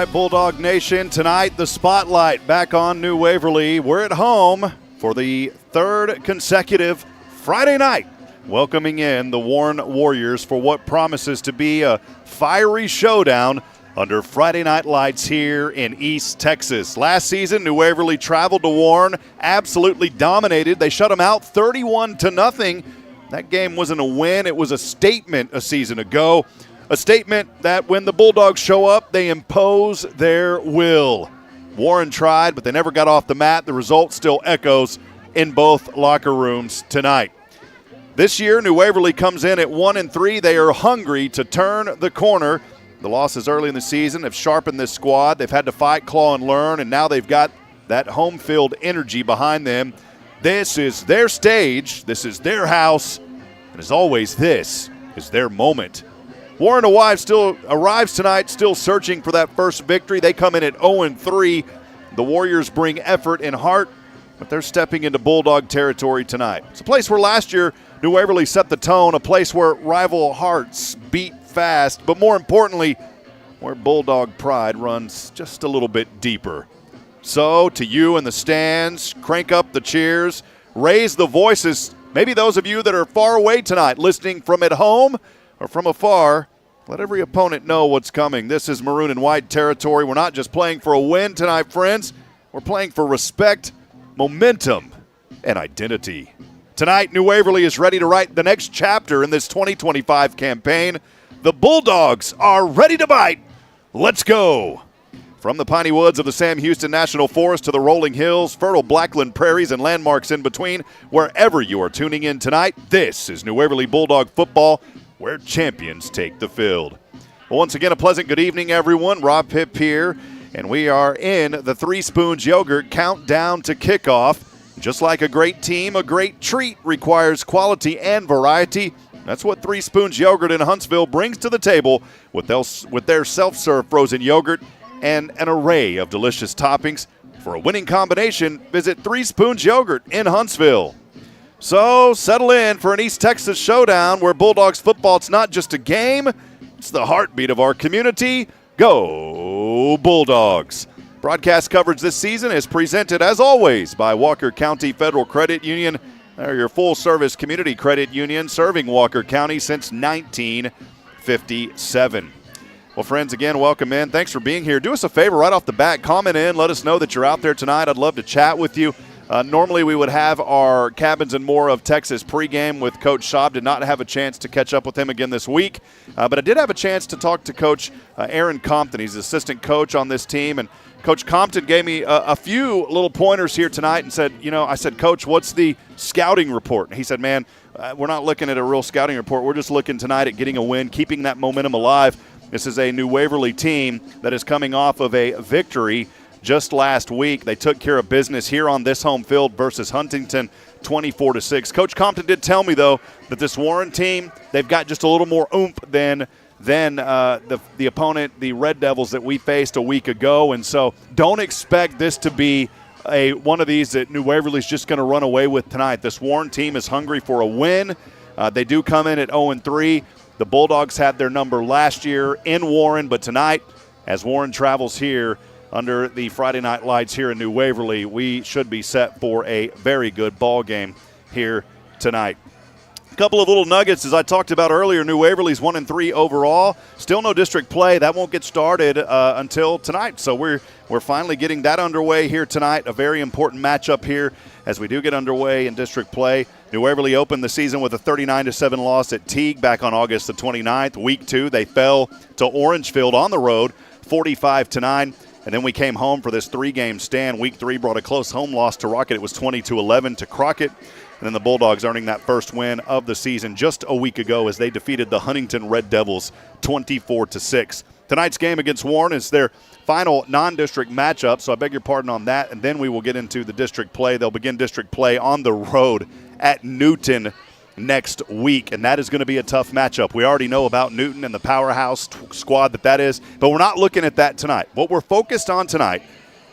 right, Bulldog Nation, tonight the spotlight back on New Waverly. We're at home for the third consecutive Friday night, welcoming in the Warren Warriors for what promises to be a fiery showdown under Friday night lights here in East Texas. Last season, New Waverly traveled to Warren, absolutely dominated. They shut them out 31-0. That game wasn't a win, it was a statement a season ago. A statement that when the Bulldogs show up, they impose their will. Warren tried, but they never got off the mat. The result still echoes in both locker rooms tonight. This year, New Waverly comes in at 1-3. They are hungry to turn the corner. The losses early in the season have sharpened this squad. They've had to fight, claw, and learn, and now they've got that home field energy behind them. This is their stage. This is their house. And as always, this is their moment. Warren arrives tonight still searching for that first victory. They come in at 0-3. The Warriors bring effort and heart, but they're stepping into Bulldog territory tonight. It's a place where last year New Waverly set the tone, a place where rival hearts beat fast, but more importantly, where Bulldog pride runs just a little bit deeper. So to you in the stands, crank up the cheers, raise the voices. Maybe those of you that are far away tonight, listening from at home or from afar, let every opponent know what's coming. This is maroon and white territory. We're not just playing for a win tonight, friends. We're playing for respect, momentum, and identity. Tonight, New Waverly is ready to write the next chapter in this 2025 campaign. The Bulldogs are ready to bite. Let's go. From the piney woods of the Sam Houston National Forest to the rolling hills, fertile Blackland prairies, and landmarks in between, wherever you are tuning in tonight, this is New Waverly Bulldog football, where champions take the field. Well, once again, a pleasant good evening, everyone. Rob Pipp here, and we are in the Three Spoons Yogurt countdown to kickoff. Just like a great team, a great treat requires quality and variety. That's what Three Spoons Yogurt in Huntsville brings to the table with their self-serve frozen yogurt and an array of delicious toppings. For a winning combination, visit Three Spoons Yogurt in Huntsville. So settle in for an East Texas showdown where Bulldogs football, it's not just a game, it's the heartbeat of our community. Go Bulldogs! Broadcast coverage this season is presented, as always, by Walker County Federal Credit Union. They're your full-service community credit union serving Walker County since 1957. Well, friends, again, welcome in. Thanks for being here. Do us a favor right off the bat. Comment in. Let us know that you're out there tonight. I'd love to chat with you. Normally we would have our Cabins and More of Texas pregame with Coach Schaub. Did not have a chance to catch up with him again this week. But I did have a chance to talk to Coach Aaron Compton. He's the assistant coach on this team. And Coach Compton gave me a few little pointers here tonight and said, I said, Coach, what's the scouting report? And he said, man, we're not looking at a real scouting report. We're just looking tonight at getting a win, keeping that momentum alive. This is a New Waverly team that is coming off of a victory just last week. They took care of business here on this home field versus Huntington 24-6. Coach Compton did tell me, though, that this Warren team, they've got just a little more oomph than the opponent, the Red Devils, that we faced a week ago. And so don't expect this to be one of these that New Waverly's just going to run away with tonight. This Warren team is hungry for a win. They do come in at 0-3. The Bulldogs had their number last year in Warren, but tonight, as Warren travels here under the Friday night lights here in New Waverly, we should be set for a very good ball game here tonight. A couple of little nuggets, as I talked about earlier. New Waverly's 1-3 overall. Still no district play. That won't get started until tonight. So we're finally getting that underway here tonight. A very important matchup here as we do get underway in district play. New Waverly opened the season with a 39-7 loss at Teague back on August the 29th. Week 2, they fell to Orangefield on the road, 45-9. And then we came home for this 3-game stand. Week 3 brought a close home loss to Rocket. It was 20-11 to Crockett. And then the Bulldogs earning that first win of the season just a week ago as they defeated the Huntington Red Devils 24-6. Tonight's game against Warren is their final non-district matchup, so I beg your pardon on that. And then we will get into the district play. They'll begin district play on the road at Newton next week, and that is going to be a tough matchup. We already know about Newton and the powerhouse squad that is, but we're not looking at that tonight. What we're focused on tonight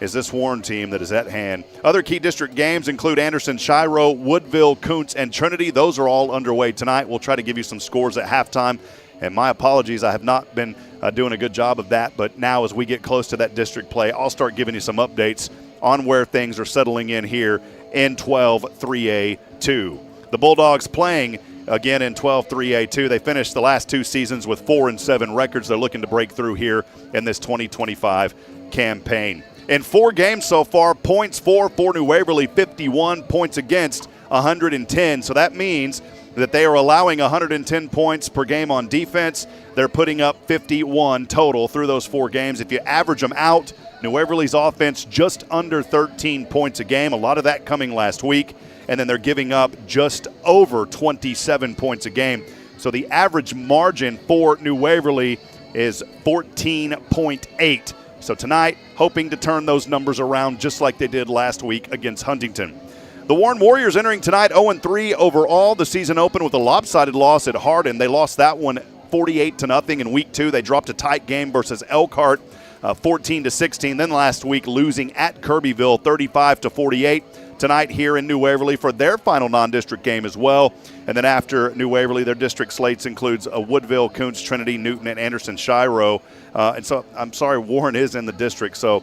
is this Warren team that is at hand. Other key district games include Anderson, Shiro, Woodville, Kuntz, and Trinity. Those are all underway tonight. We'll try to give you some scores at halftime And my apologies, I have not been doing a good job of that. But now as we get close to that district play, I'll start giving you some updates on where things are settling in here in 12-3A2. The Bulldogs playing again in 12-3A2. They finished the last 2 seasons with 4-7 records. They're looking to break through here in this 2025 campaign. In 4 games so far, points for New Waverly, 51, points against 110. So that means that they are allowing 110 points per game on defense. They're putting up 51 total through those 4 games. If you average them out, New Waverly's offense just under 13 points a game, a lot of that coming last week. And then they're giving up just over 27 points a game. So the average margin for New Waverly is 14.8. So tonight, hoping to turn those numbers around just like they did last week against Huntington. The Warren Warriors entering tonight 0-3 overall. The season opened with a lopsided loss at Hardin. They lost that one 48-0 in week 2. They dropped a tight game versus Elkhart 14-16. Then last week losing at Kirbyville 35-48. Tonight here in New Waverly for their final non-district game as well. And then after New Waverly, their district slates includes Woodville, Kuntz, Trinity, Newton, and Anderson Shiro. And so I'm sorry, Warren is in the district, so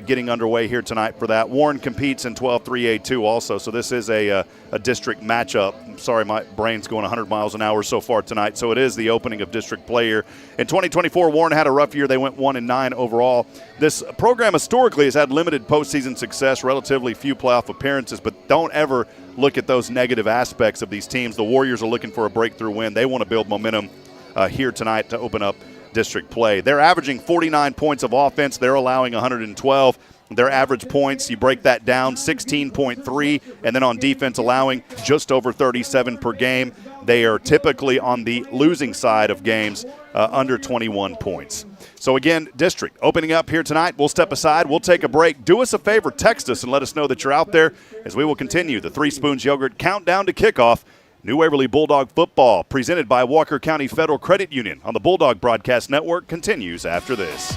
getting underway here tonight for that. Warren competes in 12-3A2 also, so this is a district matchup. I'm sorry, my brain's going 100 miles an hour so far tonight, so it is the opening of district play here. In 2024, Warren had a rough year. They went 1-9 overall. This program historically has had limited postseason success, relatively few playoff appearances, but don't ever look at those negative aspects of these teams. The Warriors are looking for a breakthrough win. They want to build momentum here tonight to open up district play. They're averaging 49 points of offense. They're allowing 112. Their average points, you break that down, 16.3, and then on defense allowing just over 37 per game. They are typically on the losing side of games, under 21 points. So again, district opening up here tonight. We'll step aside. We'll take a break. Do us a favor, text us and let us know that you're out there as we will continue the Three Spoons Yogurt countdown to kickoff. New Waverly Bulldog football presented by Walker County Federal Credit Union on the Bulldog Broadcast Network continues after this.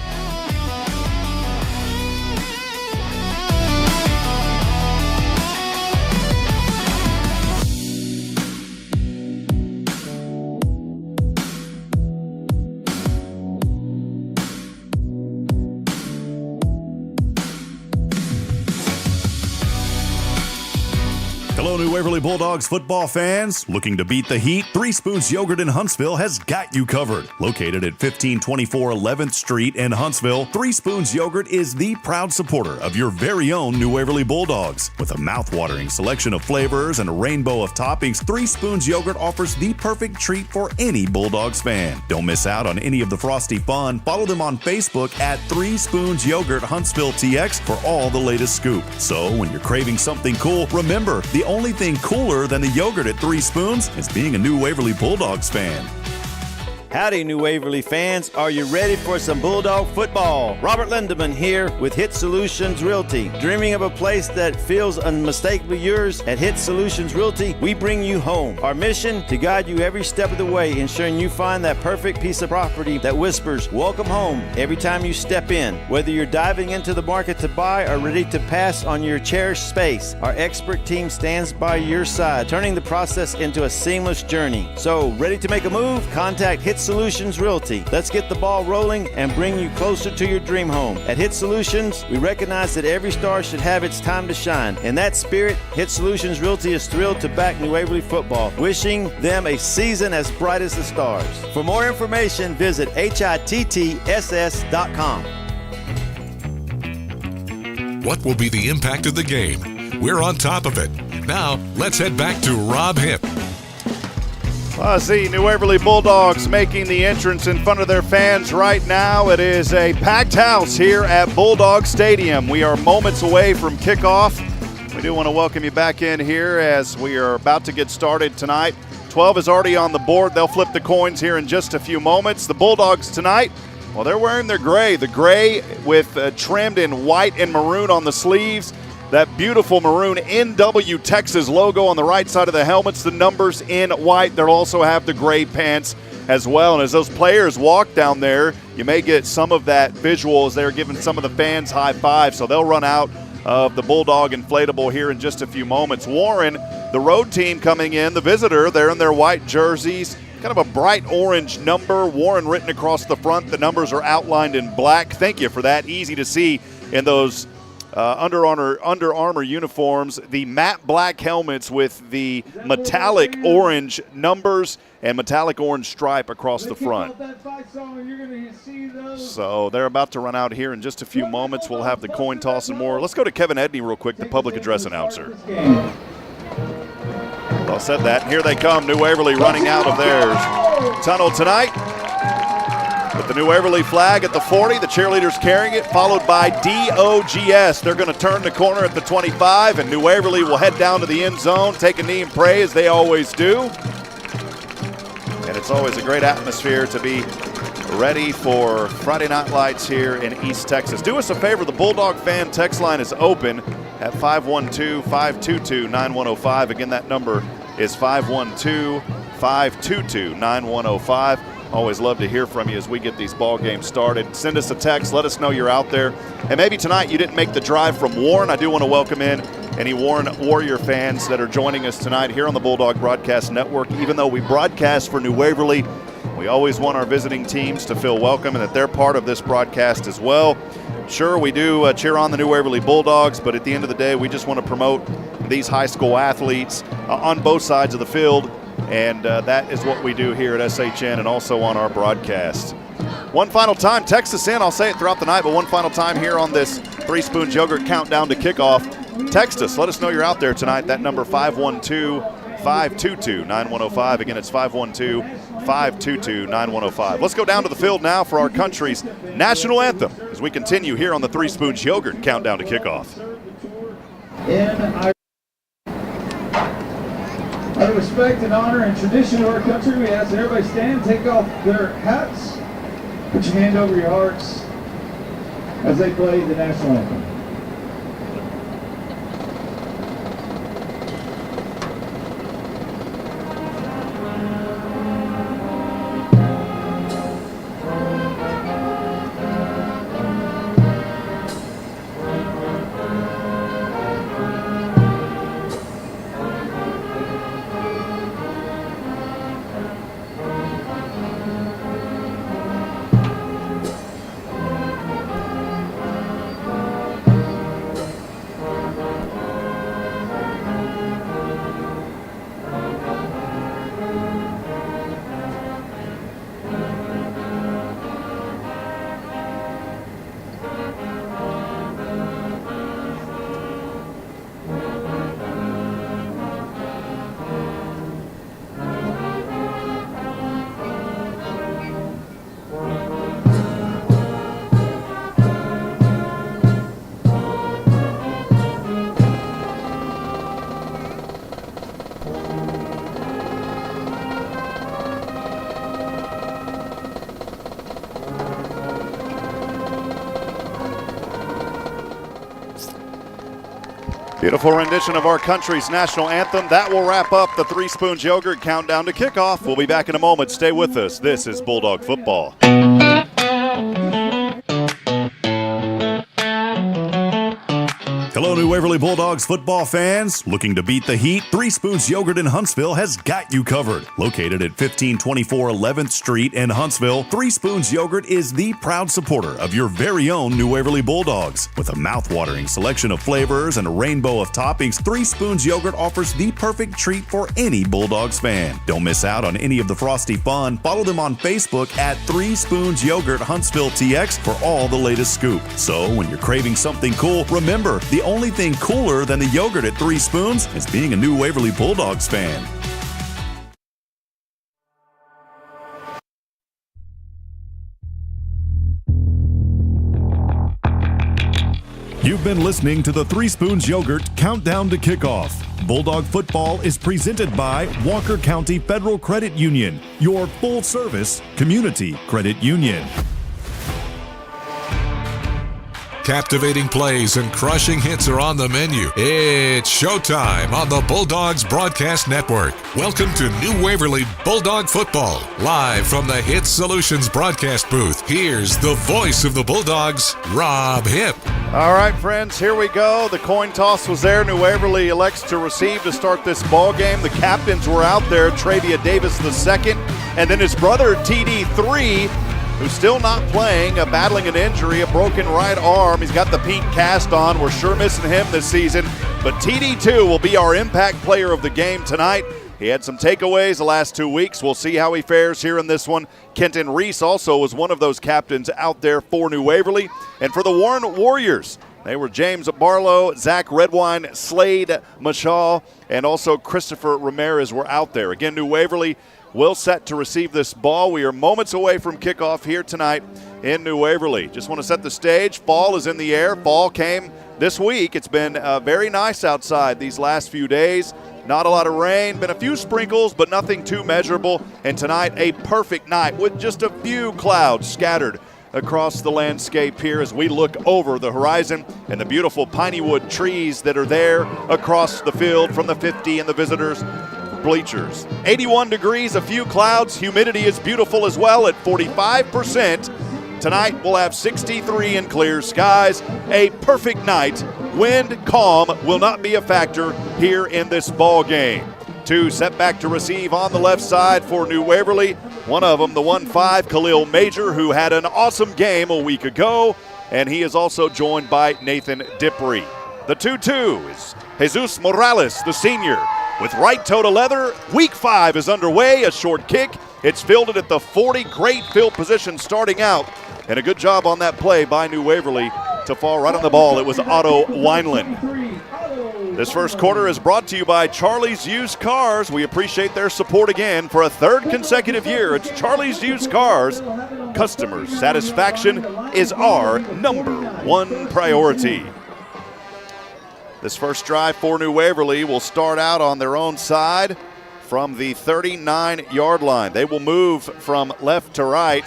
Hello, New Waverly Bulldogs football fans. Looking to beat the heat? Three Spoons Yogurt in Huntsville has got you covered. Located at 1524 11th Street in Huntsville, Three Spoons Yogurt is the proud supporter of your very own New Waverly Bulldogs. With a mouth-watering selection of flavors and a rainbow of toppings, Three Spoons Yogurt offers the perfect treat for any Bulldogs fan. Don't miss out on any of the frosty fun. Follow them on Facebook at Three Spoons Yogurt Huntsville TX for all the latest scoop. So when you're craving something cool, remember, the only thing cooler than the yogurt at Three Spoons is being a New Waverly Bulldogs fan. Howdy, New Waverly fans. Are you ready for some Bulldog football? Robert Lindeman here with Hit Solutions Realty. Dreaming of a place that feels unmistakably yours? At Hit Solutions Realty, we bring you home. Our mission, to guide you every step of the way, ensuring you find that perfect piece of property that whispers, welcome home, every time you step in. Whether you're diving into the market to buy or ready to pass on your cherished space, our expert team stands by your side, turning the process into a seamless journey. So, ready to make a move? Contact Hit Solutions Realty. Let's get the ball rolling and bring you closer to your dream home. At Hit Solutions, we recognize that every star should have its time to shine. In that spirit, Hit Solutions Realty is thrilled to back New Waverly football, wishing them a season as bright as the stars. For more information, visit HITTSS.com. What will be the impact of the game? We're on top of it. Now, let's head back to Rob Hipp. Well, I see New Waverly Bulldogs making the entrance in front of their fans right now. It is a packed house here at Bulldog Stadium. We are moments away from kickoff. We do want to welcome you back in here as we are about to get started tonight. 12 is already on the board. They'll flip the coins here in just a few moments. The Bulldogs tonight, well, they're wearing their gray. The gray with trimmed in white and maroon on the sleeves. That beautiful maroon NW Texas logo on the right side of the helmets, the numbers in white. They'll also have the gray pants as well. And as those players walk down there, you may get some of that visual as they're giving some of the fans high fives. So they'll run out of the Bulldog inflatable here in just a few moments. Warren, the road team coming in, the visitor, they're in their white jerseys kind of a bright orange number, Warren written across the front. The numbers are outlined in black. Thank you for that. Easy to see in those Under Armour uniforms. The matte black helmets with the metallic orange numbers and metallic orange stripe across the front. So they're about to run out here in just a few moments. We'll have the coin toss and more. Let's go to Kevin Edney real quick, the public address announcer. Well said that. And here they come, New Waverly running out of theirs tunnel tonight with the New Waverly flag at the 40. The cheerleaders carrying it, followed by DOGS. They're going to turn the corner at the 25, and New Waverly will head down to the end zone, take a knee and pray as they always do. And it's always a great atmosphere to be ready for Friday Night Lights here in East Texas. Do us a favor, the Bulldog fan text line is open at 512-522-9105. Again, that number is 512-522-9105. Always love to hear from you as we get these ball games started. Send us a text. Let us know you're out there. And maybe tonight you didn't make the drive from Warren. I do want to welcome in any Warren Warrior fans that are joining us tonight here on the Bulldog Broadcast Network. Even though we broadcast for New Waverly, we always want our visiting teams to feel welcome and that they're part of this broadcast as well. Sure, we do cheer on the New Waverly Bulldogs, but at the end of the day, we just want to promote these high school athletes on both sides of the field. And that is what we do here at SHN and also on our broadcast. One final time, text us in. I'll say it throughout the night, but one final time here on this Three Spoons Yogurt countdown to kickoff. Text us. Let us know you're out there tonight. That number 512-522-9105. Again, it's 512-522-9105. Let's go down to the field now for our country's national anthem as we continue here on the Three Spoons Yogurt countdown to kickoff. Out of respect and honor and tradition of our country, we ask that everybody stand, take off their hats, put your hand over your hearts as they play the national anthem. Beautiful rendition of our country's national anthem. That will wrap up the Three Spoons Yogurt countdown to kickoff. We'll be back in a moment. Stay with us. This is Bulldog Football. Hello, New Waverly Bulldogs football fans. Looking to beat the heat? Three Spoons Yogurt in Huntsville has got you covered. Located at 1524 11th Street in Huntsville, Three Spoons Yogurt is the proud supporter of your very own New Waverly Bulldogs. With a mouth-watering selection of flavors and a rainbow of toppings, Three Spoons Yogurt offers the perfect treat for any Bulldogs fan. Don't miss out on any of the frosty fun. Follow them on Facebook at Three Spoons Yogurt Huntsville TX for all the latest scoop. So when you're craving something cool, remember, the only thing cooler than the yogurt at Three Spoons is being a New Waverly Bulldogs fan. You've been listening to the Three Spoons Yogurt Countdown to Kickoff. Bulldog football is presented by Walker County Federal Credit Union, your full-service community credit union. Captivating plays and crushing hits are on the menu. It's showtime on the Bulldogs Broadcast Network. Welcome to New Waverly Bulldog Football. Live from the Hit Solutions broadcast booth, here's the voice of the Bulldogs, Rob Hipp. All right, friends, here we go. The coin toss was there. New Waverly elects to receive to start this ball game. The captains were out there. Travia Davis II And then his brother, TD3, who's still not playing, battling an injury, a broken right arm. He's got the pink cast on. We're sure missing him this season. But TD2 will be our impact player of the game tonight. He had some takeaways the last 2 weeks. We'll see how he fares here in this one. Kenton Reese also was one of those captains out there for New Waverly. And for the Warren Warriors, they were James Barlow, Zach Redwine, Slade Machal, and also Christopher Ramirez were out there. Again, New Waverly will set to receive this ball. We are moments away from kickoff here tonight in New Waverly. Just want to set the stage. Fall is in the air. Fall came this week. It's been very nice outside these last few days. Not a lot of rain, been a few sprinkles, but nothing too measurable. And tonight, a perfect night with just a few clouds scattered across the landscape here as we look over the horizon and the beautiful piney wood trees that are there across the field from the 50 and the visitors' bleachers. 81 degrees, a few clouds. Humidity is beautiful as well at 45%. Tonight we'll have 63 and clear skies. A perfect night. Wind, calm will not be a factor here in this ball game. Two set back to receive on the left side for New Waverly. One of them, the 1-5, Khalil Major, who had an awesome game a week ago. And he is also joined by Nathan Dippery. The 2-2 is Jesus Morales, the senior, with right toe to leather. Week 5 is underway, a short kick. It's fielded at the 40, great field position starting out. And a good job on that play by New Waverly to fall right on the ball. It was Otto Wineland. This first quarter is brought to you by Charlie's Used Cars. We appreciate their support again for a third consecutive year. It's Charlie's Used Cars. Customer satisfaction is our #1 priority. This first drive for New Waverly will start out on their own side from the 39-yard line. They will move from left to right.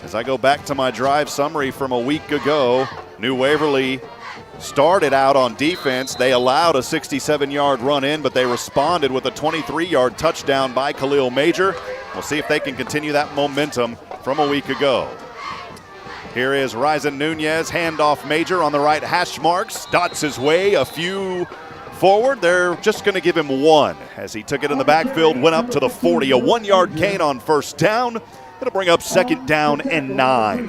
As I go back to my drive summary from a week ago, New Waverly started out on defense. They allowed a 67-yard run in, but they responded with a 23-yard touchdown by Khalil Major. We'll see if they can continue that momentum from a week ago. Here is Ryzen Nunez, handoff Major on the right hash marks, dots his way a few forward. They're just going to give him one as he took it in the backfield, went up to the 40, a 1-yard gain on first down. It'll bring up second down and 9.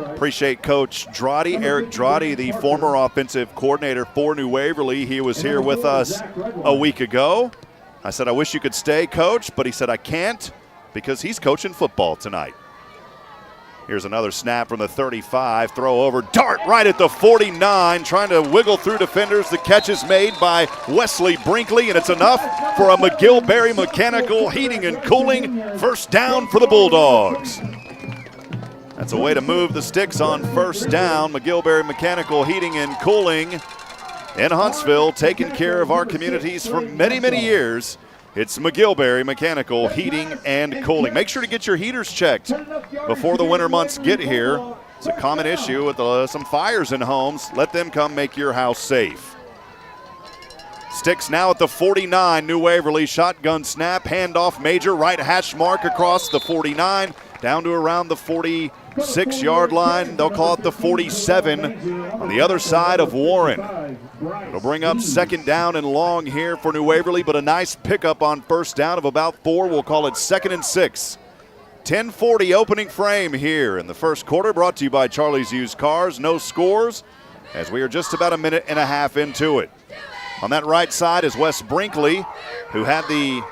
Appreciate Coach Droddy, Eric Droddy, the former offensive coordinator for New Waverly. He was here with us a week ago. I said, I wish you could stay, Coach, but he said, I can't because he's coaching football tonight. Here's another snap from the 35, throw over, dart right at the 49, trying to wiggle through defenders. The catch is made by Wesley Brinkley, and it's enough for a McGillberry Mechanical Heating and Cooling first down for the Bulldogs. That's a way to move the sticks on first down. McGillberry Mechanical Heating and Cooling in Huntsville, taking care of our communities for many, many years. It's McGillberry Mechanical Heating and Cooling. Make sure to get your heaters checked before the winter months get here. It's a common issue with some fires in homes. Let them come make your house safe. Sticks now at the 49. New Waverly shotgun snap, handoff Major, right hash mark across the 49, down to around the 46-yard line. They'll call it the 47 on the other side of Warren. It'll bring up second down and long here for New Waverly, but a nice pickup on first down of about 4. We'll call it 2nd and 6. 10:40 opening frame here in the first quarter, brought to you by Charlie's Used Cars. No scores as we are just about a minute and a half into it. On that right side is Wes Brinkley, who had the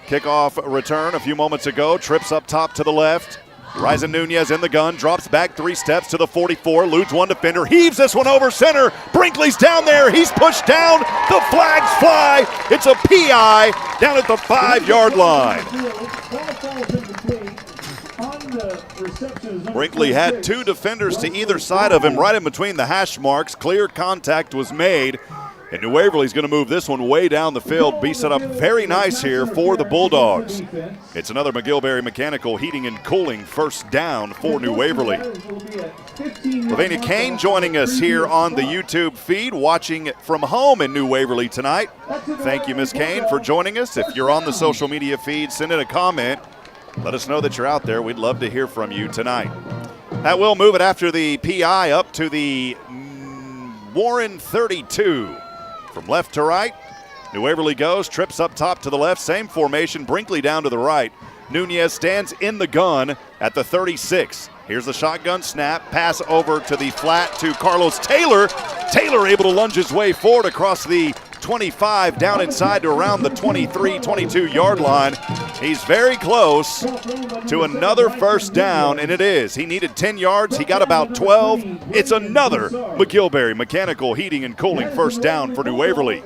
kickoff return a few moments ago. Trips up top to the left. Ryzen Nunez in the gun, drops back 3 steps to the 44, eludes one defender, heaves this one over center. Brinkley's down there, he's pushed down, the flags fly. It's a PI down at the 5-yard line. Brinkley had 2 defenders to either side of him, right in between the hash marks. Clear contact was made. And New Waverly's going to move this one way down the field. Be set up very nice here for the Bulldogs. It's another McGillberry Mechanical Heating and Cooling first down for New Waverly. Lavania Kane joining us here on the YouTube feed, watching from home in New Waverly tonight. Thank you, Ms. Kane, for joining us. If you're on the social media feed, send in a comment. Let us know that you're out there. We'd love to hear from you tonight. That will move it after the PI up to the Warren 32. From left to right, New Waverly goes, trips up top to the left, same formation, Brinkley down to the right. Nunez stands in the gun at the 36. Here's the shotgun snap, pass over to the flat to Carlos Taylor. Taylor able to lunge his way forward across the 25, down inside to around the 23, 22-yard line. He's very close to another first down, and it is. He needed 10 yards. He got about 12. It's another McGilberry Mechanical Heating and Cooling first down for New Waverly.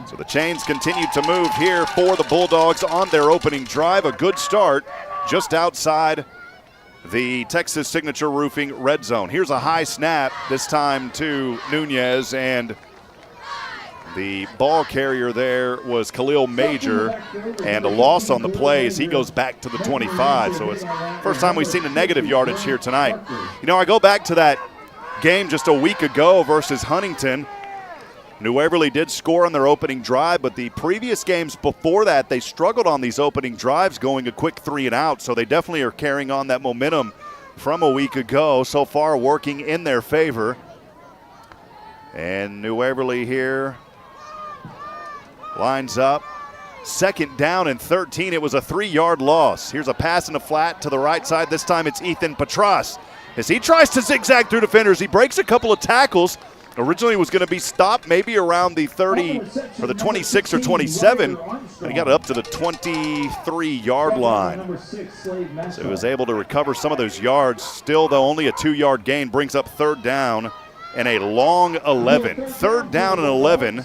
So the chains continue to move here for the Bulldogs on their opening drive. A good start just outside the Texas Signature Roofing red zone. Here's a high snap, this time to Nunez, and the ball carrier there was Khalil Major, and a loss on the play as he goes back to the 25. So it's the first time we've seen a negative yardage here tonight. You know, I go back to that game just a week ago versus Huntington. New Waverly did score on their opening drive, but the previous games before that, they struggled on these opening drives going a quick 3 and out, so they definitely are carrying on that momentum from a week ago. So far, working in their favor. And New Waverly here lines up. Second down and 13. It was a 3-yard loss. Here's a pass in the flat to the right side. This time it's Ethan Patras. As he tries to zigzag through defenders, he breaks a couple of tackles. Originally was going to be stopped maybe around the 30 or the 26 or 27, and he got it up to the 23-yard line. So he was able to recover some of those yards. Still, though, only a 2-yard gain brings up third down and a long 11. Third down and 11.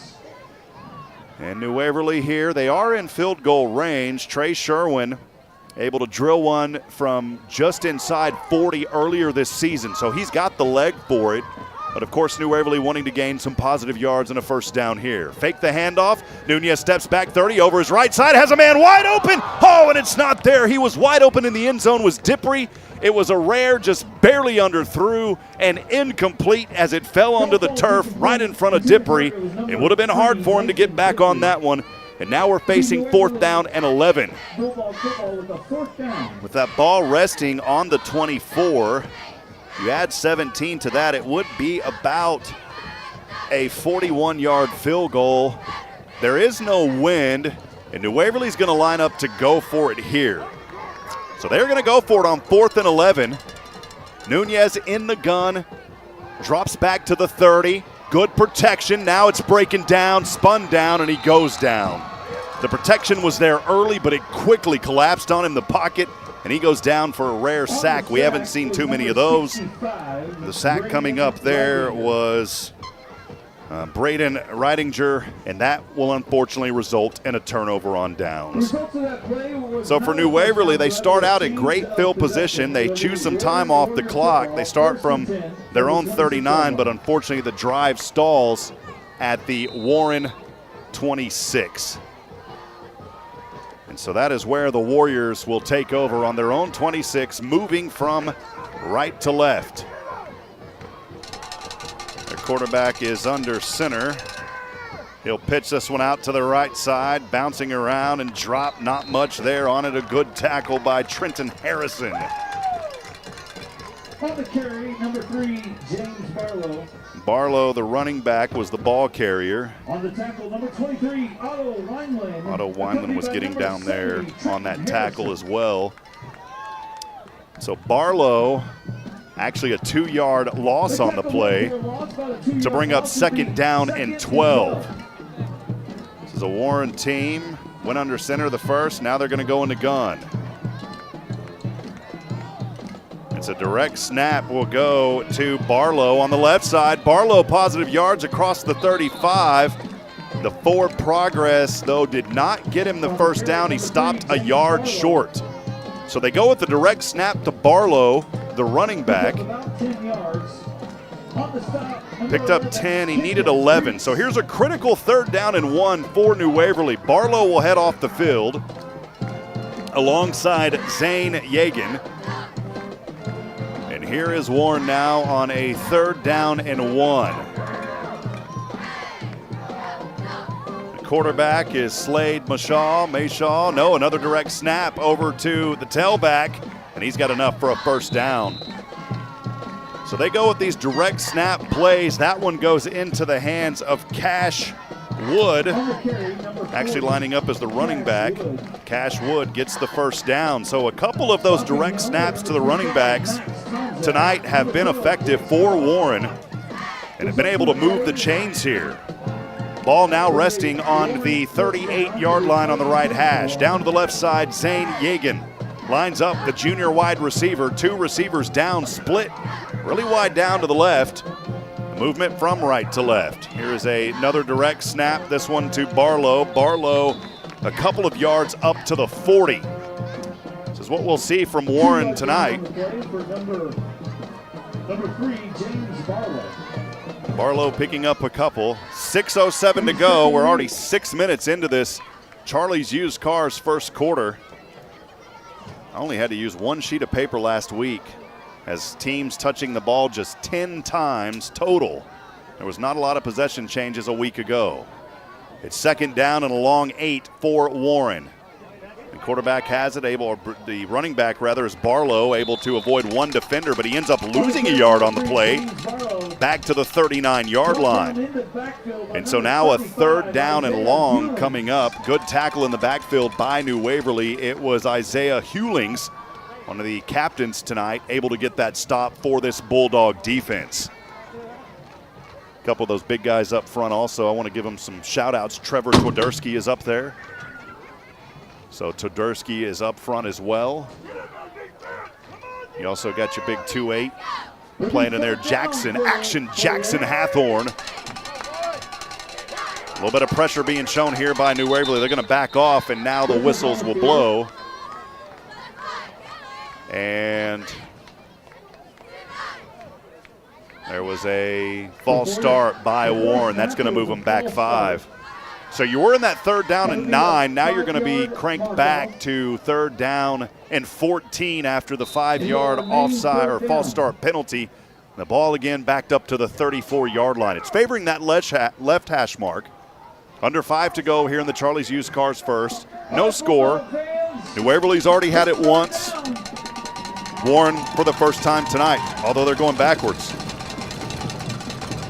And New Waverly here, they are in field goal range. Trey Sherwin able to drill one from just inside 40 earlier this season, so he's got the leg for it. But, of course, New Waverly wanting to gain some positive yards and a first down here. Fake the handoff. Nunez steps back 30 over his right side. Has a man wide open. Oh, and it's not there. He was wide open in the end zone was Dippery. It was a rare, just barely underthrew and incomplete as it fell onto the turf right in front of Dippery. It would have been hard for him to get back on that one. And now we're facing fourth down and 11. With that ball resting on the 24, you add 17 to that, it would be about a 41-yard field goal. There is no wind, and New Waverly's going to line up to go for it here. So they're going to go for it on 4th and 11. Nunez in the gun, drops back to the 30. Good protection. Now it's breaking down, spun down, and he goes down. The protection was there early, but it quickly collapsed on him, the pocket, and he goes down for a rare sack. We haven't seen too many of those. The sack coming up there was Braden Reidinger, and that will unfortunately result in a turnover on downs. So for New Waverly, they start out at great field position. They choose some time off the clock. They start from their own 39, but unfortunately the drive stalls at the Warren 26. And so that is where the Warriors will take over on their own 26, moving from right to left. Their quarterback is under center. He'll pitch this one out to the right side, bouncing around and drop. Not much there on it. A good tackle by Trenton Harrison. On the carry, number 3, James Barlow. Barlow, the running back, was the ball carrier. On the tackle, number 23, Otto Wineland. Otto Wineland was getting down there on that tackle as well. So Barlow, actually a 2-yard loss on the play to bring up second down and 12. This is a Warren team. Went under center the first. Now they're going to go in the gun. It's a direct snap will go to Barlow on the left side. Barlow positive yards across the 35. The forward progress, though, did not get him the first down. He stopped a yard short. So they go with the direct snap to Barlow, the running back. Picked up 10. He needed 11. So here's a critical third down and 1 for New Waverly. Barlow will head off the field alongside Zane Yagan. Here is Warren now on a third down and 1. The quarterback is Slade Mashaw. No, another direct snap over to the tailback, and he's got enough for a first down. So they go with these direct snap plays. That one goes into the hands of Cash Wood actually lining up as the running back. Cash Wood gets the first down. So a couple of those direct snaps to the running backs tonight have been effective for Warren and have been able to move the chains here. Ball now resting on the 38-yard line on the right hash. Down to the left side, Zane Yegan lines up the junior wide receiver. 2 receivers down, split really wide down to the left. Movement from right to left. Here is another direct snap, this one to Barlow. Barlow a couple of yards up to the 40. This is what we'll see from Warren tonight. Number 3, James Barlow. Barlow picking up a couple. 6:07 to go. We're already 6 minutes into this Charlie's Used Cars first quarter. I only had to use one sheet of paper last week, as teams touching the ball just 10 times total. There was not a lot of possession changes a week ago. It's second down and a long 8 for Warren. The quarterback has it, the running back rather is Barlow, able to avoid one defender, but he ends up losing a yard on the play, back to the 39-yard line. And so now a third down and long coming up. Good tackle in the backfield by New Waverly. It was Isaiah Hewlings, one of the captains tonight, able to get that stop for this Bulldog defense. A couple of those big guys up front also. I want to give them some shout outs. Trevor Twiderski is up there. So Twiderski is up front as well. You also got your big 2-8 playing in there. Jackson Hathorn. A little bit of pressure being shown here by New Waverly. They're going to back off, and now the whistles will blow. And there was a false start by Warren. That's going to move them back 5. So you were in that third down and 9. Now you're going to be cranked back to third down and 14 after the 5-yard offside or false start penalty. The ball again backed up to the 34-yard line. It's favoring that left hash mark. Under 5 to go here in the Charlie's Used Cars first. No score. New Waverly's already had it once. Warren for the first time tonight, although they're going backwards.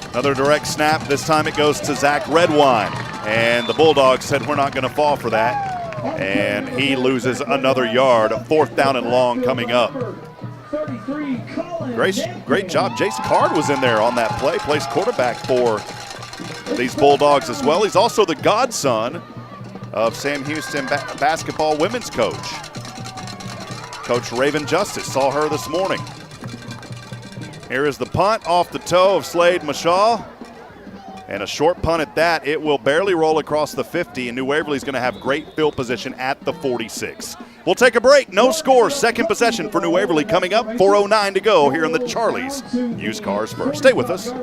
Another direct snap. This time it goes to Zach Redwine. And the Bulldogs said we're not going to fall for that. And he loses another yard. 4th down and long coming up. Great job. Jace Card was in there on that play. Plays quarterback for these Bulldogs as well. He's also the godson of Sam Houston basketball women's coach. Coach Raven Justice, saw her this morning. Here is the punt off the toe of Slade Mashaw. And a short punt at that. It will barely roll across the 50, and New Waverly's going to have great field position at the 46. We'll take a break. No score. Second possession for New Waverly coming up. 4:09 to go here in the Charlie's Used Cars first. Stay with us.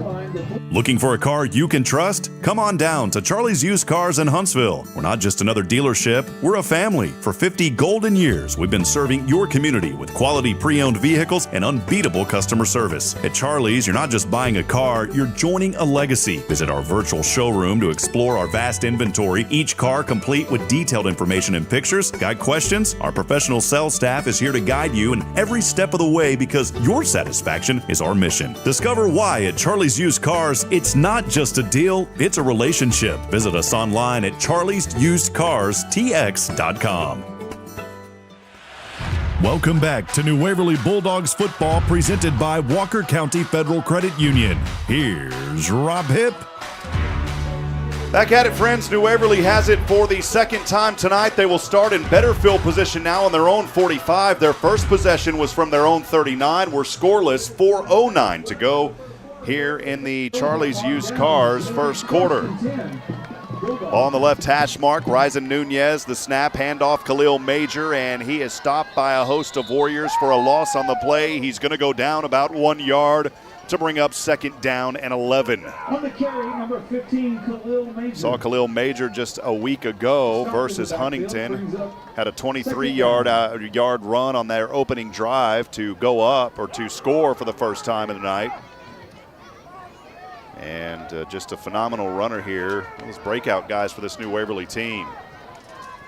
Looking for a car you can trust? Come on down to Charlie's Used Cars in Huntsville. We're not just another dealership, we're a family. For 50 golden years, we've been serving your community with quality pre-owned vehicles and unbeatable customer service. At Charlie's, you're not just buying a car, you're joining a legacy. Visit our virtual showroom to explore our vast inventory, each car complete with detailed information and pictures. Got questions? Our professional sales staff is here to guide you in every step of the way, because your satisfaction is our mission. Discover why at Charlie's Used Cars, it's not just a deal, it's a relationship. Visit us online at charliesusedcarstx.com. Welcome back to New Waverly Bulldogs football, presented by Walker County Federal Credit Union. Here's Rob Hipp. Back at it, friends. New Waverly has it for the second time tonight. They will start in better field position now on their own 45. Their first possession was from their own 39. We're scoreless. 4:09 to go here in the Charlie's Used Cars first quarter. Ball on the left hash mark. Ryzen Nunez, the snap, handoff Khalil Major, and he is stopped by a host of Warriors for a loss on the play. He's going to go down about 1 yard to bring up second down and 11. On the carry, number 15, Khalil Major. Saw Khalil Major just a week ago versus Huntington. Had a 23-yard run on their opening drive to go up or to score for the first time of the night. And just a phenomenal runner here. Those breakout guys for this New Waverly team.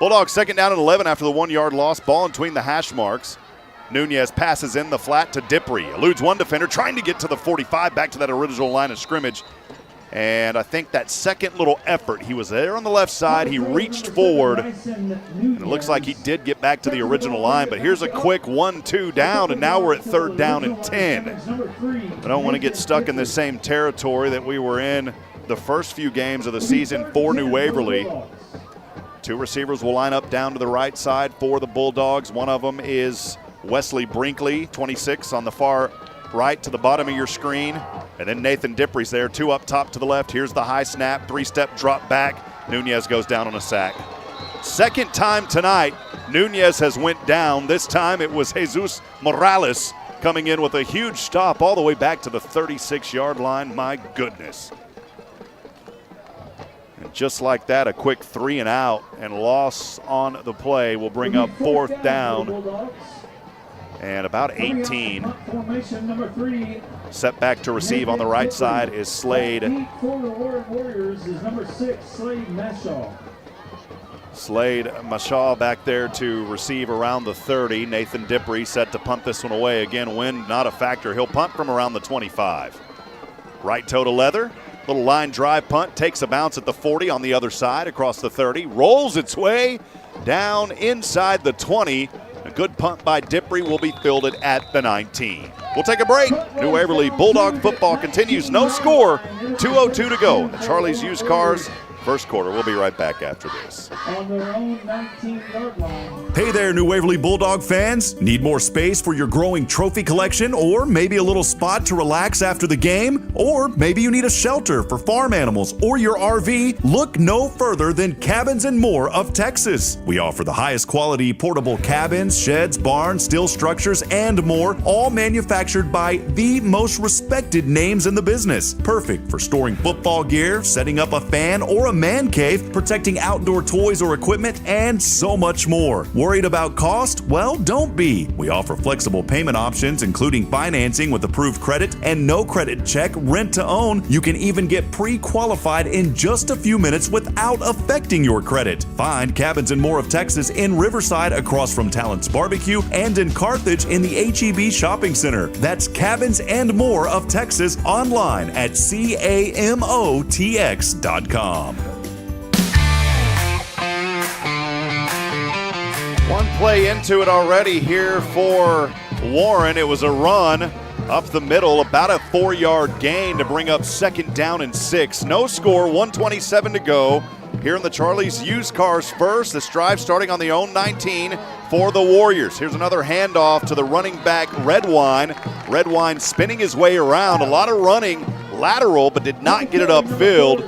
Bulldogs second down and 11 after the 1 yard loss. Ball in between the hash marks. Nunez passes in the flat to Dipri. Eludes one defender, trying to get to the 45, back to that original line of scrimmage. And I think that second little effort, he was there on the left side, he reached forward, and it looks like he did get back to the original line, but here's a quick 1-2 down, and now we're at 3rd down and 10. I don't want to get stuck in the same territory that we were in the first few games of the season for New Waverly. 2 receivers will line up down to the right side for the Bulldogs. One of them is Wesley Brinkley, 26 on the far right to the bottom of your screen. And then Nathan Dippery's there, 2 up top to the left. Here's the high snap, 3-step drop back. Nunez goes down on a sack. Second time tonight, Nunez has went down. This time it was Jesus Morales coming in with a huge stop all the way back to the 36-yard line. My goodness. And just like that, a quick 3 and out, and loss on the play will bring up 4th down and about 18. Set back to receive on the right side is Slade. Slade Mashaw back there to receive around the 30. Nathan Dippery set to punt this one away. Again, wind not a factor. He'll punt from around the 25. Right toe to leather. Little line drive punt. Takes a bounce at the 40 on the other side across the 30. Rolls its way down inside the 20. A good punt by Dippery will be fielded at the 19. We'll take a break. New Waverly Bulldog football continues. No score. 2:02 to go. The Charlie's Used Cars first quarter. We'll be right back after this. On their own 19-yard line. Hey there, New Waverly Bulldog fans. Need more space for your growing trophy collection, or maybe a little spot to relax after the game? Or maybe you need a shelter for farm animals or your RV? Look no further than Cabins and More of Texas. We offer the highest quality portable cabins, sheds, barns, steel structures, and more, all manufactured by the most respected names in the business. Perfect for storing football gear, setting up a fan or a man cave, protecting outdoor toys or equipment, and so much more. Worried about cost? Well, don't be. We offer flexible payment options, including financing with approved credit and no credit check, rent to own. You can even get pre-qualified in just a few minutes without affecting your credit. Find Cabins and More of Texas in Riverside across from Talent's Barbecue and in Carthage in the HEB Shopping Center. That's Cabins and More of Texas online at CAMOTX.com. One play into it already here for Warren. It was a run up the middle, about a 4-yard gain to bring up 2nd down and 6. No score, 1:27 to go. Here in the Charlie's Used Cars first. This drive starting on the own 19 for the Warriors. Here's another handoff to the running back, Redwine. Redwine spinning his way around. A lot of running lateral, but did not get it upfield.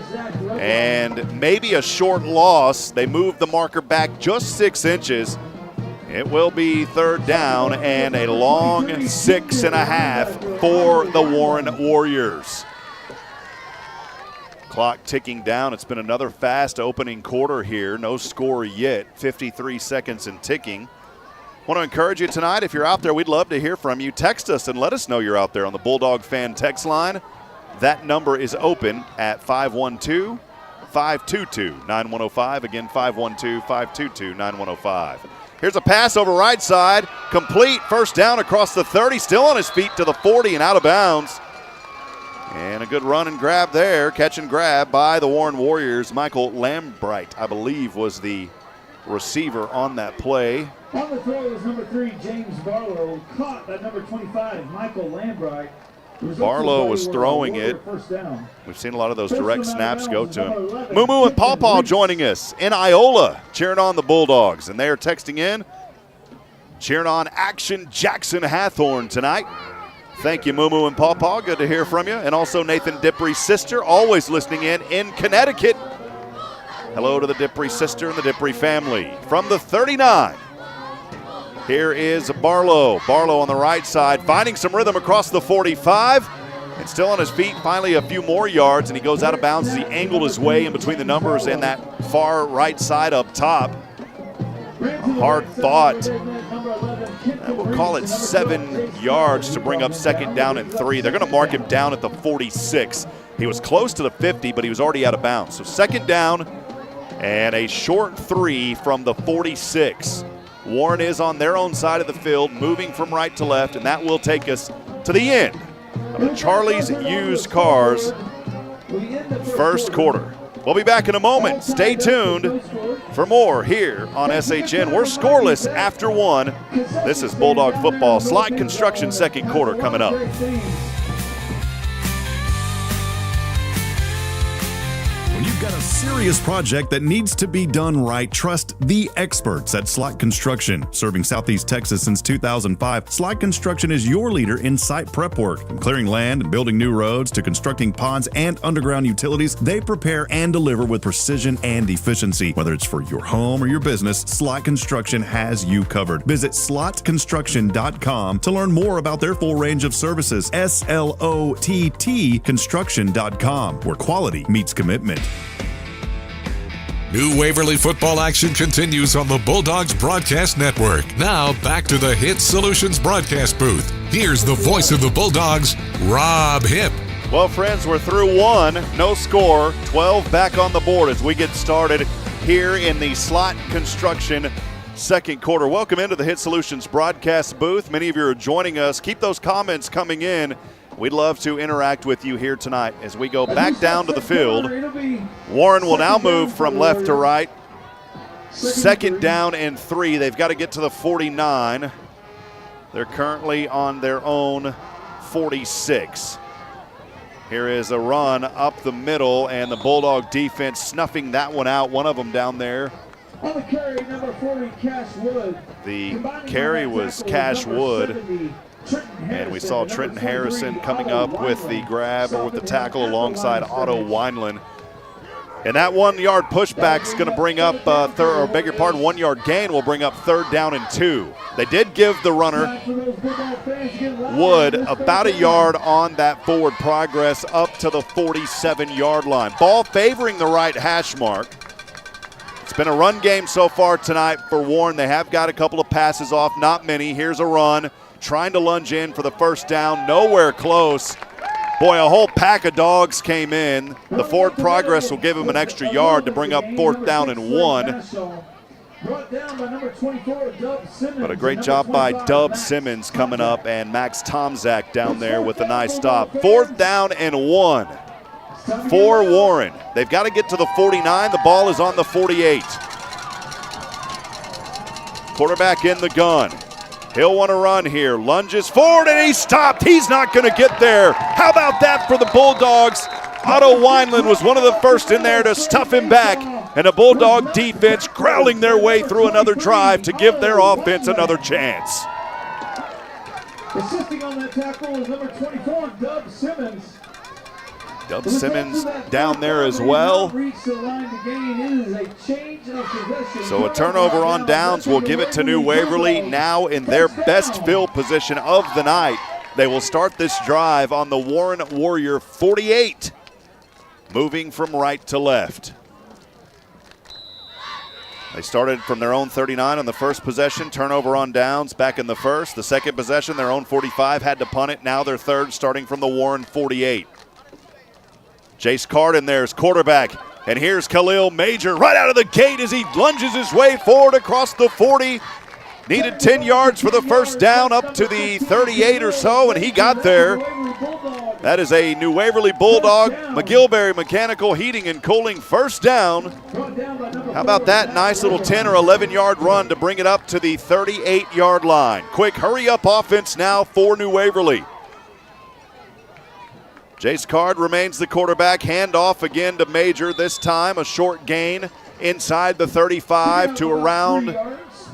And maybe a short loss. They moved the marker back just 6 inches. It will be 3rd down and a long 6.5 for the Warren Warriors. Clock ticking down. It's been another fast opening quarter here. No score yet. 53 seconds and ticking. Want to encourage you tonight, if you're out there, we'd love to hear from you. Text us and let us know you're out there on the Bulldog Fan text line. That number is open at 512-522-9105. Again, 512-522-9105. Here's a pass over right side. Complete. 1st down across the 30. Still on his feet to the 40 and out of bounds. And a good run and grab there. Catch and grab by the Warren Warriors. Michael Lambright, I believe, was the receiver on that play. On the throw is number 3, James Barlow. Caught by number 25, Michael Lambright. Barlow was throwing it. We've seen a lot of those direct snaps go to him. Moo and Paw Paw joining us in Iola, cheering on the Bulldogs. And they are texting in, cheering on Action Jackson Hathorn tonight. Thank you, Moo and Paw Paw. Good to hear from you. And also Nathan Dippery's sister, always listening in Connecticut. Hello to the Dippery sister and the Dippery family. From the 39. Here is Barlow. Barlow on the right side, finding some rhythm across the 45. And still on his feet, finally a few more yards, and he goes out of bounds as he angled his way in between the numbers and that far right side up top. A hard fought. We'll call it 7 yards to bring up 2nd down and 3. They're going to mark him down at the 46. He was close to the 50, but he was already out of bounds. So 2nd down and a short 3 from the 46. Warren is on their own side of the field, moving from right to left, and that will take us to the end of the Charlie's Used Cars first quarter. We'll be back in a moment. Stay tuned for more here on SHN. We're scoreless after one. This is Bulldog football. Slide Construction second quarter coming up. When you've got a serious project that needs to be done right, trust the experts at Slide Construction. Serving Southeast Texas since 2005, Slide Construction is your leader in site prep work. From clearing land and building new roads to constructing ponds and underground utilities, they prepare and deliver with precision and efficiency. Whether it's for your home or your business, Slide Construction has you covered. Visit slotconstruction.com to learn more about their full range of services. SLOTT construction.com, where quality meets commitment. New Waverly football action continues on the Bulldogs Broadcast Network. Now back to the Hit Solutions broadcast booth. Here's the voice of the Bulldogs, Rob Hipp. Well, friends, we're through one. No score. 12 back on the board as we get started here in the Slot Construction second quarter. Welcome into the Hit Solutions broadcast booth. Many of you are joining us. Keep those comments coming in. We'd love to interact with you here tonight as we go back down to the field. Warren will now move from left to right. Second down and 3. They've got to get to the 49. They're currently on their own 46. Here is a run up the middle, and the Bulldog defense snuffing that one out. One of them down there. On the carry, number 40, Cash Wood. The carry was Cash Wood. And we saw Trenton Harrison coming up with the grab or with the tackle alongside Otto Wineland. And that 1 yard pushback is going to bring up, 1 yard gain will bring up third down and 2. They did give the runner, Wood, about a yard on that forward progress up to the 47-yard line. Ball favoring the right hash mark. It's been a run game so far tonight for Warren. They have got a couple of passes off, not many. Here's a run. Trying to lunge in for the first down, nowhere close. Boy, a whole pack of dogs came in. The forward progress will give him an extra yard to bring up fourth down and 1. But a great job by Dub Simmons coming up, and Max Tomzak down there with a nice stop. Fourth down and 1 for Warren. They've got to get to the 49. The ball is on the 48. Quarterback in the gun. He'll want to run here. Lunges forward, and he's stopped. He's not going to get there. How about that for the Bulldogs? Otto Wineland was one of the first in there to stuff him back, and the Bulldog defense growling their way through another drive to give their offense another chance. Assisting on that tackle is number 24, Dub Simmons. Dub Simmons down there as well. So a turnover on downs will give it to New Waverly, now in their best field position of the night. They will start this drive on the Warren Warrior 48, moving from right to left. They started from their own 39 on the first possession, turnover on downs back in the first. The second possession, their own 45, had to punt it. Now their third, starting from the Warren 48. Jace Carden there is quarterback, and here's Khalil Major right out of the gate as he lunges his way forward across the 40. Needed 10 yards for the first down up to the 38 or so, and he got there. That is a New Waverly Bulldog, McGillberry Mechanical Heating and Cooling first down. How about that nice little 10 or 11-yard run to bring it up to the 38-yard line. Quick hurry-up offense now for New Waverly. Jace Card remains the quarterback. Hand off again to Major. This time a short gain inside the 35 to around,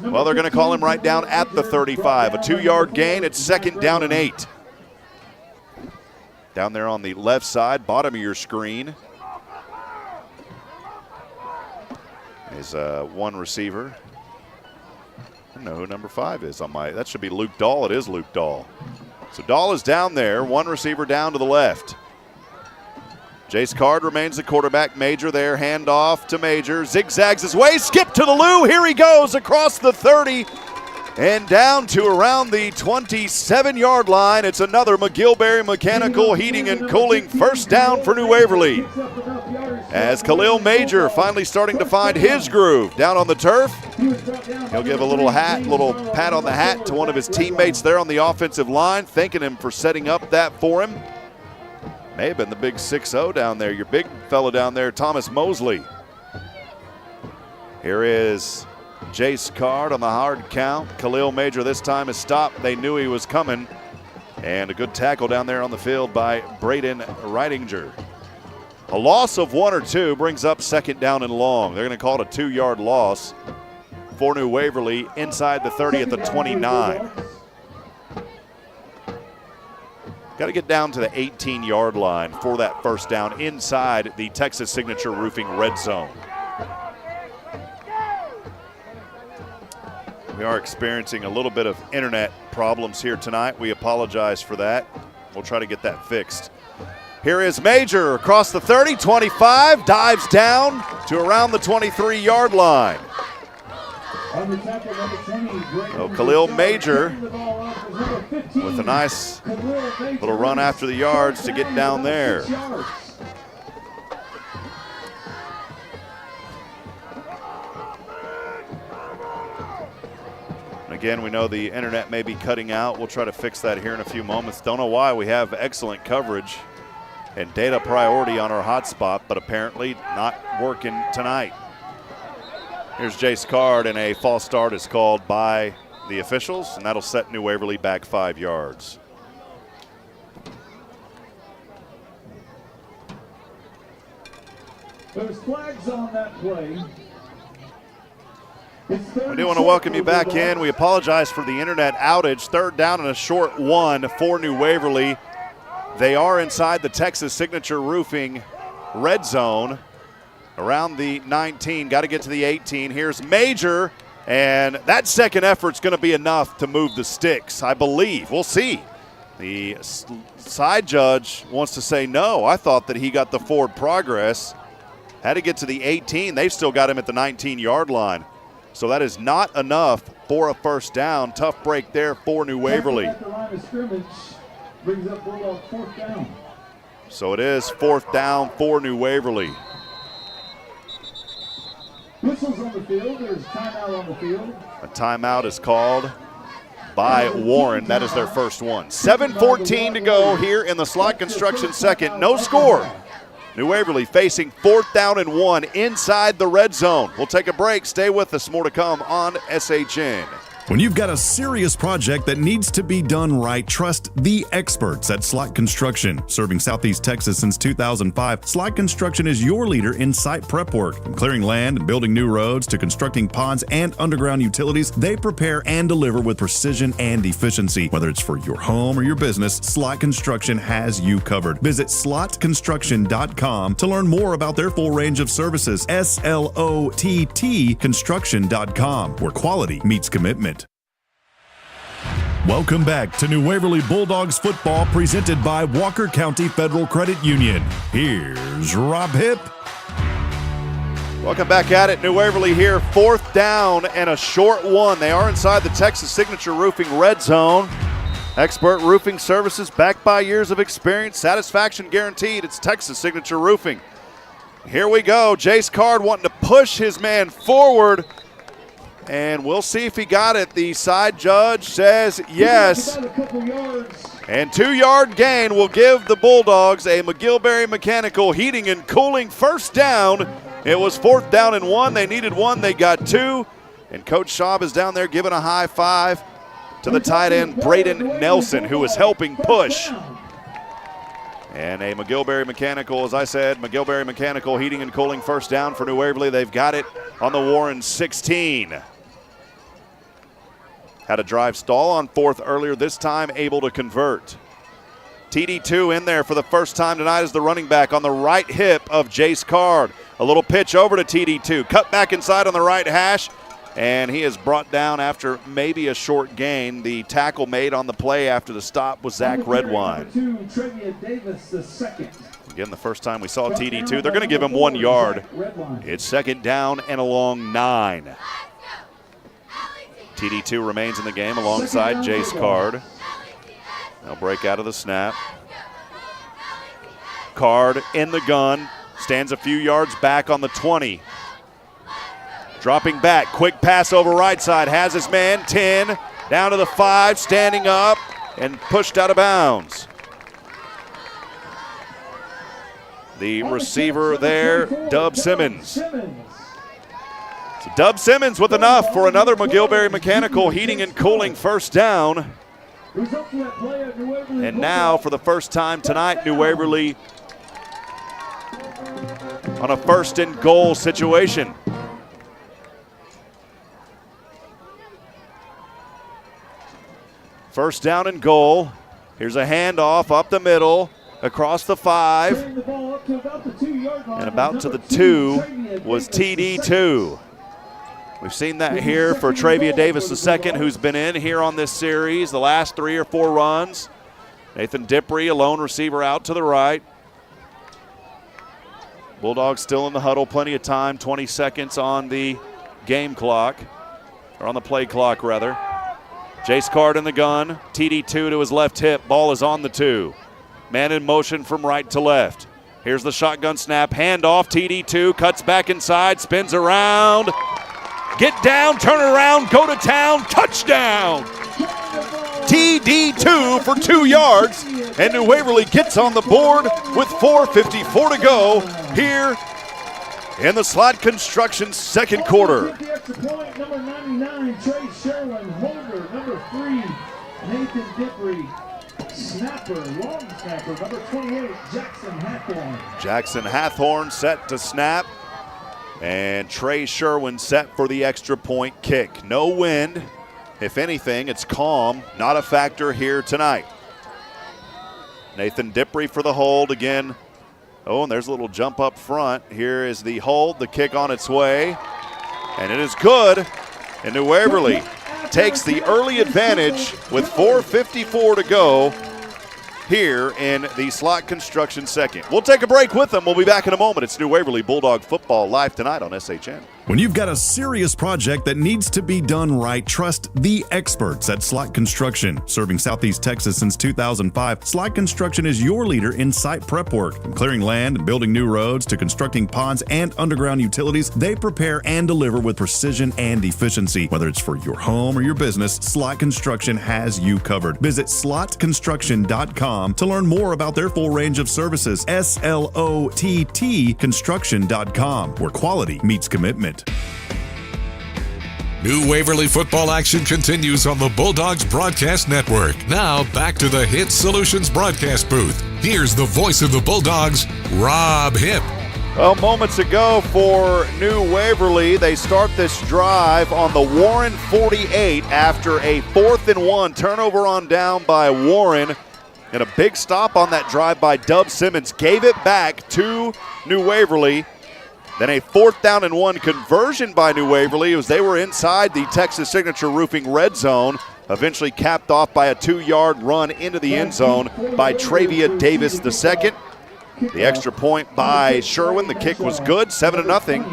well, they're going to call him right down at the 35. A 2-yard gain. It's second down and 8. Down there on the left side, bottom of your screen, is one receiver. I don't know who number 5 is on my, that should be Luke Dahl. It is Luke Dahl. So Dahl is down there, one receiver down to the left. Jace Card remains the quarterback. Major there, hand off to Major. Zigzags his way, skip to the Lou. Here he goes across the 30 and down to around the 27-yard line. It's another McGillberry Mechanical Heating and Cooling first down for New Waverly. As Khalil Major finally starting to find his groove down on the turf. He'll give a little pat on the hat to one of his teammates there on the offensive line, thanking him for setting up that for him. May have been the big 6-0 down there. Your big fellow down there, Thomas Mosley. Here is Jace Card on the hard count. Khalil Major this time is stopped. They knew he was coming. And a good tackle down there on the field by Braden Reidinger. A loss of 1 or 2 brings up second down and long. They're going to call it a 2-yard loss for New Waverly inside the 30 at the 29. Got to get down to the 18-yard line for that first down inside the Texas Signature Roofing red zone. We are experiencing a little bit of internet problems here tonight. We apologize for that. We'll try to get that fixed. Here is Major across the 30, 25, dives down to around the 23-yard line. So Khalil Major with a nice little run after the yards to get down there. Again, we know the internet may be cutting out. We'll try to fix that here in a few moments. Don't know why. We have excellent coverage and data priority on our hotspot, but apparently not working tonight. Here's Jace Card, and a false start is called by the officials, and that'll set New Waverly back 5 yards. There's flags on that play. We do want to welcome you back in. We apologize for the internet outage. Third down and a short 1 for New Waverly. They are inside the Texas Signature Roofing red zone around the 19. Got to get to the 18. Here's Major, and that second effort's going to be enough to move the sticks, I believe. We'll see. The side judge wants to say no. I thought that he got the forward progress. Had to get to the 18. They've still got him at the 19-yard line. So that is not enough for a first down. Tough break there for New Waverly. At the line of scrimmage brings up Bulldog 4th down. So it is 4th down for New Waverly. Whistles on the field. There's timeout on the field. A timeout is called by Warren. That is their first one. 7:14 to go here in the Slot Construction second. No score. New Waverly facing 4th down and 1 inside the red zone. We'll take a break. Stay with us. More to come on SHN. When you've got a serious project that needs to be done right, trust the experts at Slot Construction. Serving Southeast Texas since 2005, Slot Construction is your leader in site prep work. From clearing land and building new roads to constructing ponds and underground utilities, they prepare and deliver with precision and efficiency. Whether it's for your home or your business, Slot Construction has you covered. Visit slotconstruction.com to learn more about their full range of services. SLOTT construction.com, where quality meets commitment. Welcome back to New Waverly Bulldogs football, presented by Walker County Federal Credit Union. Here's Rob Hipp. Welcome back at it. New Waverly here, 4th down and a short 1. They are inside the Texas Signature Roofing red zone. Expert roofing services backed by years of experience. Satisfaction guaranteed. It's Texas Signature Roofing. Here we go. Jace Card wanting to push his man forward. And we'll see if he got it. The side judge says yes. And 2-yard gain will give the Bulldogs a McGillberry Mechanical Heating and Cooling first down. It was 4th down and 1. They needed 1. They got 2. And Coach Schaub is down there giving a high five to the tight end, Braden Nelson, who is helping push. And a McGillberry Mechanical, as I said, McGillberry Mechanical Heating and Cooling first down for New Waverly. They've got it on the Warren 16. Had a drive stall on 4th earlier, this time able to convert. TD2 in there for the first time tonight as the running back on the right hip of Jace Card. A little pitch over to TD2, cut back inside on the right hash, and he is brought down after maybe a short gain. The tackle made on the play after the stop was Zach Redwine. Again, the first time we saw TD2, they're going to give him 1 yard. It's 2nd down and a long 9. TD2 remains in the game alongside Jace Card. They'll break out of the snap. Card in the gun, stands a few yards back on the 20. Dropping back, quick pass over right side, has his man, 10, down to the 5, standing up, and pushed out of bounds. The receiver there, Dub Simmons. So Dub Simmons with enough for another McGillberry Mechanical Heating and Cooling first down. And now for the first time tonight, New Waverly on a first and goal situation. First down and goal. Here's a handoff up the middle, across the 5, and about to the 2 was TD2. We've seen that here for Travia Davis II, who's been in here on this series the last 3 or 4 runs. Nathan Dippery, a lone receiver out to the right. Bulldogs still in the huddle, plenty of time, 20 seconds on the game clock, or on the play clock rather. Jace Card in the gun, TD2 to his left hip, ball is on the 2. Man in motion from right to left. Here's the shotgun snap, handoff, TD2, cuts back inside, spins around. Get down, turn around, go to town, touchdown! TD2 for 2 yards, and New Waverly gets on the board with 4:54 to go here in the Slot Construction second quarter. Number 99, Trey Sherwin. Holder, number 3, Nathan Dippery. Snapper, long snapper, number 28, Jackson Hathorn. Jackson Hathorn set to snap, and Trey Sherwin set for the extra point kick. No wind. If anything, it's calm, not a factor here tonight. Nathan Dippery for the hold again. Oh, and there's a little jump up front. Here is the hold, the kick on its way, and it is good. And New Waverly takes the early advantage with 4:54 to go here in the Slot Construction second. We'll take a break with them. We'll be back in a moment. It's New Waverly Bulldog football live tonight on SHN. When you've got a serious project that needs to be done right, trust the experts at Slot Construction. Serving Southeast Texas since 2005, Slot Construction is your leader in site prep work. From clearing land and building new roads to constructing ponds and underground utilities, they prepare and deliver with precision and efficiency. Whether it's for your home or your business, Slot Construction has you covered. Visit slotconstruction.com to learn more about their full range of services. SLOTT construction.com, where quality meets commitment. New Waverly football action continues on the Bulldogs Broadcast Network. Now back to the Hit Solutions broadcast booth. Here's the voice of the Bulldogs, Rob Hipp. Well, moments ago for New Waverly, they start this drive on the Warren 48 after a 4th and 1 turnover on down by Warren. And a big stop on that drive by Dub Simmons gave it back to New Waverly. Then a 4th down and 1 conversion by New Waverly as they were inside the Texas Signature Roofing red zone, eventually capped off by a 2-yard run into the end zone by Travia Davis II. The extra point by Sherwin. The kick was good, 7-0.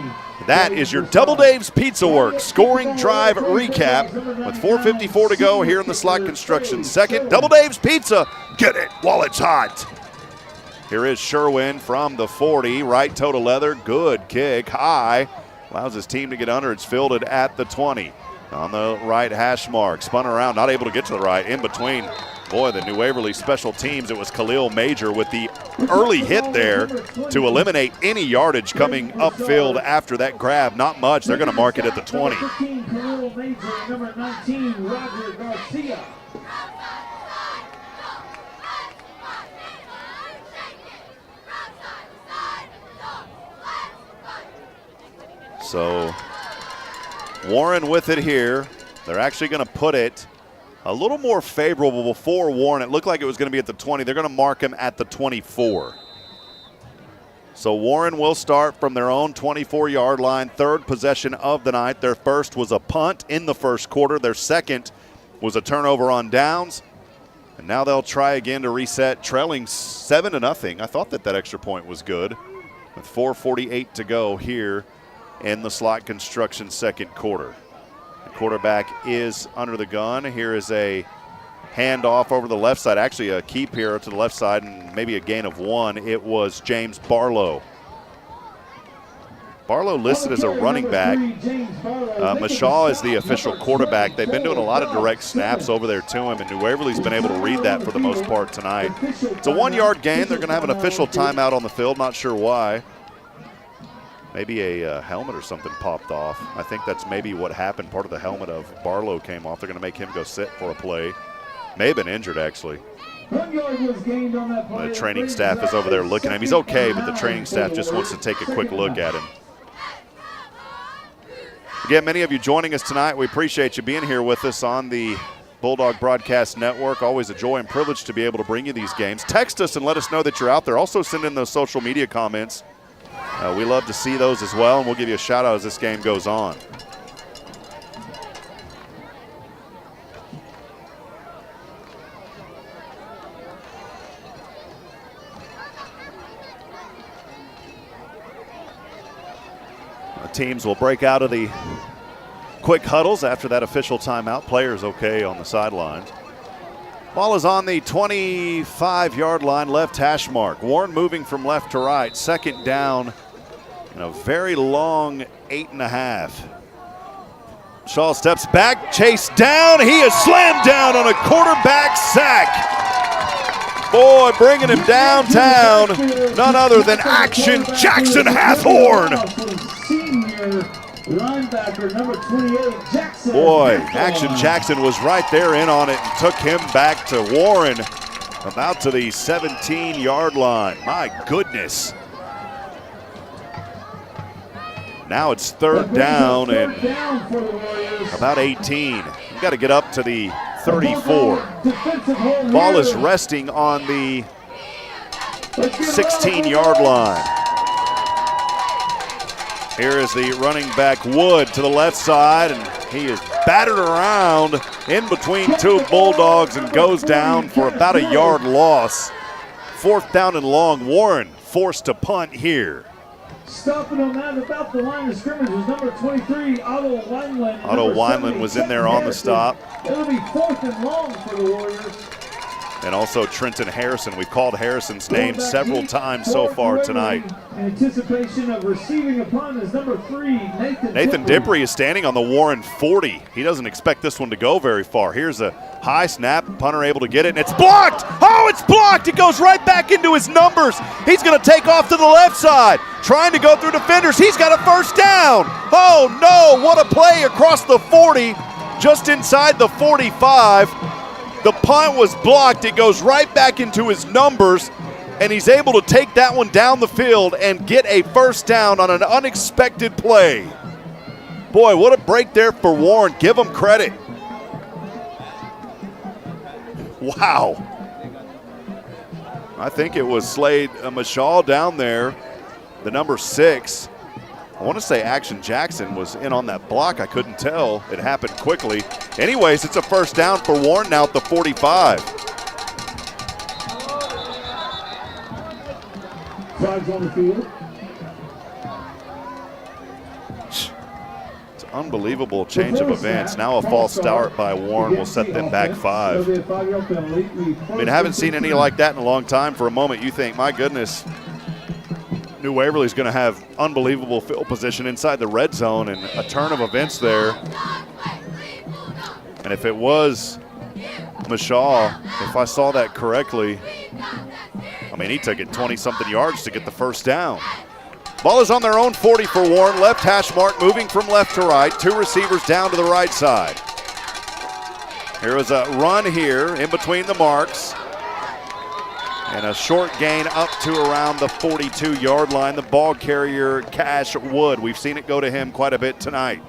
That is your Double Dave's Pizza Works scoring drive recap with 4:54 to go here in the Slot Construction second. Double Dave's Pizza, get it while it's hot. Here is Sherwin from the 40, right toe to leather, good kick, high. Allows his team to get under, it's fielded at the 20. On the right hash mark, spun around, not able to get to the right, in between. Boy, the New Waverly special teams, it was Khalil Major with the early hit there to eliminate any yardage coming upfield after that grab. Not much, they're gonna mark it at the 20. Khalil Major, number 19, Roger Garcia. So Warren with it here. They're actually going to put it a little more favorable before Warren. It looked like it was going to be at the 20. They're going to mark him at the 24. So Warren will start from their own 24-yard line, 3rd possession of the night. Their first was a punt in the first quarter. Their second was a turnover on downs. And now they'll try again to reset, trailing 7-0. I thought that extra point was good with 4:48 to go here in the Slot Construction second quarter. The quarterback is under the gun. Here is a handoff over the left side. Actually a keep here to the left side and maybe a gain of 1. It was James Barlow. Barlow listed as a running back. Mashaw is the official quarterback. They've been doing a lot of direct snaps over there to him, and New Waverly's been able to read that for the most part tonight. It's a 1-yard gain. They're going to have an official timeout on the field. Not sure why. Maybe a helmet or something popped off. I think that's maybe what happened. Part of the helmet of Barlow came off. They're going to make him go sit for a play. May have been injured, actually. The training staff is over there looking at him. He's okay, but the training staff just wants to take a quick look at him. Again, many of you joining us tonight. We appreciate you being here with us on the Bulldog Broadcast Network. Always a joy and privilege to be able to bring you these games. Text us and let us know that you're out there. Also send in those social media comments. We love to see those as well, and we'll give you a shout out as this game goes on. Teams will break out of the quick huddles after that official timeout. Players okay on the sidelines. Ball is on the 25-yard line, left hash mark. Warren moving from left to right. Second down and a very long 8.5. Shaw steps back, chased down. He is slammed down on a quarterback sack. Boy, bringing him downtown, none other than Action Jackson Hathorn. Linebacker number 28, Jackson. Boy, Action Jackson was right there in on it and took him back to Warren, about to the 17-yard line. My goodness. Now it's third down and about 18. You've got to get up to the 34. Ball is resting on the 16-yard line. Here is the running back, Wood, to the left side, and he is battered around in between two Bulldogs and goes down for about a yard loss. Fourth down and long. Warren forced to punt here. Stopping on that about the line of scrimmage was number 23, Otto Wineland. Otto Wineland was in there on the stop. It'll be fourth and long for the Warriors. And also Trenton Harrison. We've called Harrison's name several times so far tonight. In anticipation of receiving a punt is number 3, Nathan Dippery is standing on the Warren 40. He doesn't expect this one to go very far. Here's a high snap, punter able to get it, and it's blocked! Oh, it's blocked! It goes right back into his numbers. He's going to take off to the left side, trying to go through defenders. He's got a first down. Oh, no, what a play across the 40, just inside the 45. The punt was blocked. It goes right back into his numbers, and he's able to take that one down the field and get a first down on an unexpected play. Boy, what a break there for Warren. Give him credit. Wow. I think it was Slade Mashaw down there, the number 6. I want to say Action Jackson was in on that block. I couldn't tell. It happened quickly. Anyways, it's a first down for Warren now at the 45. Flags on the field. It's an unbelievable change of events. Now a false start by Warren will set them back 5. I mean, I haven't seen any like that in a long time. For a moment, you think, my goodness, New Waverly's going to have unbelievable field position inside the red zone, and a turn of events there. And if it was Mashaw, if I saw that correctly, I mean, he took it 20-something yards to get the first down. Ball is on their own 40 for Warren. Left hash mark, moving from left to right. Two receivers down to the right side. Here is a run here in between the marks. And a short gain up to around the 42-yard line. The ball carrier, Cash Wood. We've seen it go to him quite a bit tonight.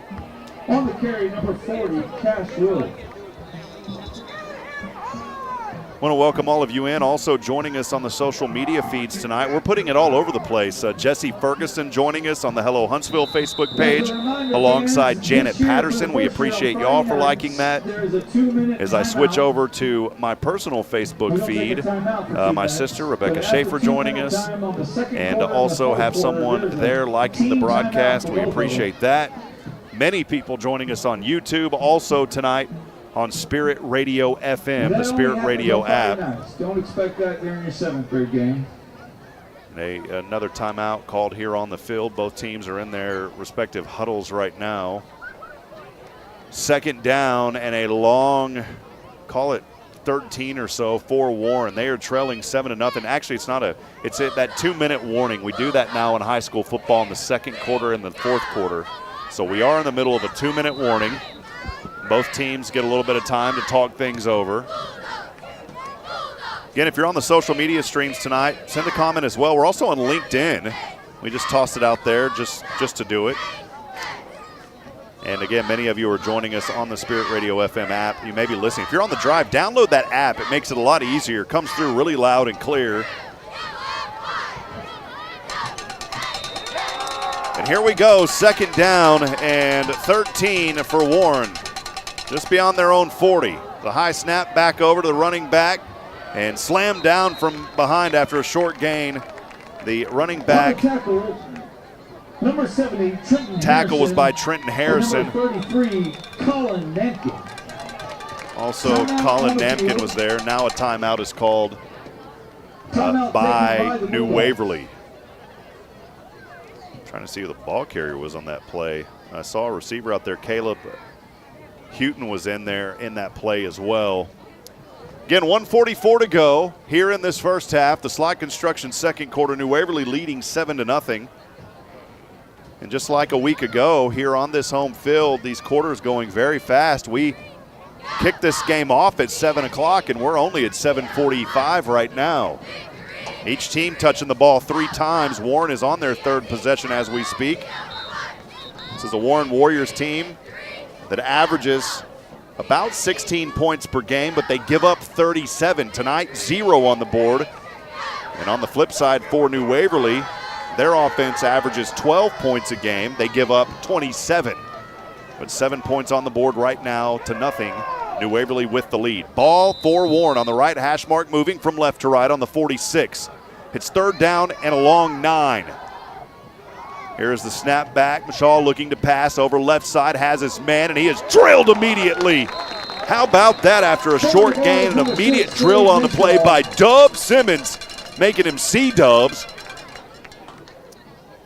On the carry, number 40, Cash Wood. I want to welcome all of you in. Also joining us on the social media feeds tonight. We're putting it all over the place. Jesse Ferguson joining us on the Hello Huntsville Facebook page alongside Janet Patterson. We appreciate y'all for liking that. As I switch over to my personal Facebook feed, my sister Rebecca Schaefer joining us, and also have someone there liking the broadcast. We appreciate that. Many people joining us on YouTube also tonight on Spirit Radio FM, the Spirit Radio app. Don't expect that during your 7th grade game. Another timeout called here on the field. Both teams are in their respective huddles right now. Second down and a long, call it 13 or so for Warren. They are trailing 7-0. Actually, it's that 2-minute warning. We do that now in high school football in the second quarter and the fourth quarter. So we are in the middle of a 2-minute warning. Both teams get a little bit of time to talk things over. Again, if you're on the social media streams tonight, send a comment as well. We're also on LinkedIn. We just tossed it out there just to do it. And again, many of you are joining us on the Spirit Radio FM app. You may be listening. If you're on the drive, download that app. It makes it a lot easier. It comes through really loud and clear. And here we go, second down and 13 for Warren. Just beyond their own 40. The high snap back over to the running back and slammed down from behind after a short gain. The running back number 70, Trenton tackle was by Trenton Harrison. Number 33, Colin Nampkin. Also, Colin Nampkin was there. Now a timeout is called by New Waverly. Trying to see who the ball carrier was on that play. I saw a receiver out there. Caleb Houghton was in there in that play as well. Again, 1:44 to go here in this first half. The Slot Construction second quarter. New Waverly leading 7-0. And just like a week ago here on this home field, these quarters going very fast. We kicked this game off at 7 o'clock, and we're only at 7:45 right now. Each team touching the ball 3 times. Warren is on their third possession as we speak. This is a Warren Warriors team that averages about 16 points per game, but they give up 37. Tonight, 0 on the board. And on the flip side for New Waverly, their offense averages 12 points a game. They give up 27. But 7 points on the board right now to nothing. New Waverly with the lead. Ball for Warren on the right hash mark, moving from left to right on the 46. It's third down and a long 9. Here's the snap back. Mishaw looking to pass over left side, has his man, and he is drilled immediately. How about that after a short gain, an immediate drill on the play by Dub Simmons, making him C-dubs.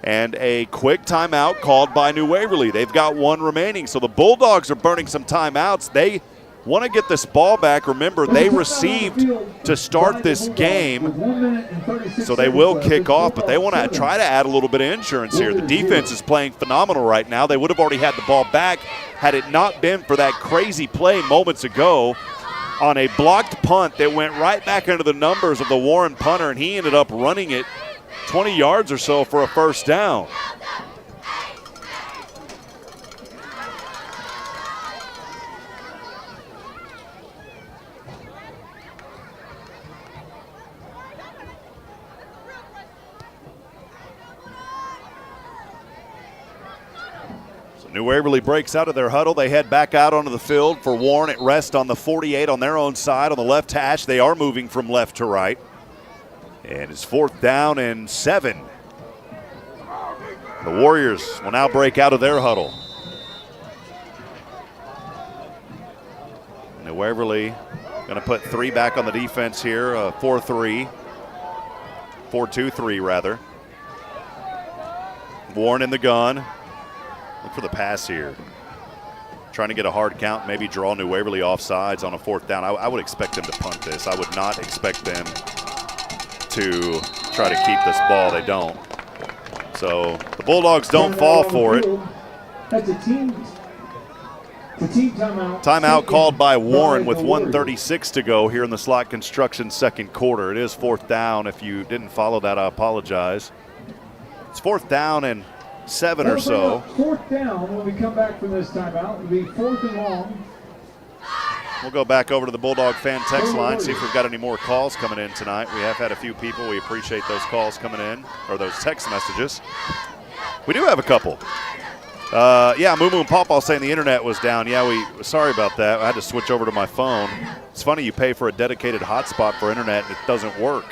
And a quick timeout called by New Waverly. They've got 1 remaining, so the Bulldogs are burning some timeouts. They want to get this ball back. Remember, they received to start this game, so they will kick off, but they want to try to add a little bit of insurance here. The defense is playing phenomenal right now. They would have already had the ball back had it not been for that crazy play moments ago on a blocked punt that went right back into the numbers of the Warren punter, and he ended up running it 20 yards or so for a first down. New Waverly breaks out of their huddle. They head back out onto the field for Warren at rest on the 48 on their own side on the left hash. They are moving from left to right. And it's 4th down and 7. The Warriors will now break out of their huddle. New Waverly going to put 3 back on the defense here, 4-3. 4-2-3 rather. Warren in the gun. Look for the pass here. Trying to get a hard count, maybe draw New Waverly off sides on a 4th down. I would expect them to punt this. I would not expect them to try to keep this ball. They don't. So the Bulldogs don't fall for it. That's a team timeout. Timeout called by Warren with 1:36 to go here in the Slot Construction second quarter. It is 4th down. If you didn't follow that, I apologize. It's 4th down and 7 or so. 4th down when we come back from this timeout. It'll be 4th and long. We'll go back over to the Bulldog fan text line, see if we've got any more calls coming in tonight. We have had a few people. We appreciate those calls coming in, or those text messages. We do have a couple. Yeah, Moo Moo and Pawpaw saying the internet was down. Yeah, sorry about that. I had to switch over to my phone. It's funny, you pay for a dedicated hotspot for internet and it doesn't work.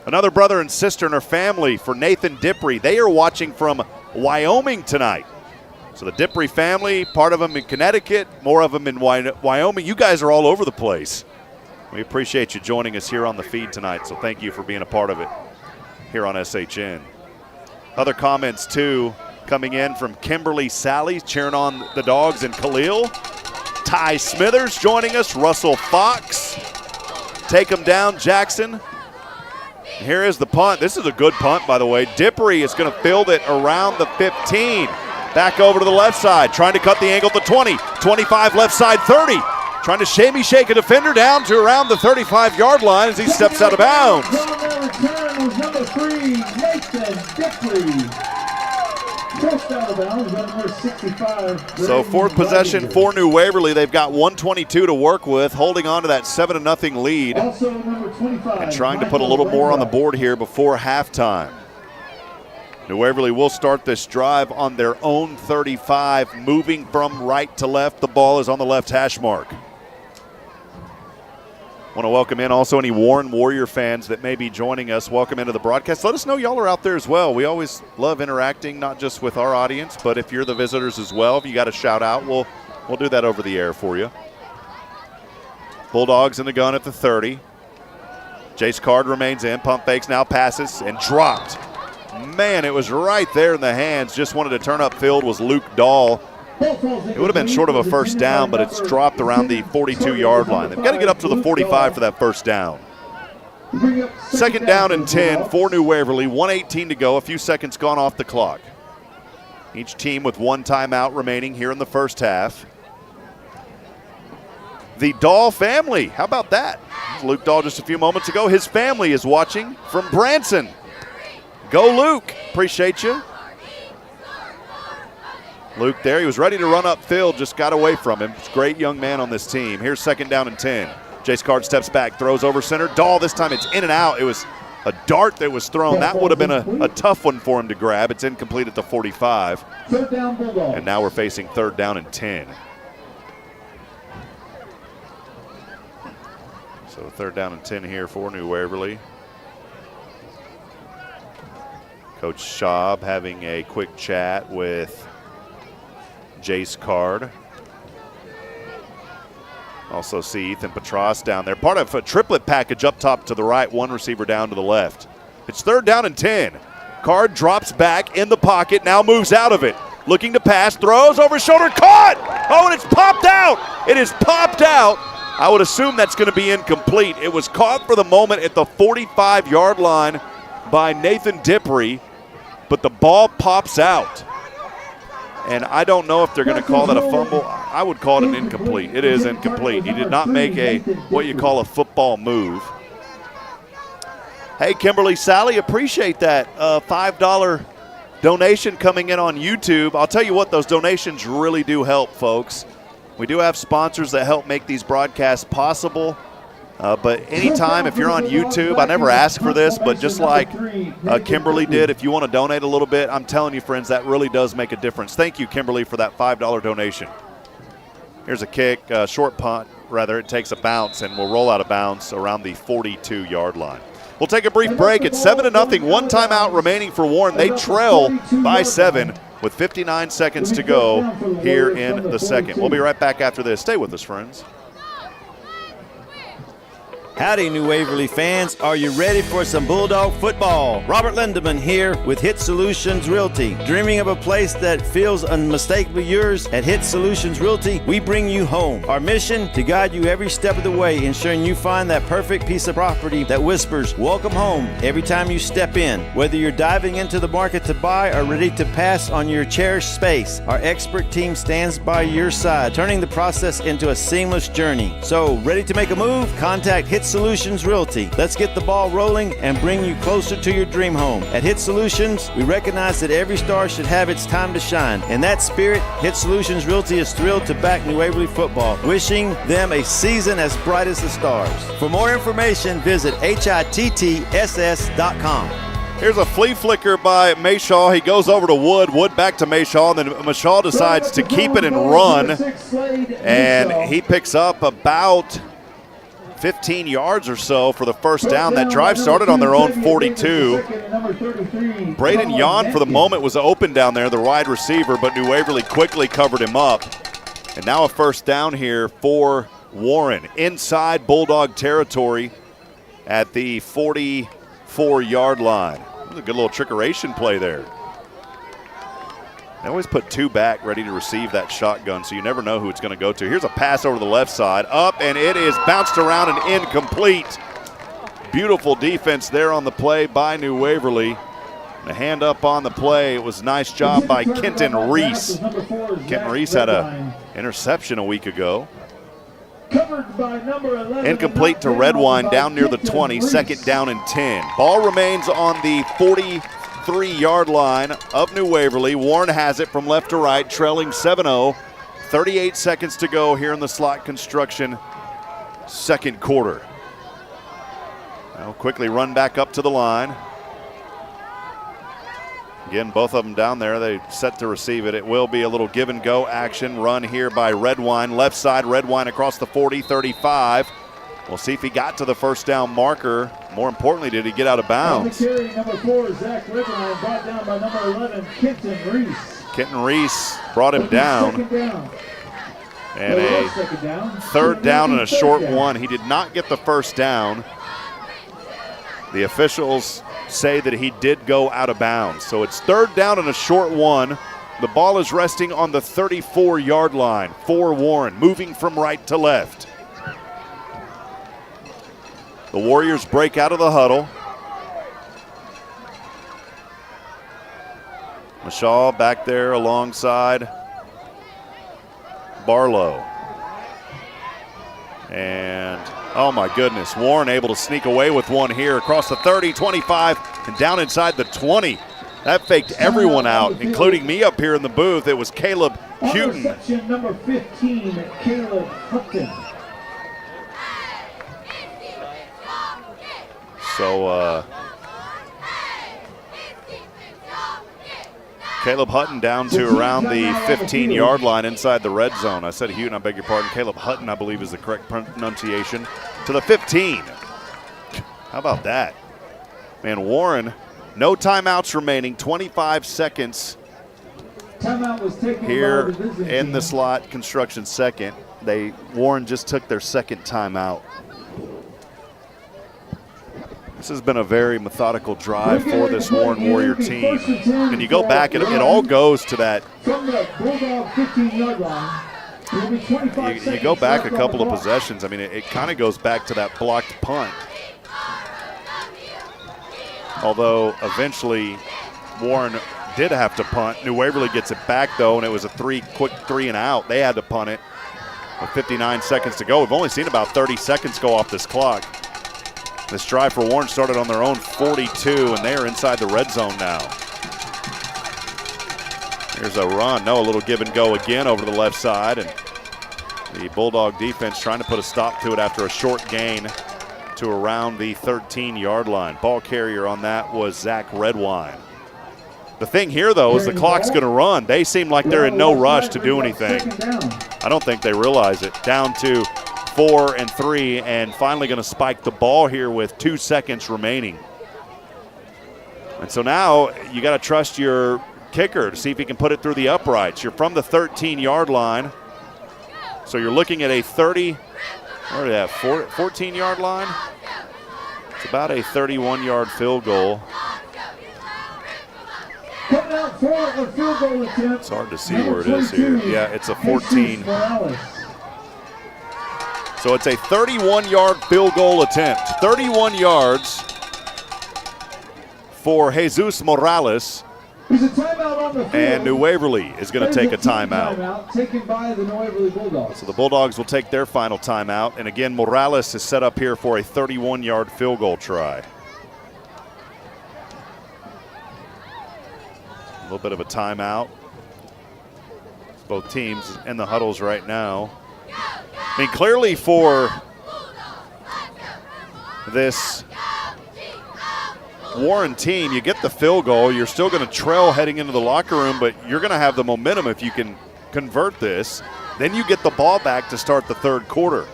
Another brother and sister and her family for Nathan Dipry. They are watching from Wyoming tonight. So the Dipry family, part of them in Connecticut, more of them in Wyoming. You guys are all over the place. We appreciate you joining us here on the feed tonight, so thank you for being a part of it. here on SHN. Other comments, too, coming in from Kimberly Sally, cheering on the Dogs, and Khalil. Ty Smithers joining us. Russell Fox. Take him down, Jackson. Here is the punt. This is a good punt, by the way. Dippery is going to field it around the 15. Back over to the left side, trying to cut the angle to 20. 25 left side, 30. Trying to shamey shake a defender down to around the 35-yard line as he steps out of bounds. Return was number 3, Nathan Dippery. Just out of bounds, number 65. So fourth possession for New Waverly. They've got 1:22 to work with, holding on to that 7-0 lead. Also number 25. And trying to put a little more on the board here before halftime. New Waverly will start this drive on their own 35, moving from right to left. The ball is on the left hash mark. Want to welcome in also any Warren Warrior fans that may be joining us. Welcome into the broadcast. Let us know y'all are out there as well. We always love interacting, not just with our audience, but if you're the visitors as well, if you got a shout out, we'll do that over the air for you. Bulldogs in the gun at the 30. Jace Card remains in. Pump fakes, now passes, and dropped. Man, it was right there in the hands. Just wanted to turn upfield was Luke Dahl. It would have been short of a first down, but it's dropped around the 42-yard line. They've got to get up to the 45 for that first down. Second down and 10 for New Waverly. 1:18 to go, a few seconds gone off the clock. Each team with one timeout remaining here in the first half. The Dahl family, how about that? Luke Dahl just a few moments ago. His family is watching from Branson. Go Luke, appreciate you. Luke there, he was ready to run upfield, just got away from him. Great young man on this team. Here's second down and 10. Jace Card steps back, throws over center. Dahl, this time it's in and out. It was a dart that was thrown. That would have been a tough one for him to grab. It's incomplete at the 45. Third down, Bulldogs. And now we're facing third down and 10. So third down and 10 here for New Waverly. Coach Schaub having a quick chat with Jace Card. Also see Ethan Petras down there. Part of a triplet package up top to the right, one receiver down to the left. It's third down and 10. Card drops back in the pocket, now moves out of it. Looking to pass, throws over shoulder, caught! Oh, and it's popped out! It is popped out. I would assume that's going to be incomplete. It was caught for the moment at the 45-yard line by Nathan Dippery, but the ball pops out. And I don't know if they're going to call that a fumble. I would call it an incomplete. It is incomplete. He did not make a what you call a football move. Hey, Kimberly Sally, appreciate that $5 donation coming in on YouTube. I'll tell you what, those donations really do help, folks. We do have sponsors that help make these broadcasts possible. But anytime, if you're on YouTube, I never ask for this, but just like Kimberly did, if you want to donate a little bit, I'm telling you, friends, that really does make a difference. Thank you, Kimberly, for that $5 donation. Here's a kick, short punt, rather. It takes a bounce and will roll out of bounds around the 42-yard line. We'll take a brief break. It's 7-0, one timeout remaining for Warren. They trail by 7 with 59 seconds to go here in the second. We'll be right back after this. Stay with us, friends. Howdy, New Waverly fans. Are you ready for some Bulldog football? Robert Lindeman here with Hit Solutions Realty. Dreaming of a place that feels unmistakably yours? At Hit Solutions Realty, we bring you home. Our mission, to guide you every step of the way, ensuring you find that perfect piece of property that whispers, welcome home, every time you step in. Whether you're diving into the market to buy or ready to pass on your cherished space, our expert team stands by your side, turning the process into a seamless journey. So, ready to make a move? Contact Hit Solutions Realty. Let's get the ball rolling and bring you closer to your dream home. At Hit Solutions, we recognize that every star should have its time to shine. In that spirit, Hit Solutions Realty is thrilled to back New Waverly football, wishing them a season as bright as the stars. For more information, visit HITTSS.com. Here's a flea flicker by Mayshaw. He goes over to Wood. Wood back to Mayshaw, and then Mayshaw decides to keep it and run. And he picks up about 15 yards or so for the first down. That drive started on their own 42. Braden Yon for the moment was open down there, the wide receiver, but New Waverly quickly covered him up. And now a first down here for Warren inside Bulldog territory at the 44-yard line. was a good little trickeration play there. They always put 2 back ready to receive that shotgun, so you never know who it's going to go to. Here's a pass over the left side, up, and it is bounced around and incomplete. Beautiful defense there on the play by New Waverly. The hand up on the play. It was a nice job by Kenton Reese. Kenton Reese had an interception a week ago. Incomplete to Redwine down near the 20, second down and 10. Ball remains on the 43-yard line of New Waverly. Warren has it from left to right, trailing 7-0. 38 seconds to go here in the slot construction second quarter. Now quickly run back up to the line. Again, both of them down there. They set to receive it. It will be a little give and go action run here by Redwine. Left side, Redwine across the 40, 35. We'll see if he got to the first down marker. More importantly, did he get out of bounds? Carry number 4, Zach Redwine, brought down by number 11, Kenton Reese. Kenton Reese brought him down. And a third down and a short one. He did not get the first down. The officials say that he did go out of bounds. So it's third down and a short one. The ball is resting on the 34-yard line for Warren, moving from right to left. The Warriors break out of the huddle. Mashaw back there alongside Barlow. And oh my goodness, Warren able to sneak away with one here across the 30, 25, and down inside the 20. That faked everyone out, including me up here in the booth. It was Caleb Houghton. Section number 15, Caleb Houghton. So Caleb Houghton down to around the 15-yard line inside the red zone. I said Houghton, I beg your pardon. Caleb Houghton, I believe, is the correct pronunciation. To the 15. How about that? Man, Warren, no timeouts remaining, 25 seconds Timeout was taken here by the in the slot construction second. Warren just took their second timeout. This has been a very methodical drive for this Warren Warrior team. And you go back, and it all goes to that. From the Bulldog 15-yard line, you go back a couple of possessions. I mean, it kind of goes back to that blocked punt. Although eventually Warren did have to punt. New Waverly gets it back, though, and it was a quick three and out. They had to punt it with 59 seconds to go. We've only seen about 30 seconds go off this clock. This drive for Warren started on their own 42, and they are inside the red zone now. Here's a run. A little give and go again over to the left side, and the Bulldog defense trying to put a stop to it after a short gain to around the 13-yard line. Ball carrier on that was Zach Redwine. The thing here, though, is the clock's going to run. They seem like they're in no rush to do anything. I don't think they realize it. Down to 4 and 3, and finally going to spike the ball here with 2 seconds remaining. And so now you got to trust your kicker to see if he can put it through the uprights. You're from the 13-yard line, so you're looking at a 14-yard line. It's about a 31-yard field goal. Coming out for a field goal attempt. It's hard to see where it is here. Yeah, it's a 14. So it's a 31-yard field goal attempt. 31 yards for Jesus Morales. There's a timeout on the field. And New Waverly is going to take a timeout. Taken by the New Waverly Bulldogs. So the Bulldogs will take their final timeout. And again, Morales is set up here for a 31-yard field goal try. A little bit of a timeout. Both teams in the huddles right now. I mean, clearly for this Warren team, you get the field goal. You're still going to trail heading into the locker room, but you're going to have the momentum if you can convert this. Then you get the ball back to start the third quarter.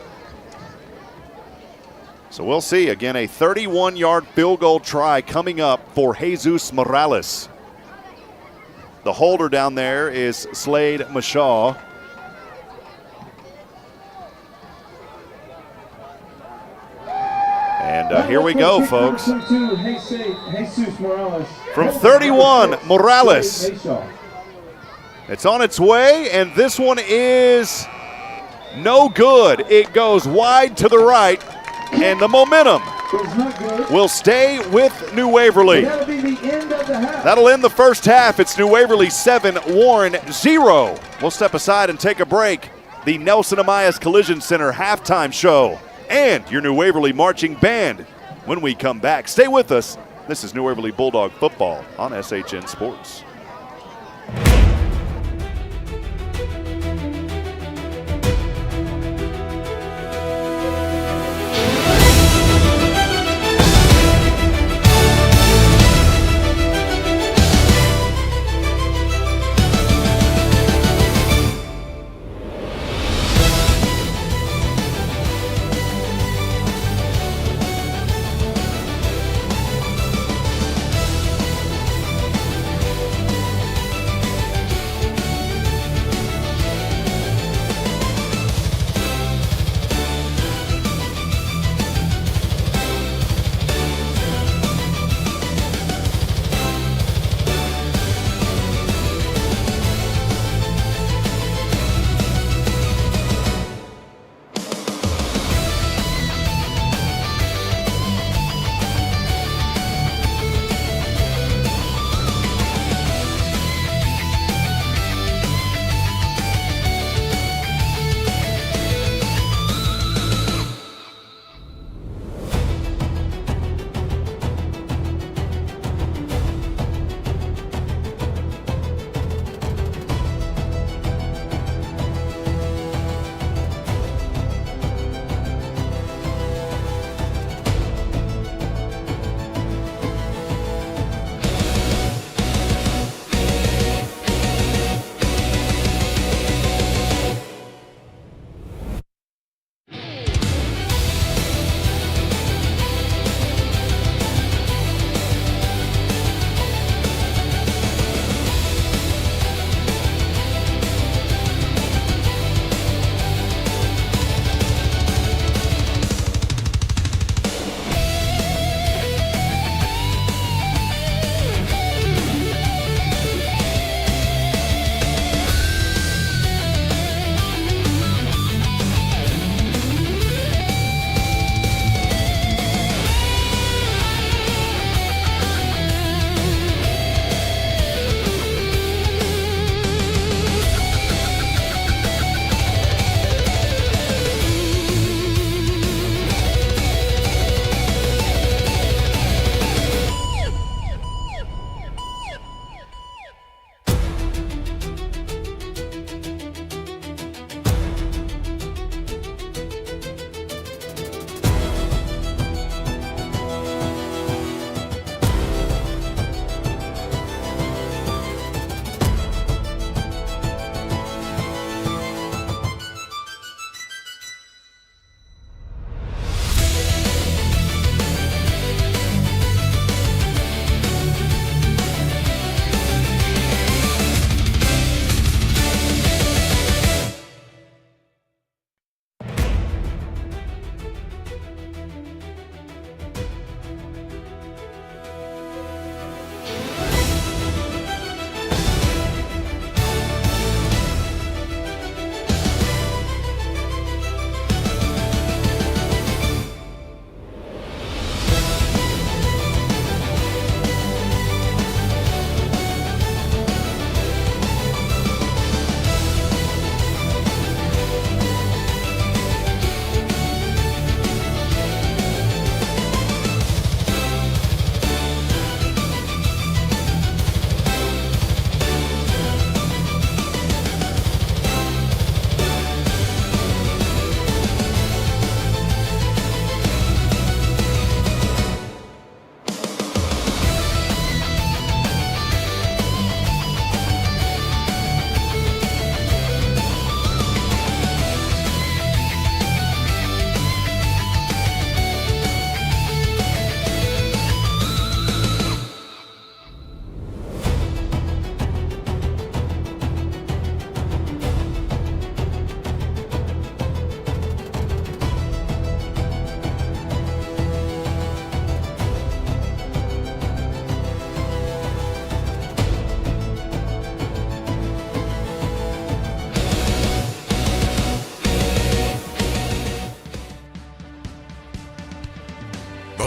So we'll see. Again, a 31-yard field goal try coming up for Jesus Morales. The holder down there is Slade Mashaw. And And here we go, folks. Jesus Morales. From 31, Morales. It's on its way, and this one is no good. It goes wide to the right, and the momentum will stay with New Waverly. That'll be the end of the half. That'll end the first half. It's New Waverly 7, Warren 0. We'll step aside and take a break. The Nelson Amias Collision Center halftime show and your New Waverly marching band when we come back. Stay with us. This is New Waverly Bulldog football on SHN Sports.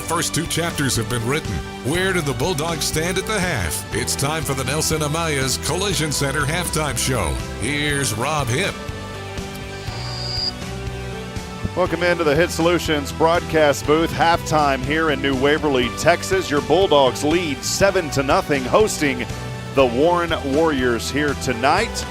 first 2 chapters have been written. Where do the Bulldogs stand at the half? It's time for the Nelson Amaya's Collision Center halftime show. Here's Rob Hipp. Welcome into the Hit Solutions broadcast booth. Halftime here in New Waverly, Texas. Your Bulldogs lead 7-0, hosting the Warren Warriors here tonight.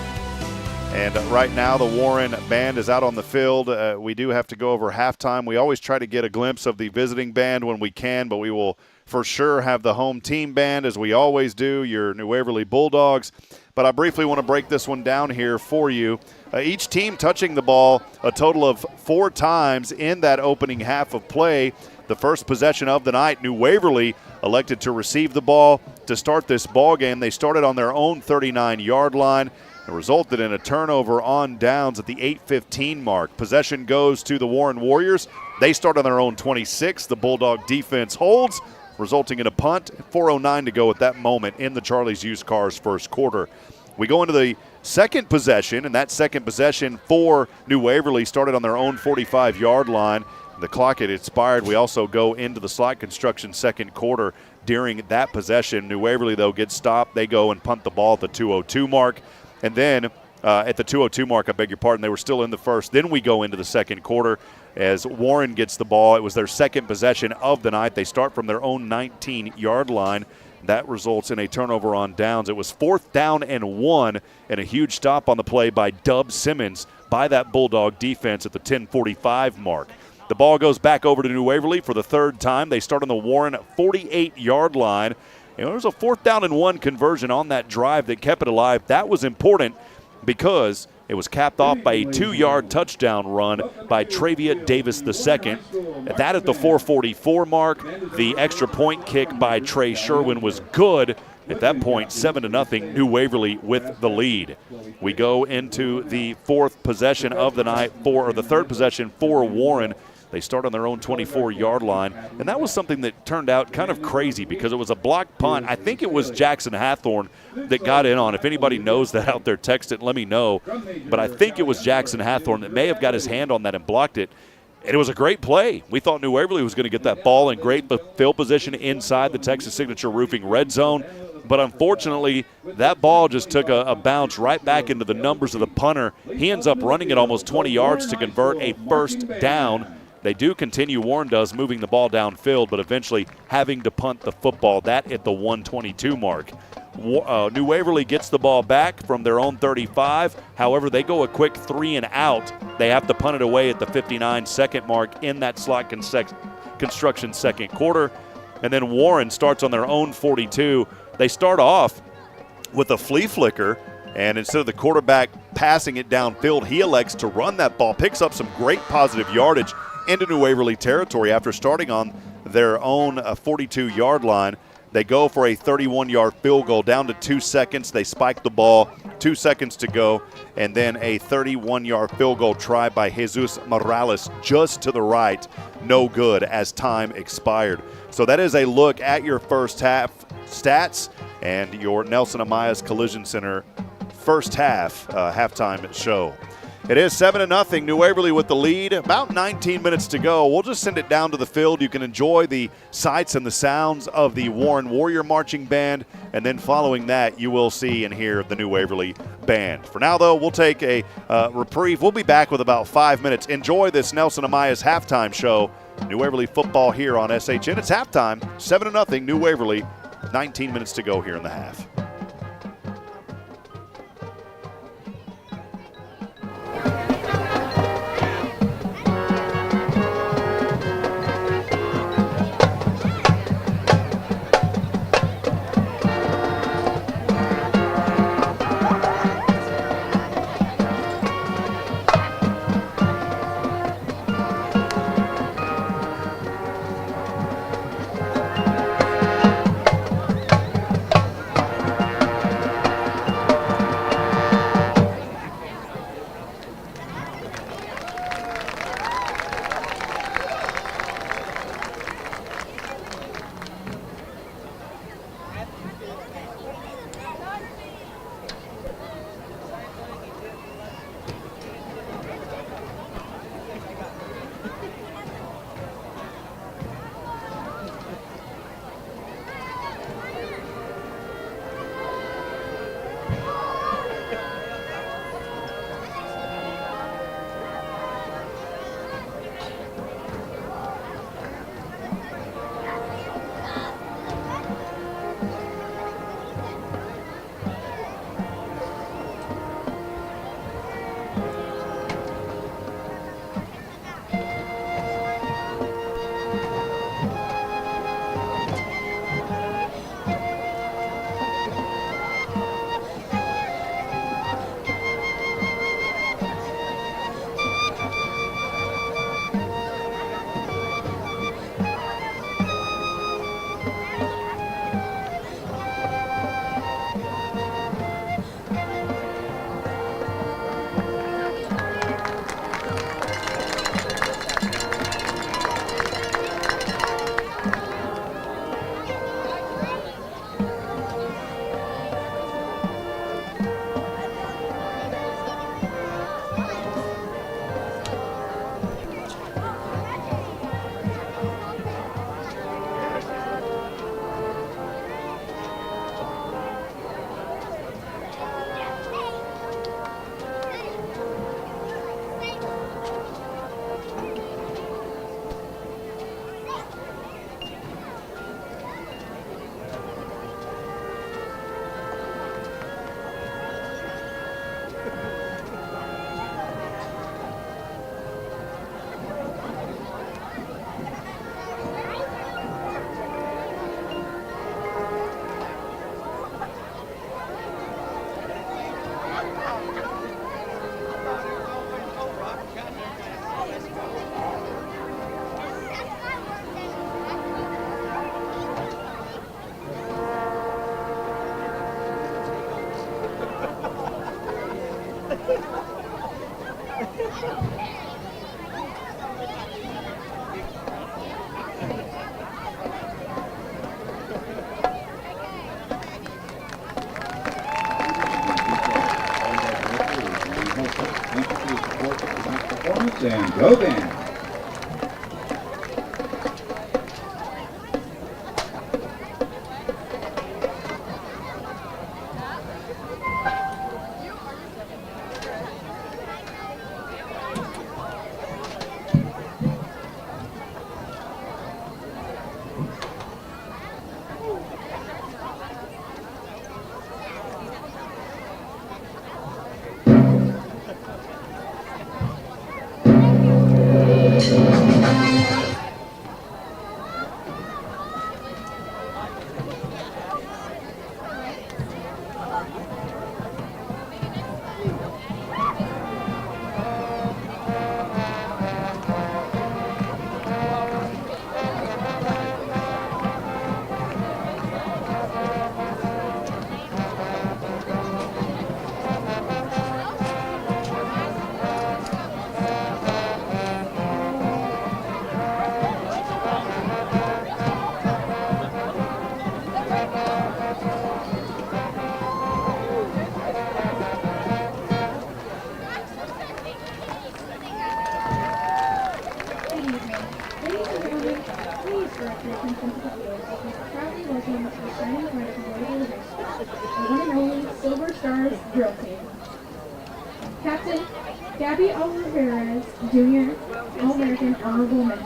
And right now the Warren band is out on the field. We do have to go over halftime. We always try to get a glimpse of the visiting band when we can, but we will for sure have the home team band, as we always do, your New Waverly Bulldogs. But I briefly want to break this one down here for you. Each team touching the ball a total of 4 times in that opening half of play. The first possession of the night, New Waverly elected to receive the ball to start this ball game. They started on their own 39-yard line. It resulted in a turnover on downs at the 8:15 mark. Possession goes to the Warren Warriors. They start on their own 26. The Bulldog defense holds, resulting in a punt. 4:09 to go at that moment in the Charlie's Used Cars first quarter. We go into the second possession, and that second possession for New Waverly started on their own 45-yard line. The clock had expired. We also go into the slot construction second quarter during that possession. New Waverly, though, gets stopped. They go and punt the ball at the 2:02 mark. And then at the 2:02 mark, I beg your pardon, they were still in the first. Then we go into the second quarter as Warren gets the ball. It was their second possession of the night. They start from their own 19-yard line. That results in a turnover on downs. It was 4th down and 1, and a huge stop on the play by Dub Simmons by that Bulldog defense at the 10:45 mark. The ball goes back over to New Waverly for the third time. They start on the Warren 48-yard line. And there was a 4th down and 1 conversion on that drive that kept it alive. That was important because it was capped off by a 2-yard touchdown run by Travia Davis II. That at the 4:44 mark. The extra point kick by Trey Sherwin was good. At that point, 7-0, New Waverly with the lead. We go into the fourth possession of the night, the third possession for Warren. They start on their own 24-yard line, and that was something that turned out kind of crazy because it was a blocked punt. I think it was Jackson Hathorn that got in on. If anybody knows that out there, text it and let me know. But I think it was Jackson Hathorn that may have got his hand on that and blocked it. And it was a great play. We thought New Waverly was going to get that ball in great field position inside the Texas Signature Roofing red zone. But unfortunately, that ball just took a bounce right back into the numbers of the punter. He ends up running it almost 20 yards to convert a first down. They do continue, Warren does, moving the ball downfield, but eventually having to punt the football, that at the 122 mark. New Waverly gets the ball back from their own 35. However, they go a quick 3 and out. They have to punt it away at the 59-second mark in that slot construction second quarter. And then Warren starts on their own 42. They start off with a flea flicker, and instead of the quarterback passing it downfield, he elects to run that ball, picks up some great positive yardage into New Waverly territory after starting on their own 42-yard line. They go for a 31-yard field goal down to 2 seconds. They spike the ball, 2 seconds to go, and then a 31-yard field goal try by Jesus Morales just to the right. No good as time expired. So that is a look at your first half stats and your Nelson Amaya's Collision Center first half halftime show. It is 7-0, New Waverly with the lead. About 19 minutes to go. We'll just send it down to the field. You can enjoy the sights and the sounds of the Warren Warrior Marching Band, and then following that, you will see and hear the New Waverly Band. For now, though, we'll take a reprieve. We'll be back with about 5 minutes. Enjoy this Nelson Amaya's halftime show. New Waverly football here on SHN. It's halftime, 7-0, New Waverly. 19 minutes to go here in the half. And go band. Captain Gabby Alvarez, Jr., All-American Honorable Mention.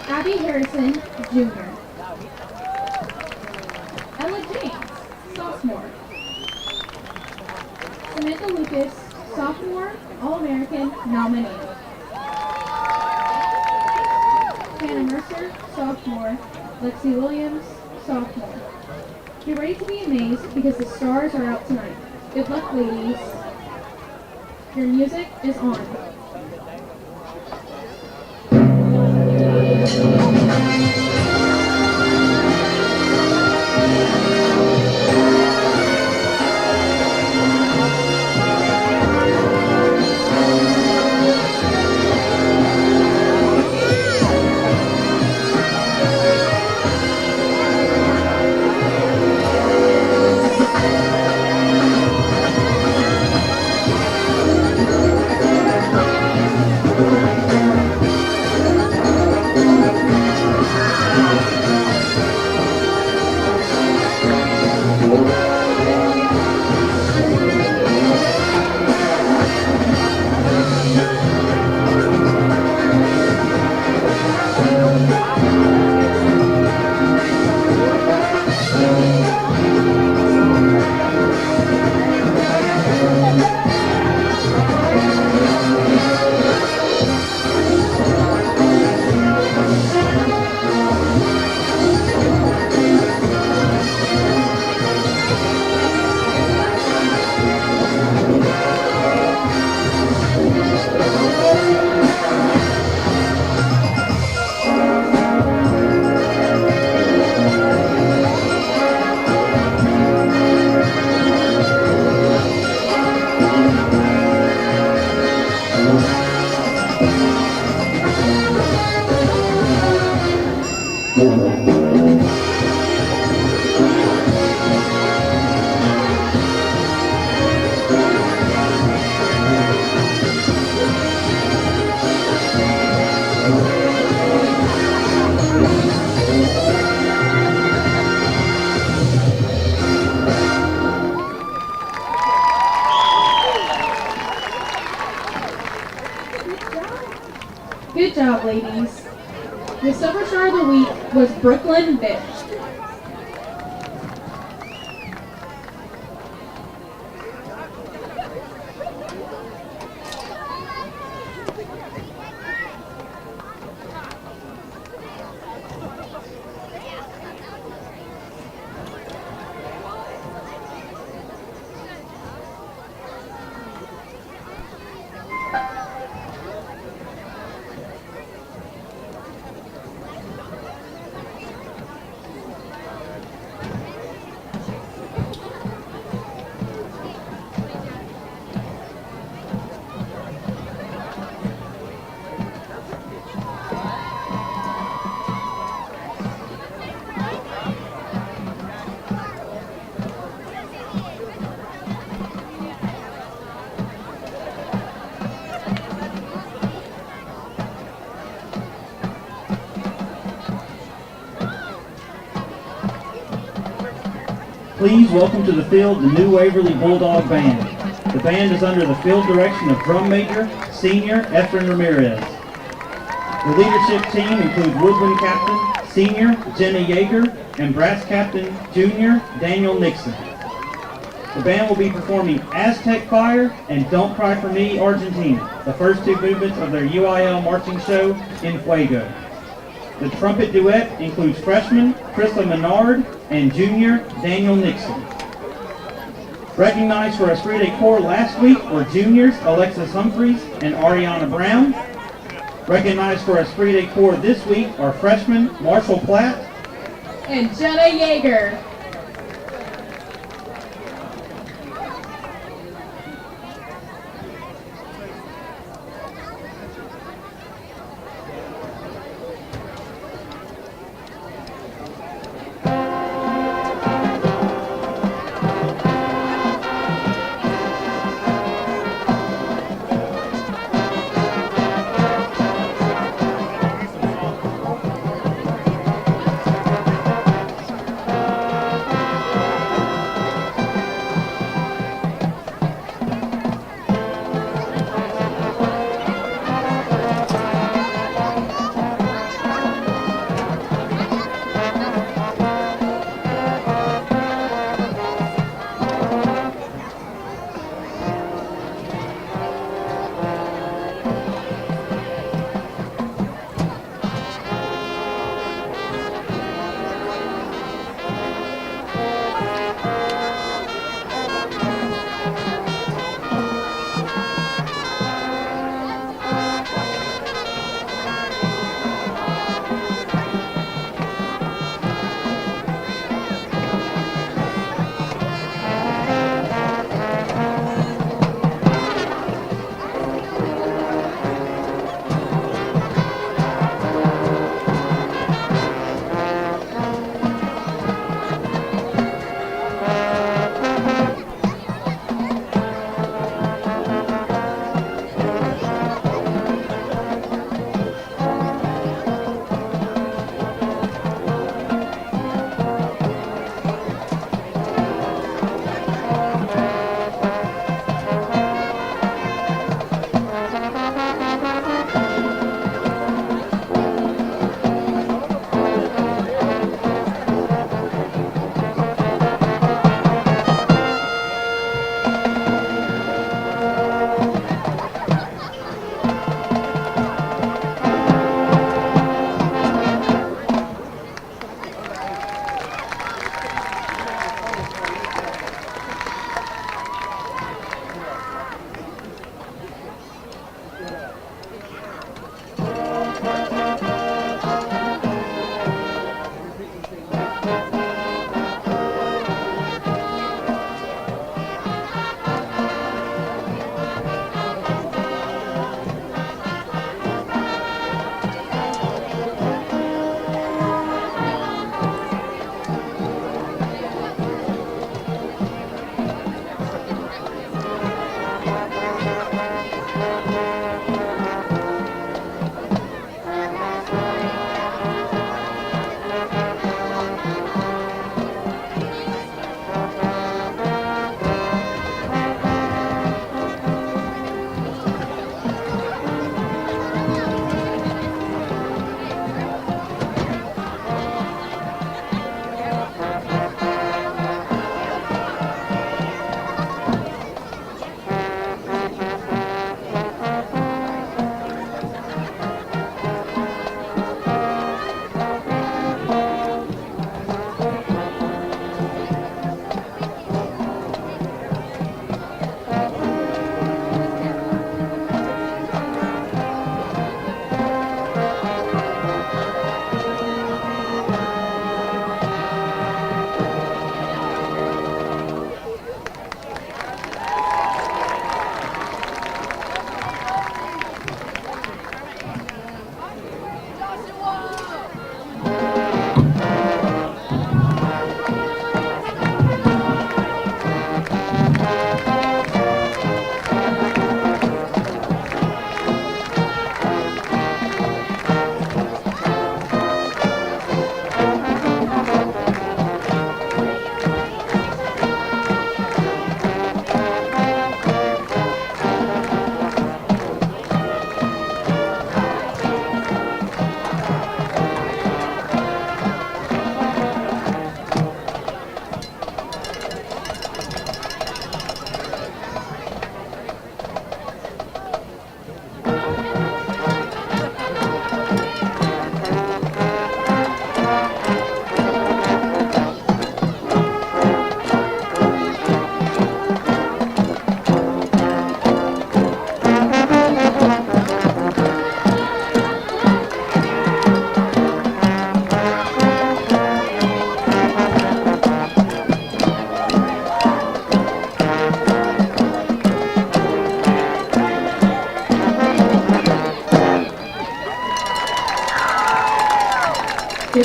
Abby Harrison, Jr. Ella James, Sophomore. Samantha Lucas, Sophomore, All-American nominee. Hannah Mercer, Sophomore. Lexi Williams, Sophomore. Get ready to be amazed because the stars are out tonight. Good luck, ladies. Your music is on. Good job, ladies. The Silver Star of the Week was Brooklyn Bitch. Please welcome to the field the New Waverly Bulldog Band. The band is under the field direction of drum major, senior Efren Ramirez. The leadership team includes woodwind captain, senior Jenna Yeager, and brass captain, junior Daniel Nixon. The band will be performing Aztec Fire and Don't Cry For Me, Argentina, the first two movements of their UIL marching show, In Fuego. The trumpet duet includes freshman Krista Menard and junior Daniel Nixon. Recognized for Esprit de Corps last week were juniors Alexis Humphreys and Ariana Brown. Recognized for Esprit de Corps this week are freshmen Marshall Platt and Jenna Yeager.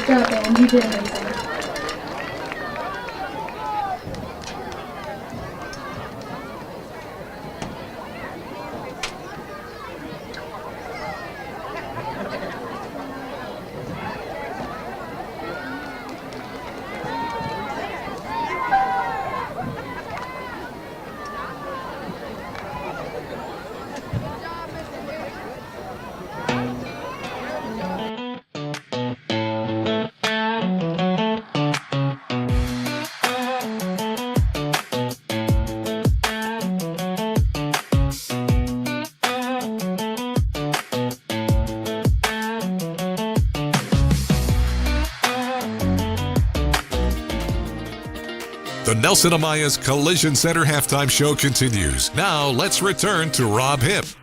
Good job, Ben. You did amazing. The Nelson Amaya's Collision Center halftime show continues. Now let's return to Rob Hipp.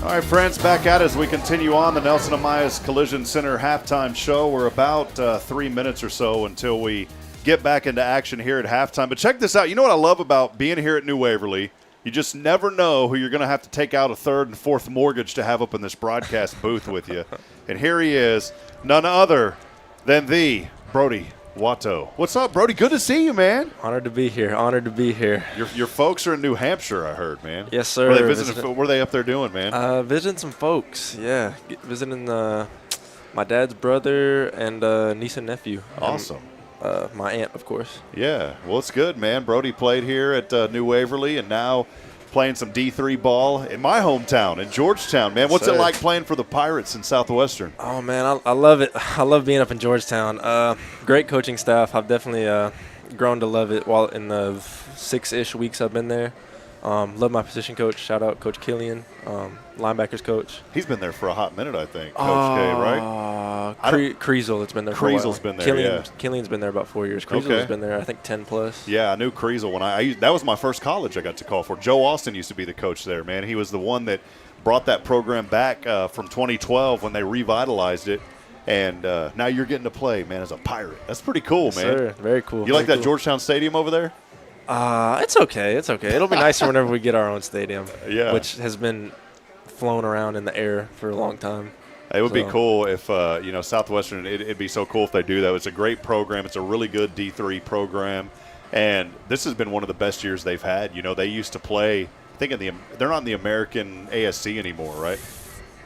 All right, friends, back at it as we continue on the Nelson Amaya's Collision Center halftime show. We're about 3 minutes or so until we get back into action here at halftime. But check this out. You know what I love about being here at New Waverly? You just never know who you're going to have to take out a third and fourth mortgage to have up in this broadcast booth with you. And here he is, none other than the Brody Watto. What's up, Brody? Good to see you, man. Honored to be here. Honored to be here. Your folks are in New Hampshire, I heard, man. Yes, sir. Were they visiting? What are they up there doing, man? Visiting some folks. Yeah, visiting my dad's brother and niece and nephew. Awesome. And, my aunt, of course. Yeah. Well, it's good, man. Brody played here at New Waverly and now playing some D3 ball in my hometown, in Georgetown, man. What's it like playing for the Pirates in Southwestern? Oh, man, I love it. I love being up in Georgetown. Great coaching staff. I've definitely grown to love it while in the 6-ish weeks I've been there. Love my position coach. Shout out Coach Killian, linebackers coach. He's been there for a hot minute, I think, Coach K, right? Kriesel, it's been there for a while. Kriesel's been there, Killian's been there about 4 years. Kriesel's been there, I think, 10 plus. Yeah, I knew Kriesel when that was my first college I got to call for. Joe Austin used to be the coach there, man. He was the one that brought that program back from 2012 when they revitalized it. And now you're getting to play, man, as a Pirate. That's pretty cool, Yes, man. Sir. Very cool. You like that Georgetown Stadium over there? It's okay. It's okay. It'll be nicer whenever we get our own stadium, Yeah. which has been flown around in the air for a long time. It would be cool if, Southwestern, it'd be so cool if they do that. It's a great program. It's a really good D3 program. And this has been one of the best years they've had. You know, they used to play, I think they're not in the American ASC anymore, right?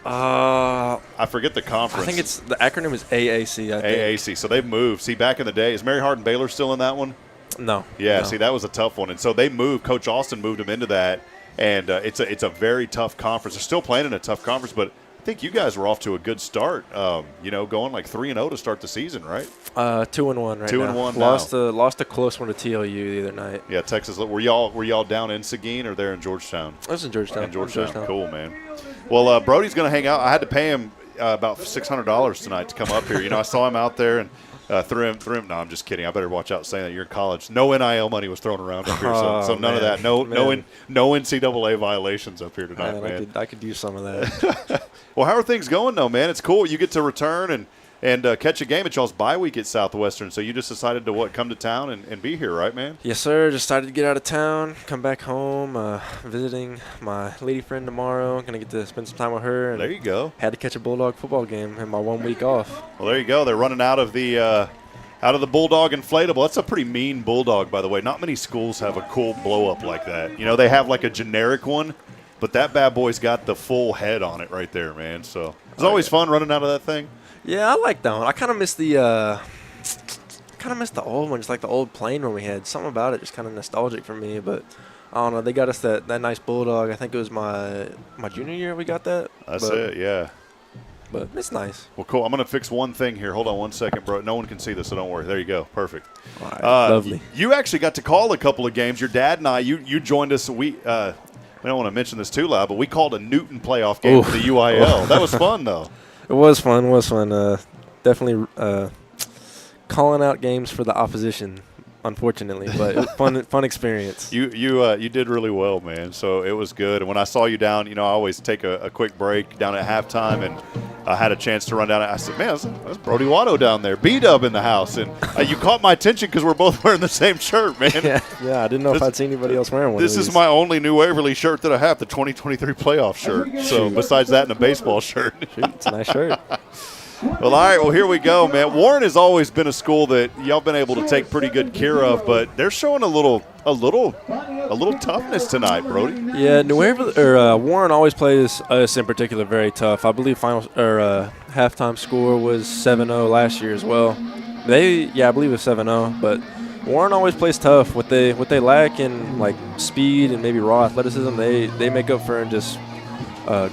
I forget the conference. I think the acronym is AAC. I think. AAC. So they've moved. See, back in the day, is Mary Hardin Baylor still in that one? No. Yeah, no. See, that was a tough one. And so they moved. Coach Austin moved them into that. And it's a very tough conference. They're still playing in a tough conference, but I think you guys were off to a good start. Going like 3-0 to start the season, right? 2-1 right now. 2-1 Lost a close one to TLU the other night. Yeah, Texas. Were y'all down in Seguin or there in Georgetown? I was in Georgetown. In Georgetown. Cool, man. Well, Brody's going to hang out. I had to pay him about $600 tonight to come up here. You know, I saw him out there and threw him. No, I'm just kidding. I better watch out saying that you're in college. No NIL money was thrown around up here, so none of that. No NCAA violations up here tonight, man. I could use some of that. Well, how are things going, though, man? It's cool. You get to return and catch a game at y'all's bye week at Southwestern. So you just decided to come to town and be here, right, man? Yes, sir. Just decided to get out of town, come back home, visiting my lady friend tomorrow. Going to get to spend some time with her. And there you go. Had to catch a Bulldog football game in my 1 week off. Well, there you go. They're running out of the Bulldog inflatable. That's a pretty mean Bulldog, by the way. Not many schools have a cool blow-up like that. You know, they have like a generic one, but that bad boy's got the full head on it right there, man. So it's always fun running out of that thing. Yeah, I like that one. I kind of miss the old one, just like the old plain one we had. Something about it just kind of nostalgic for me. But I don't know. They got us that nice Bulldog. I think it was my junior year we got that. That's it, yeah. But it's nice. Well, cool. I'm going to fix one thing here. Hold on 1 second, bro. No one can see this, so don't worry. There you go. Perfect. All right. Lovely. You actually got to call a couple of games. Your dad and I, you joined us. We don't want to mention this too loud, but we called a Newton playoff game for the UIL. That was fun, though. It was fun. Definitely calling out games for the opposition, unfortunately, but it was fun experience. You did really well, man. So it was good. And when I saw you down, I always take a quick break down at halftime, and I had a chance to run down. I said, man, that's Brody Watto down there, B-Dub in the house, and you caught my attention because we're both wearing the same shirt, man. Yeah. I didn't know if I'd seen anybody else wearing one. This is my only New Waverly shirt that I have, the 2023 playoff shirt. So besides that, and a baseball shirt. Shoot, it's a nice shirt. Well, all right. Well, here we go, man. Warren has always been a school that y'all been able to take pretty good care of, but they're showing a little toughness tonight, Brody. Yeah, New Waverly Warren always plays us in particular very tough. I believe halftime score was 7-0 last year as well. I believe it was 7-0, but Warren always plays tough. What they lack in like speed and maybe raw athleticism, they make up for in just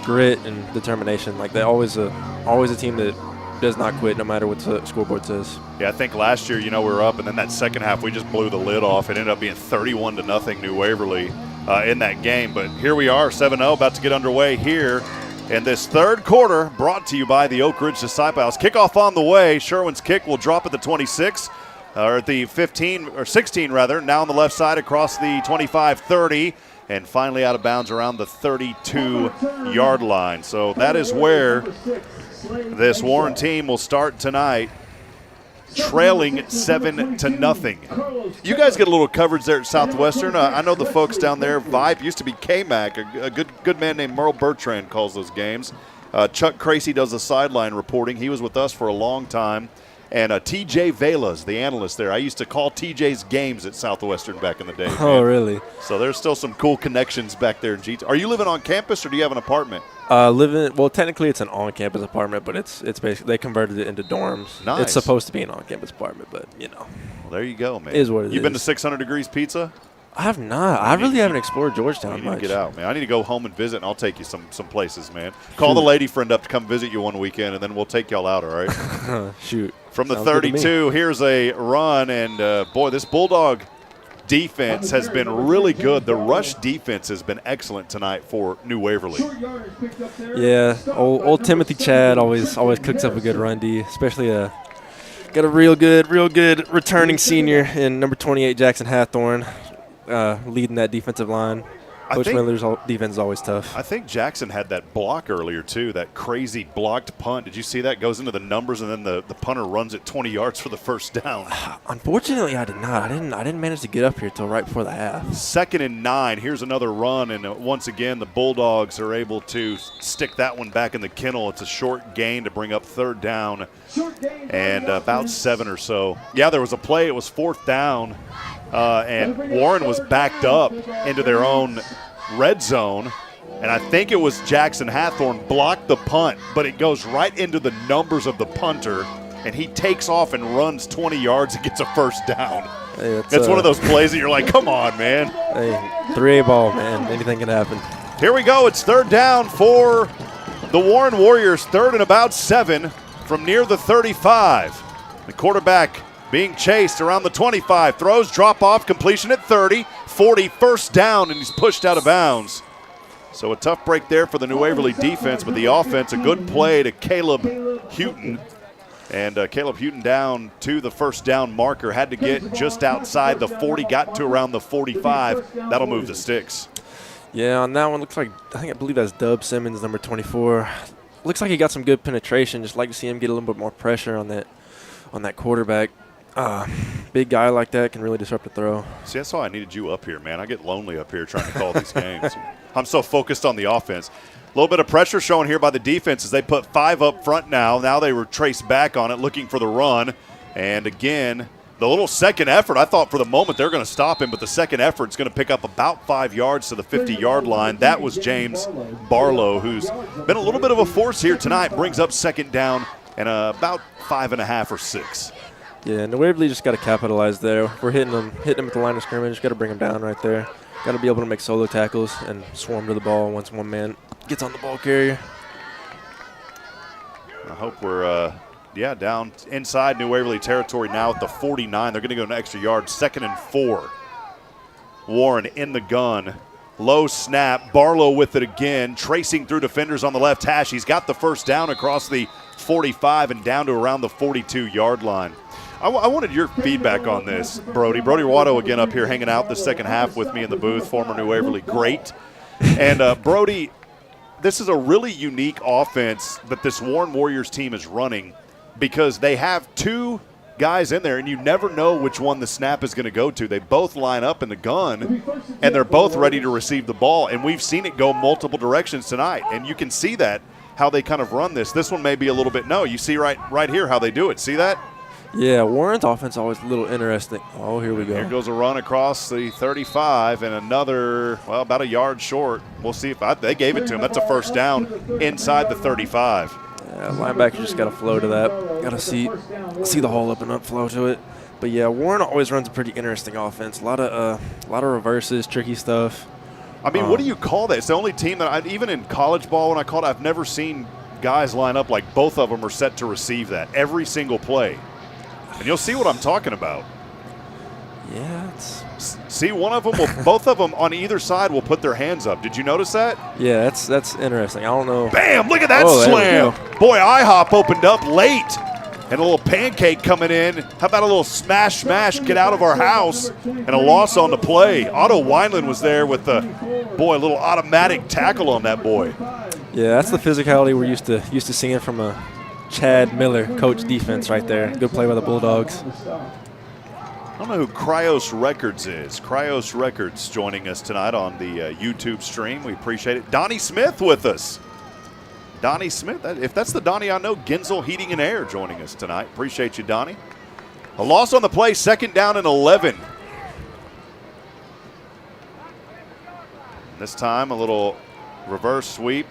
grit and determination. Like they're always a team that does not quit no matter what the scoreboard says. Yeah, I think last year, we were up, and then that second half we just blew the lid off. It ended up being 31-0 New Waverly in that game. But here we are, 7-0, about to get underway here in this third quarter, brought to you by the Oak Ridge Disciple House. Kickoff on the way. Sherwin's kick will drop at the 26, or at the 15, or 16 rather. Now on the left side across the 25-30. And finally out of bounds around the 32-yard line. So that is where this Warren team will start tonight, trailing 7-0. You guys get a little coverage there at Southwestern. I know the folks down there, Vibe used to be K-Mac. A good man named Merle Bertrand calls those games. Chuck Cracy does the sideline reporting. He was with us for a long time. And TJ Velas, the analyst there. I used to call TJ's games at Southwestern back in the day. Oh, really? So there's still some cool connections back there in G2. Are you living on campus or do you have an apartment? Well, technically it's an on-campus apartment, but it's basically they converted it into dorms. Nice. It's supposed to be an on-campus apartment, but Well, there you go, man. It is what it You've been to is. 600 Degrees Pizza? I have not. I really haven't explored Georgetown You need much. to get out, man. I need to go home and visit, and I'll take you some places, man. Call the lady friend up to come visit you one weekend, and then we'll take y'all out, all right? Shoot. From the Sounds good to me. 32, here's a run, and, boy, this Bulldog defense has been really good. The rush defense has been excellent tonight for New Waverly. Yeah, old Timothy Chad always cooks up a good run D, especially got a real good returning senior in number 28, Jackson Hathorn, leading that defensive line. Coach Miller's defense is always tough. I think Jackson had that block earlier, too, that crazy blocked punt. Did you see that? Goes into the numbers, and then the punter runs it 20 yards for the first down. Unfortunately, I did not. I didn't manage to get up here till right before the half. 2nd and 9. Here's another run, and once again, the Bulldogs are able to stick that one back in the kennel. It's a short gain to bring up 3rd down and about 7 or so. Yeah, there was a play. It was 4th down. And Warren was backed up into their own red zone, and I think it was Jackson Hathorn blocked the punt, but it goes right into the numbers of the punter, and he takes off and runs 20 yards and gets a 1st down. Hey, it's one of those plays that you're like, come on, man. Hey, 3A ball, man. Anything can happen. Here we go. It's 3rd down for the Warren Warriors, 3rd and about 7 from near the 35. The quarterback being chased around the 25, throws, drop off, completion at 30, 40, 1st down, and he's pushed out of bounds. So a tough break there for the New Waverly defense, but the offense, a good play to Caleb Houghton. And Caleb Houghton down to the 1st down marker, had to get just outside the 40, got to around the 45. That'll move the sticks. Yeah, on that one, I believe that's Dub Simmons, number 24. Looks like he got some good penetration. Just like to see him get a little bit more pressure on that quarterback. Big guy like that can really disrupt the throw. See, that's why I needed you up here, man. I get lonely up here trying to call these games. I'm so focused on the offense. A little bit of pressure shown here by the defense as they put 5 up front now. Now they were traced back on it, looking for the run. And again, the little second effort, I thought for the moment they're going to stop him, but the second effort is going to pick up about 5 yards to the 50-yard line. That was James Barlow, who's been a little bit of a force here tonight, brings up 2nd down and about 5.5 or 6. Yeah, and Waverly just got to capitalize there. We're hitting them at the line of scrimmage. Got to bring them down right there. Got to be able to make solo tackles and swarm to the ball once one man gets on the ball carrier. I hope we're, down inside New Waverly territory now at the 49. They're going to go an extra yard, 2nd and 4. Warren in the gun. Low snap. Barlow with it again, tracing through defenders on the left hash. He's got the 1st down across the 45 and down to around the 42-yard line. I wanted your feedback on this, Brody. Brody Watto again up here hanging out the second half with me in the booth, former New Waverly great. And, Brody, this is a really unique offense that this Warren Warriors team is running because they have 2 guys in there, and you never know which one the snap is going to go to. They both line up in the gun, and they're both ready to receive the ball. And we've seen it go multiple directions tonight, and you can see that how they kind of run this. This one may be a little bit no. You see right here how they do it. See that? Yeah, Warren's offense is always a little interesting. Oh, here we go. Here goes a run across the 35 and another, well, about a yard short. We'll see if they gave it to him. That's a first down inside the 35. Yeah, linebacker just got to flow to that. Got to see the hole up and up flow to it. But yeah, Warren always runs a pretty interesting offense. A lot of reverses, tricky stuff. I mean, what do you call that? It's the only team that even in college ball when I called, I've never seen guys line up like both of them are set to receive that every single play. And you'll see what I'm talking about. Yeah. See, one of them both of them on either side will put their hands up. Did you notice that? Yeah, that's interesting. I don't know. Bam! Look at that slam. Boy, IHOP opened up late. And a little pancake coming in. How about a little smash, get out of our house, and a loss on the play. Otto Wineland was there with a little automatic tackle on that boy. Yeah, that's the physicality we're used to seeing from a Chad Miller coach defense right there. Good play by the Bulldogs. I don't know who Cryos Records is. Cryos Records joining us tonight on the YouTube stream. We appreciate it. Donnie Smith with us. Donnie Smith, if that's the Donnie I know, Genzel Heating and Air joining us tonight. Appreciate you, Donnie. A loss on the play, 2nd down and 11. This time a little reverse sweep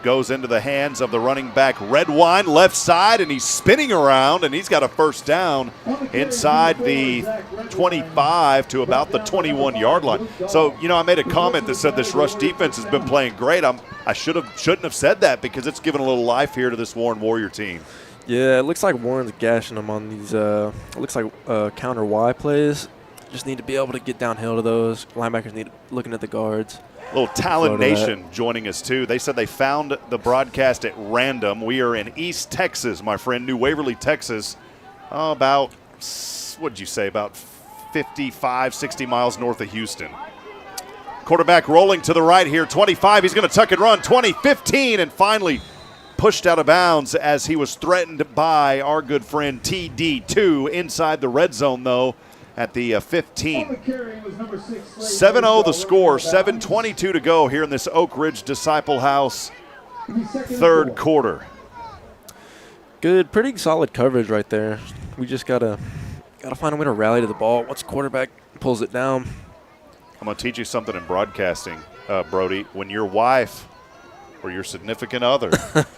goes into the hands of the running back Redwine, left side, and he's spinning around, and he's got a first down inside the 25 to about the 21-yard line. So, I made a comment that said this rush defense has been playing great. I shouldn't have said that because it's given a little life here to this Warren Warrior team. Yeah, it looks like Warren's gashing them on these, it looks like counter Y plays. Just need to be able to get downhill to those. Linebackers looking at the guards. Little Talent Nation joining us, too. They said they found the broadcast at random. We are in East Texas, my friend, New Waverly, Texas. About 55, 60 miles north of Houston. Quarterback rolling to the right here, 25. He's going to tuck and run, 20, 15, and finally pushed out of bounds as he was threatened by our good friend TD2 inside the red zone, though. At the 15. 7-0 the score, 7:22 to go here in this Oak Ridge Disciple House third quarter. Good, pretty solid coverage right there. We just gotta find a way to rally to the ball once the quarterback pulls it down. I'm gonna teach you something in broadcasting, Brody. When your wife or your significant other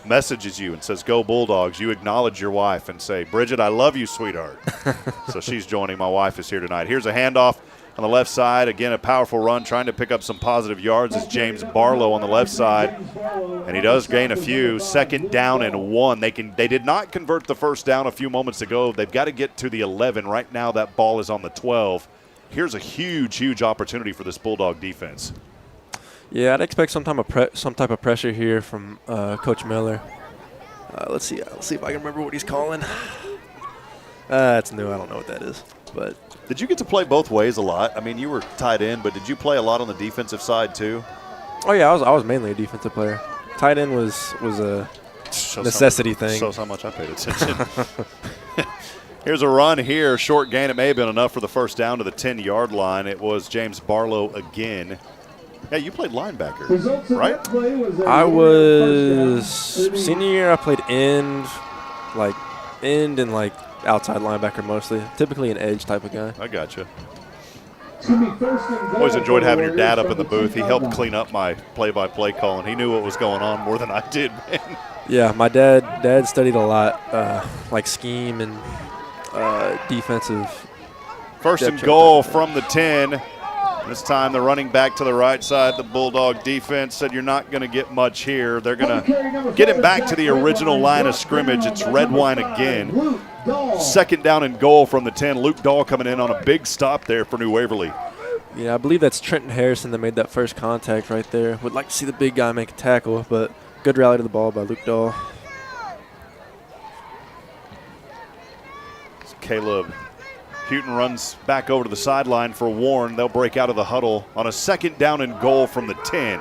messages you and says, "Go Bulldogs," you acknowledge your wife and say, "Bridget, I love you, sweetheart." So she's joining. My wife is here tonight. Here's a handoff on the left side. Again, a powerful run, trying to pick up some positive yards is James Barlow on the left side. And he does gain a few. 2nd down and 1. They did not convert the first down a few moments ago. They've got to get to the 11. Right now that ball is on the 12. Here's a huge opportunity for this Bulldog defense. Yeah, I'd expect some type of pressure here from Coach Miller. Let's see if I can remember what he's calling. It's new. I don't know what that is. But did you get to play both ways a lot? I mean, you were tight end, but did you play a lot on the defensive side too? Oh yeah, I was mainly a defensive player. Tight end was a necessity thing. Shows how much I paid attention. Here's a run here, short gain. It may have been enough for the first down to the 10-yard line. It was James Barlow again. Yeah, you played linebacker, right? I was senior year. I played end and outside linebacker mostly. Typically an edge type of guy. I gotcha. Always enjoyed having your dad up in the booth. He helped clean up my play-by-play call, and he knew what was going on more than I did, man. Yeah, my dad studied a lot, like scheme and defensive. First and goal from the 10. This time the running back to the right side, the Bulldog defense said you're not going to get much here. They're going to get him back to the original line of scrimmage. It's Redwine again. 2nd down and goal from the 10. Luke Dahl coming in on a big stop there for New Waverly. Yeah, I believe that's Trenton Harrison that made that first contact right there. Would like to see the big guy make a tackle, but good rally to the ball by Luke Dahl. Caleb Houghton runs back over to the sideline for Warren. They'll break out of the huddle on a 2nd down and goal from the 10.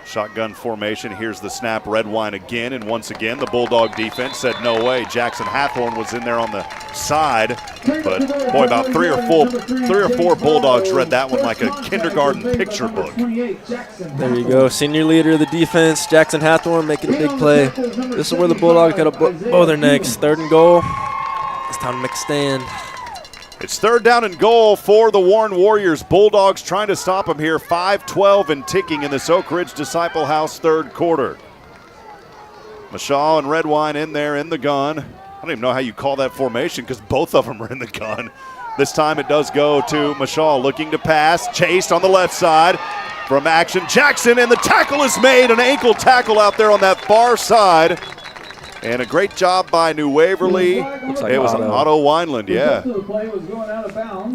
Shotgun formation. Here's the snap, red wine again, and once again the Bulldog defense said no way. Jackson Hathorn was in there on the side, but boy, about three or four Bulldogs read that one like a kindergarten picture book. There you go, senior leader of the defense, Jackson Hathorn making a big play. This is where the Bulldogs got to bow their necks. 3rd and goal. It's time to make a stand. It's 3rd down and goal for the Warren Warriors. Bulldogs trying to stop them here. 5:12 and ticking in this Oak Ridge Disciple House 3rd quarter. Mashaw and Redwine in there in the gun. I don't even know how you call that formation because both of them are in the gun. This time it does go to Mashaw looking to pass. Chased on the left side from action. Jackson, and the tackle is made. An ankle tackle out there on that far side. And a great job by New Waverly. Looks like it was Otto Wineland, yeah.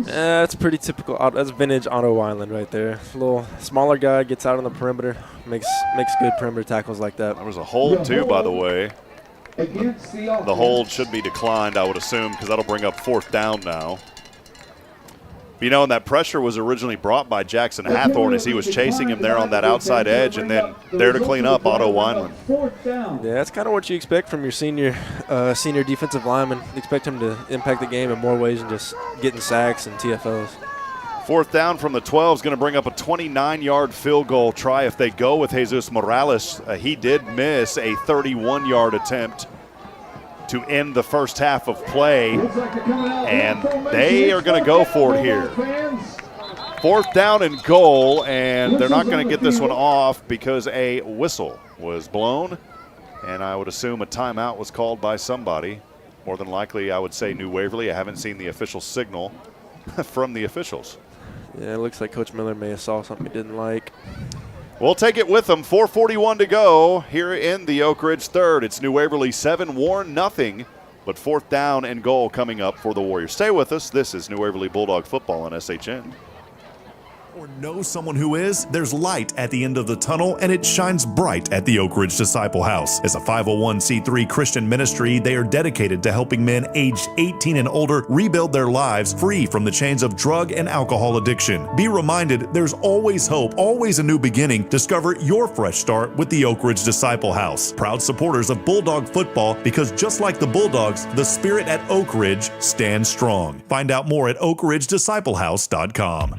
Yeah, that's pretty typical. That's vintage Otto Wineland right there. A little smaller guy gets out on the perimeter, makes good perimeter tackles like that. There was a hold too, by the way. The hold should be declined, I would assume, because that'll bring up 4th down now. You know, and that pressure was originally brought by Jackson Hathorn as he was chasing him there on that outside edge, and then there to clean up Otto Wineland. Yeah, that's kind of what you expect from your senior defensive lineman. You expect him to impact the game in more ways than just getting sacks and TFLs. 4th down from the 12 is going to bring up a 29-yard field goal try if they go with Jesus Morales. He did miss a 31-yard attempt to end the first half of play, and they are going to go for it here. 4th down and goal, and they're not going to get this one off because a whistle was blown, and I would assume a timeout was called by somebody. More than likely, I would say New Waverly. I haven't seen the official signal from the officials. Yeah, it looks like Coach Miller may have saw something he didn't like. We'll take it with them. 4:41 to go here in the Oak Ridge 3rd. It's New Waverly 7, Warren nothing, but 4th down and goal coming up for the Warriors. Stay with us. This is New Waverly Bulldog football on SHN. Or know someone who is? There's light at the end of the tunnel, and it shines bright at the Oak Ridge Disciple House. As a 501c3 Christian ministry, they are dedicated to helping men aged 18 and older rebuild their lives free from the chains of drug and alcohol addiction. Be reminded, there's always hope, always a new beginning. Discover your fresh start with the Oak Ridge Disciple House. Proud supporters of Bulldog football, because just like the Bulldogs, the spirit at Oak Ridge stands strong. Find out more at oakridgedisciplehouse.com.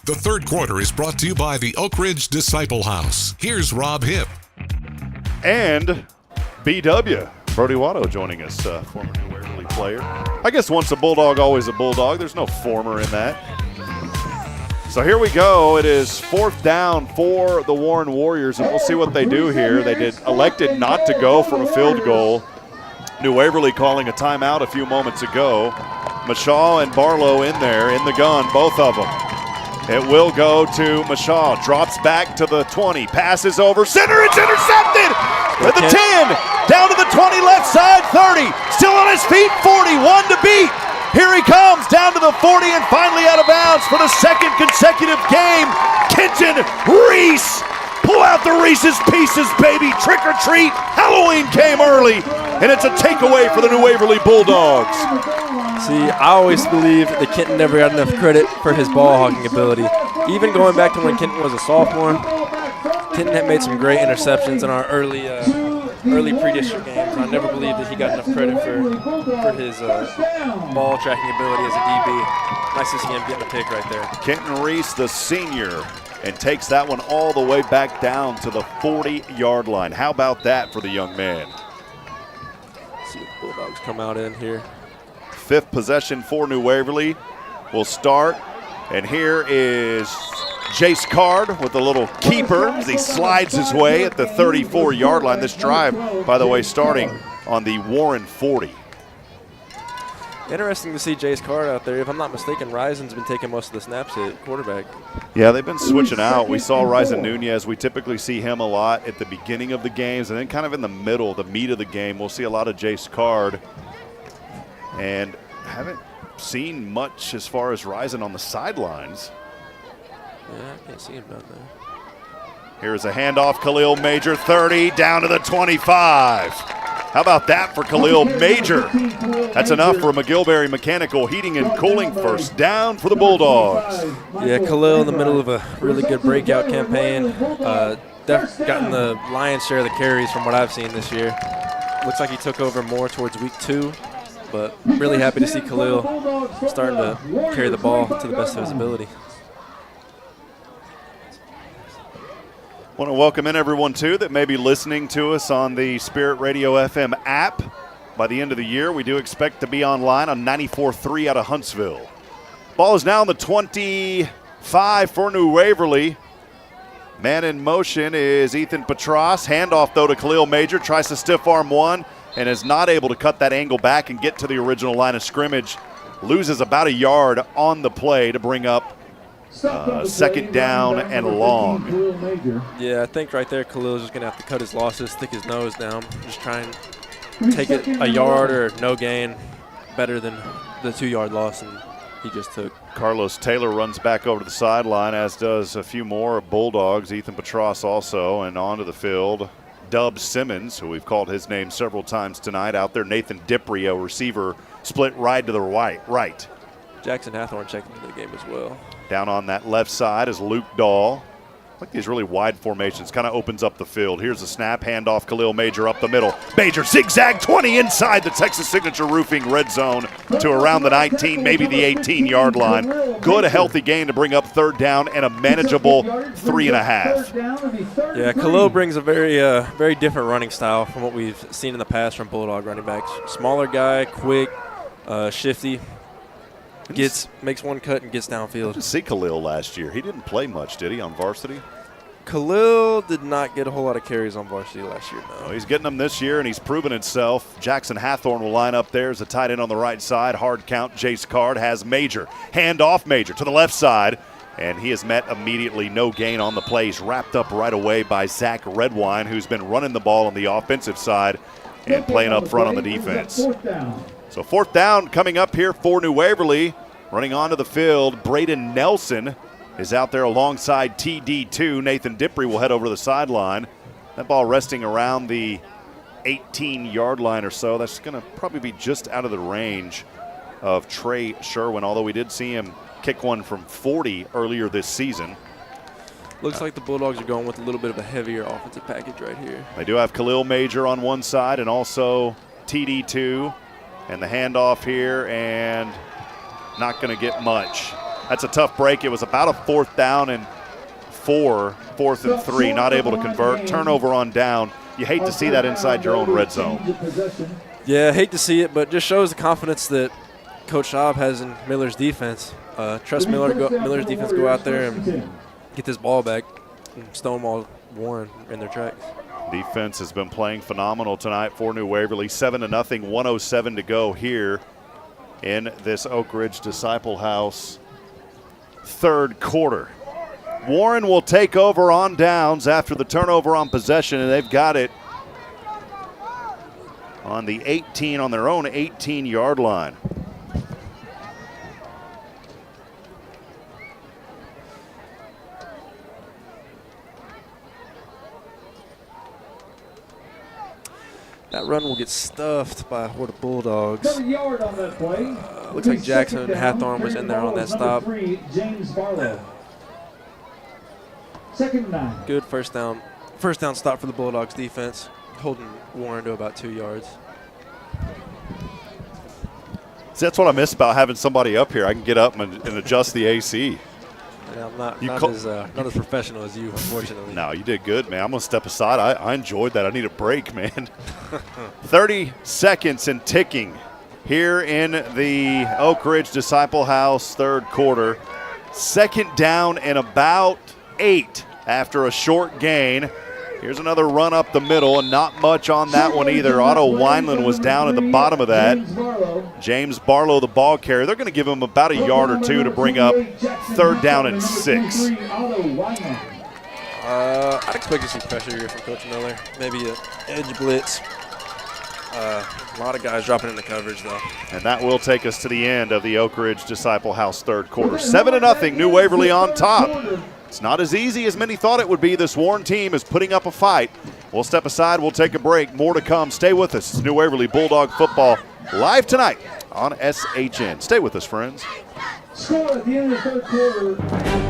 The 3rd quarter is brought to you by the Oak Ridge Disciple House. Here's Rob Hipp. And BW, Brody Watto joining us, former New Waverly player. I guess once a Bulldog, always a Bulldog. There's no former in that. So here we go. It is 4th down for the Warren Warriors, and we'll see what they do here. They elected not to go for a field goal. New Waverly calling a timeout a few moments ago. Mashaw and Barlow in there, in the gun, both of them. It will go to Mashaw. Drops back to the 20. Passes over center. It's intercepted at the 10. Down to the 20 left side. 30. Still on his feet. 41 to beat. Here he comes down to the 40 and finally out of bounds for the 2nd consecutive game. Kenton Reese. Pull out the Reese's Pieces, baby. Trick or treat. Halloween came early. And it's a takeaway for the New Waverly Bulldogs. See, I always believed that Kenton never got enough credit for his ball hogging ability. Even going back to when Kenton was a sophomore, Kenton had made some great interceptions in our early pre-district games. I never believed that he got enough credit for his ball tracking ability as a DB. Nice to see him getting a pick right there. Kenton Reese, the senior, and takes that one all the way back down to the 40-yard line. How about that for the young man? Let's see if the Bulldogs come out in here. 5th possession for New Waverly will start, and here is Jace Card with a little keeper as he slides his way at the 34-yard line. This drive, by the way, starting on the Warren 40. Interesting to see Jace Card out there. If I'm not mistaken, Risen's been taking most of the snaps at quarterback. Yeah, they've been switching out. We saw Risen Nunez. We typically see him a lot at the beginning of the games, and then kind of in the middle, the meat of the game, we'll see a lot of Jace Card. And haven't seen much as far as Risen on the sidelines. Yeah, I can't see him down there. Here's a handoff, Khalil Major, 30, down to the 25. How about that for Khalil Major? That's enough for McGillberry Mechanical Heating and Cooling. First down for the Bulldogs. Yeah, Khalil in the middle of a really good breakout campaign. Gotten the lion's share of the carries from what I've seen this year. Looks like he took over more towards week 2, but really happy to see Khalil starting to carry the ball to the best of his ability. Want to welcome in everyone, too, that may be listening to us on the Spirit Radio FM app. By the end of the year, we do expect to be online on 94.3 out of Huntsville. Ball is now on the 25 for New Waverly. Man in motion is Ethan Petras. Handoff, though, to Khalil Major. Tries to stiff arm one and is not able to cut that angle back and get to the original line of scrimmage. Loses about a yard on the play to bring up second down and long. Yeah, I think right there Khalil's just going to have to cut his losses, stick his nose down, just try and take it a yard or no gain, better than the 2-yard loss, and he just took. Carlos Taylor runs back over to the sideline, as does a few more Bulldogs. Ethan Petras also, and onto the field. Dub Simmons, who we've called his name several times tonight, out there. Nathan Diprio, receiver, split right to the right. Jackson Hathorn checking into the game as well. Down on that left side is Luke Dahl. I like these really wide formations, kind of opens up the field. Here's a snap, handoff, Khalil Major up the middle. Major zigzag 20 inside the Texas Signature Roofing red zone to around the 19, maybe the 18-yard line. Good, healthy gain to bring up third down and a manageable 3.5. Yeah, Khalil brings a very different running style from what we've seen in the past from Bulldog running backs. Smaller guy, quick, shifty. Makes one cut and gets downfield. I didn't see Khalil last year. He didn't play much, did he, on varsity? Khalil did not get a whole lot of carries on varsity last year, no. Well, he's getting them this year, and he's proven himself. Jackson Hathorn will line up there as a tight end on the right side. Hard count, Jace Card has Major. Hand off Major to the left side, and he is met immediately. No gain on the play. He's wrapped up right away by Zach Redwine, who's been running the ball on the offensive side and playing up front on the defense. So fourth down coming up here for New Waverly. Running onto the field, Braden Nelson is out there alongside TD2. Nathan Dipry will head over to the sideline. That ball resting around the 18-yard line or so. That's going to probably be just out of the range of Trey Sherwin, although we did see him kick one from 40 earlier this season. Looks like the Bulldogs are going with a little bit of a heavier offensive package right here. They do have Khalil Major on one side and also TD2. And the handoff here, and not going to get much. That's a tough break. It was about a 4th down and 4th and 3, not able to convert. Turnover on down. You hate to see that inside your own red zone. Yeah, I hate to see it, but just shows the confidence that Coach Schaub has in Miller's defense. Trust Miller's defense go out there and get this ball back and stonewall Warren in their tracks. Defense has been playing phenomenal tonight for New Waverly. 7-0, 1:07 to go here in this Oak Ridge Disciple House third quarter. Warren will take over on downs after the turnover on possession, and they've got it on the 18, on their own 18-yard line. That run will get stuffed by the Bulldogs. Yard on that play. Looks like Jackson Hathorn was in there on that stop. James Barlow. Second and 9. Good first down stop for the Bulldogs defense, holding Warren to about 2 yards. See, that's what I miss about having somebody up here. I can get up and adjust the AC. Yeah, I'm not as professional as you, unfortunately. No, you did good, man. I'm going to step aside. I enjoyed that. I need a break, man. 30 seconds and ticking here in the Oak Ridge Disciple House third quarter. Second down and about 8 after a short gain. Here's another run up the middle, and not much on that one either. Otto Wineland was down at the bottom of that. James Barlow, the ball carrier. They're going to give him about a yard or two to bring up third down and 6. I'd expect to see pressure here from Coach Miller. Maybe an edge blitz. A lot of guys dropping into coverage, though. And that will take us to the end of the Oak Ridge Disciple House third quarter. 7-0, New Waverly on top. It's not as easy as many thought it would be. This Warren team is putting up a fight We'll step aside. We'll take a break. More to come. Stay with us. It's New Waverly Bulldog football live tonight on SHN. Stay with us, friends. Score at the end of the third quarter.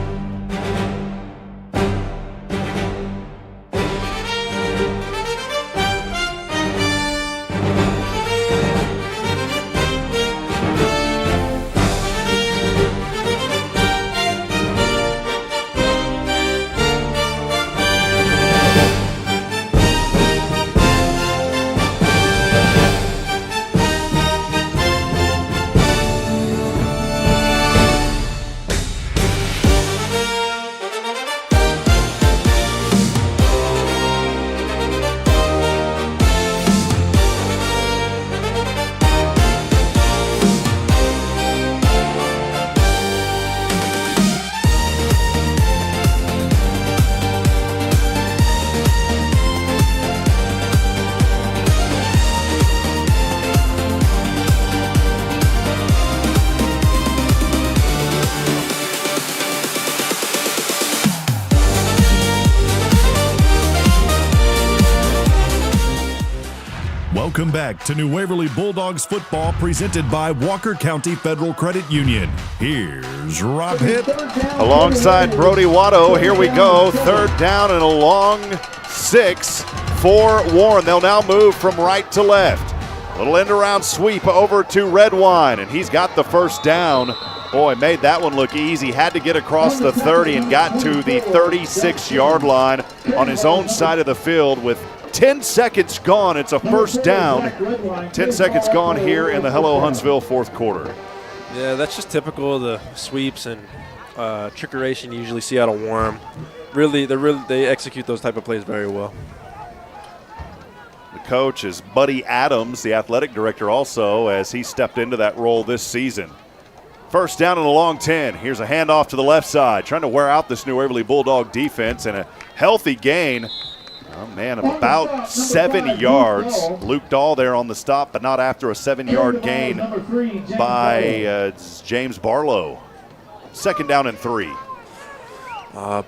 Welcome back to New Waverly Bulldogs football presented by Walker County Federal Credit Union. Here's Rob Hitt. Alongside Brody Watto, here we go. Third down and a long 6 for Warren. They'll now move from right to left. Little end around sweep over to Redwine, and he's got the first down. Boy, made that one look easy. Had to get across the 30 and got to the 36-yard line on his own side of the field with 10 seconds gone. It's a first down. 10 seconds gone here in the Hello Huntsville fourth quarter. Yeah, that's just typical of the sweeps and trickeration you usually see out of Warren. They execute those type of plays very well. The coach is Buddy Adams, the athletic director also, as he stepped into that role this season. First down and a long 10. Here's a handoff to the left side, trying to wear out this New Waverly Bulldog defense, and a healthy gain. Oh, man, of about 7 yards. Luke Dahl there on the stop, but not after a 7-yard gain by James Barlow. Second down and 3.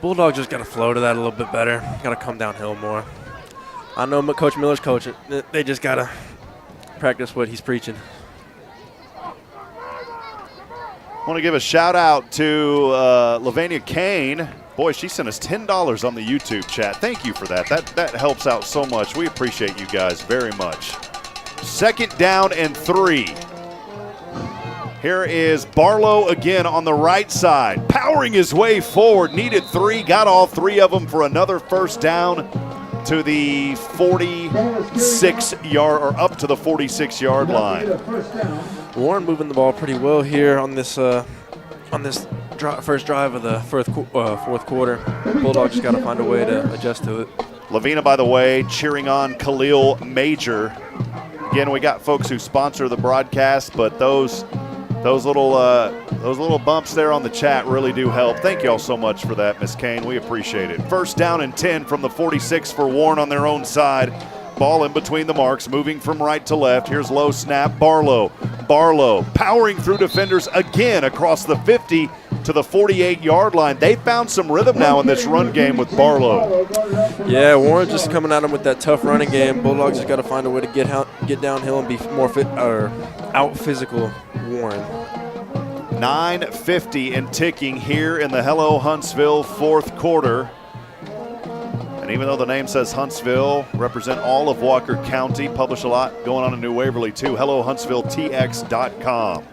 Bulldogs just got to flow to that a little bit better. Got to come downhill more. I know Coach Miller's coaching. They just got to practice what he's preaching. I want to give a shout out to Lavania Kane. Boy, she sent us $10 on the YouTube chat. Thank you for that. That helps out so much. We appreciate you guys very much. Second down and 3. Here is Barlow again on the right side, powering his way forward. Needed 3, got all 3 of them for another first down to the 46-yard, or up to the 46-yard line. Warren moving the ball pretty well here on this first drive of the fourth quarter. Bulldogs just got to find a way to adjust to it. Lavina, by the way, cheering on Khalil Major. Again, we got folks who sponsor the broadcast, but those little bumps there on the chat really do help. Thank you all so much for that, Miss Kane. We appreciate it. First down and 10 from the 46 for Warren on their own side. Ball in between the marks, moving from right to left. Here's low snap, Barlow powering through defenders again across the 50 to the 48-yard line. They found some rhythm now in this run game with Barlow. Yeah, Warren just coming at him with that tough running game. Bulldogs just got to find a way to get downhill and be more fit or out physical Warren. 9:50 and ticking here in the Hello Huntsville fourth quarter. And even though the name says Huntsville, represent all of Walker County, publish a lot going on in New Waverly too. HelloHuntsvilleTX.com.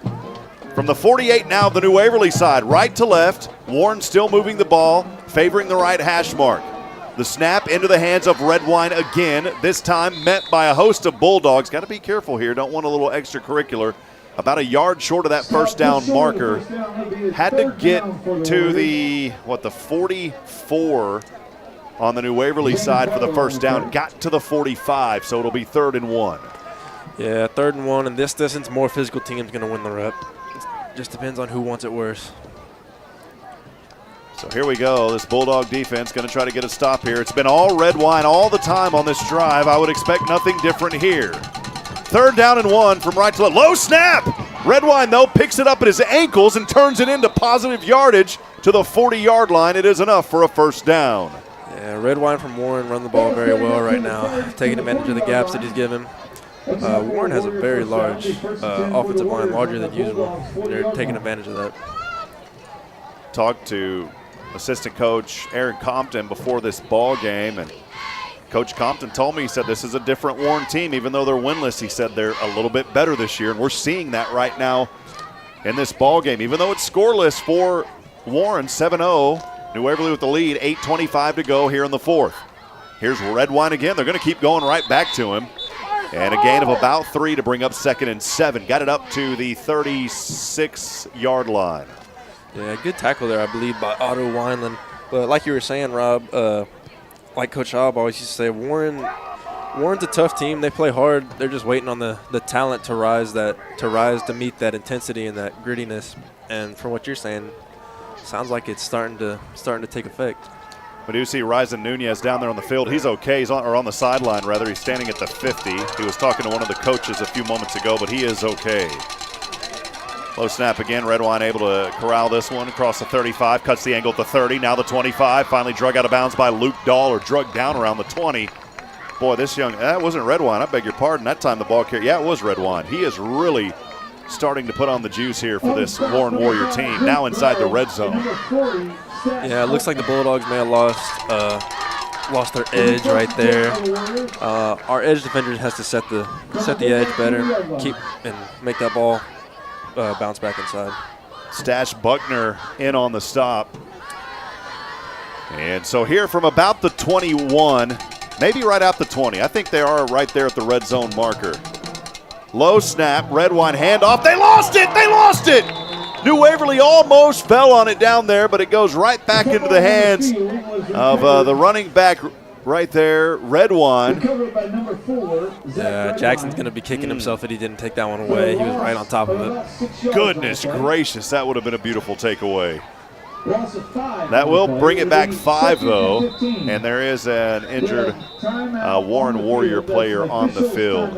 From the 48 now, the New Waverly side, right to left. Warren still moving the ball, favoring the right hash mark. The snap into the hands of Redwine again, this time met by a host of Bulldogs. Got to be careful here, don't want a little extracurricular. About a yard short of that first down marker. Had to get to the 44 on the New Waverly side for the first down. Got to the 45, so it'll be 3rd and 1. Yeah, 3rd and 1. In this distance, more physical team's going to win the rep. It just depends on who wants it worse. So here we go. This Bulldog defense going to try to get a stop here. It's been all Redwine all the time on this drive. I would expect nothing different here. 3rd down and 1 from right to left. Low snap! Redwine, though, picks it up at his ankles and turns it into positive yardage to the 40-yard line. It is enough for a first down. Yeah, Yeah, Red Wine from Warren run the ball very well right now, taking advantage of the gaps that he's given. Warren has a very large offensive line, larger than usual. They're taking advantage of that. Talked to assistant coach Aaron Compton before this ball game, and Coach Compton told me, he said this is a different Warren team. Even though they're winless, he said they're a little bit better this year, and we're seeing that right now in this ball game. Even though it's scoreless for Warren, 7-0, New Waverly with the lead, 8:25 to go here in the fourth. Here's Red Wine again. They're going to keep going right back to him. And a gain of about 3 to bring up 2nd and 7. Got it up to the 36-yard line. Yeah, good tackle there, I believe, by Otto Wineland. But like you were saying, Rob, like Coach Schaub always used to say, Warren's a tough team. They play hard. They're just waiting on the talent to rise to meet that intensity and that grittiness. And from what you're saying, sounds like it's starting to take effect. We do see Ryzen Nunez down there on the field. He's okay. He's on the sideline, rather. He's standing at the 50. He was talking to one of the coaches a few moments ago, but he is okay. Low snap again. Red Wine able to corral this one across the 35. Cuts the angle at the 30. Now the 25. Finally drug out of bounds by Luke Dahl, or drugged down around the 20. Boy, that wasn't Red Wine. I beg your pardon. That time the ball carried. Yeah, it was Red Wine. He is really starting to put on the juice here for this Warren Warrior team. Now inside the red zone. Yeah, it looks like the Bulldogs may have lost their edge right there. Our edge defender has to set the edge better, and make that ball bounce back inside. Stash Buckner in on the stop. And so here from about the 21, maybe right out the 20. I think they are right there at the red zone marker. Low snap, Red Wine handoff. They lost it! They lost it! New Waverly almost fell on it down there, but it goes right back into the hands of the running back right there, Red Wine. Yeah, Jackson's going to be kicking himself if he didn't take that one away. He was right on top of it. Goodness gracious, that would have been a beautiful takeaway. That will bring it back 5, though, and there is an injured Warren Warrior player on the field.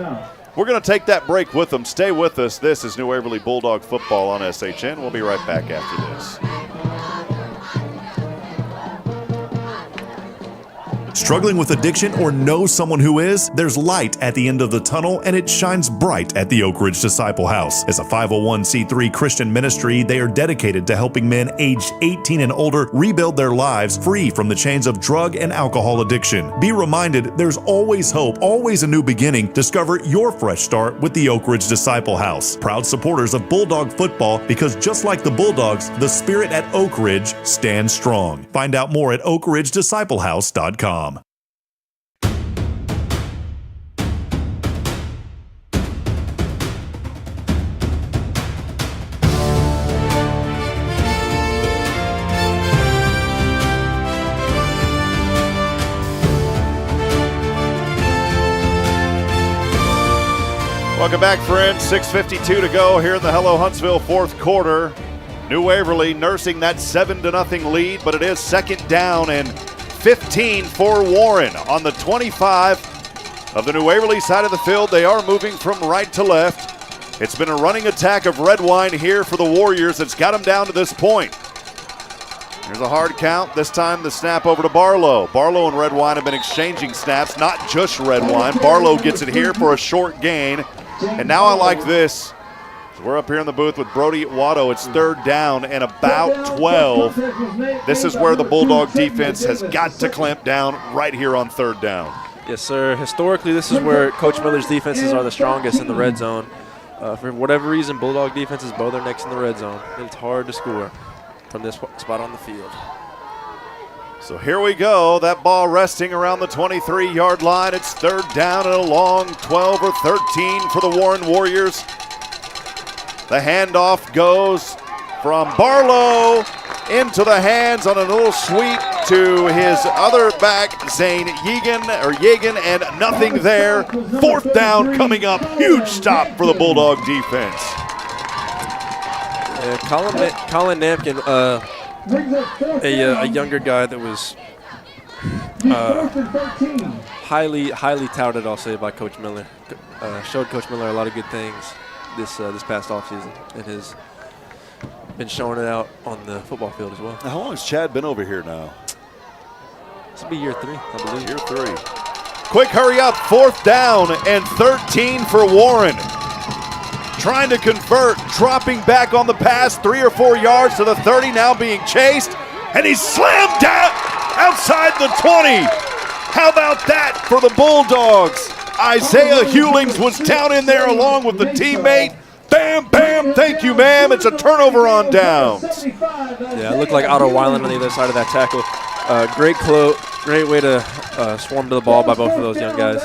We're going to take that break with them. Stay with us. This is New Waverly Bulldog football on SHN. We'll be right back after this. Struggling with addiction or know someone who is? There's light at the end of the tunnel, and it shines bright at the Oak Ridge Disciple House. As a 501c3 Christian ministry, they are dedicated to helping men aged 18 and older rebuild their lives free from the chains of drug and alcohol addiction. Be reminded, there's always hope, always a new beginning. Discover your fresh start with the Oak Ridge Disciple House. Proud supporters of Bulldog football, because just like the Bulldogs, the spirit at Oak Ridge stands strong. Find out more at oakridgedisciplehouse.com. Welcome back, friends. 6:52 to go here in the Hello Huntsville fourth quarter. New Waverly nursing that 7-0 lead, but it is 2nd down and 15 for Warren on the 25 of the New Waverly side of the field. They are moving from right to left. It's been a running attack of Red Wine here for the Warriors that's got them down to this point. Here's a hard count. This time the snap over to Barlow. Barlow and Red Wine have been exchanging snaps, not just Red Wine. Barlow gets it here for a short gain. And now I like this. We're up here in the booth with Brody Watto. It's 3rd down and about 12. This is where the Bulldog defense has got to clamp down right here on 3rd down. Yes, sir. Historically, this is where Coach Miller's defenses are the strongest in the red zone. For whatever reason, Bulldog defenses bow their necks in the red zone. It's hard to score from this spot on the field. So here we go. That ball resting around the 23-yard line. It's 3rd down and a long 12 or 13 for the Warren Warriors. The handoff goes from Barlow into the hands on a little sweep to his other back, Zane Yegan, and nothing there. 4th down coming up. Huge stop for the Bulldog defense. Colin Nampkin, a younger guy that was highly touted, I'll say, by Coach Miller. Showed Coach Miller a lot of good things this past offseason, and has been showing it out on the football field as well. How long has Chad been over here now? This will be year 3, I believe. Year 3. Quick hurry up, 4th down and 13 for Warren. Trying to convert, dropping back on the pass, 3 or 4 yards to the 30, now being chased, and he's slammed down outside the 20. How about that for the Bulldogs? Isaiah Hewlings was down in there along with the teammate. Bam, bam, thank you, ma'am. It's a turnover on downs. Yeah, it looked like Otto Weiland on the other side of that tackle. Great way to swarm to the ball by both of those young guys.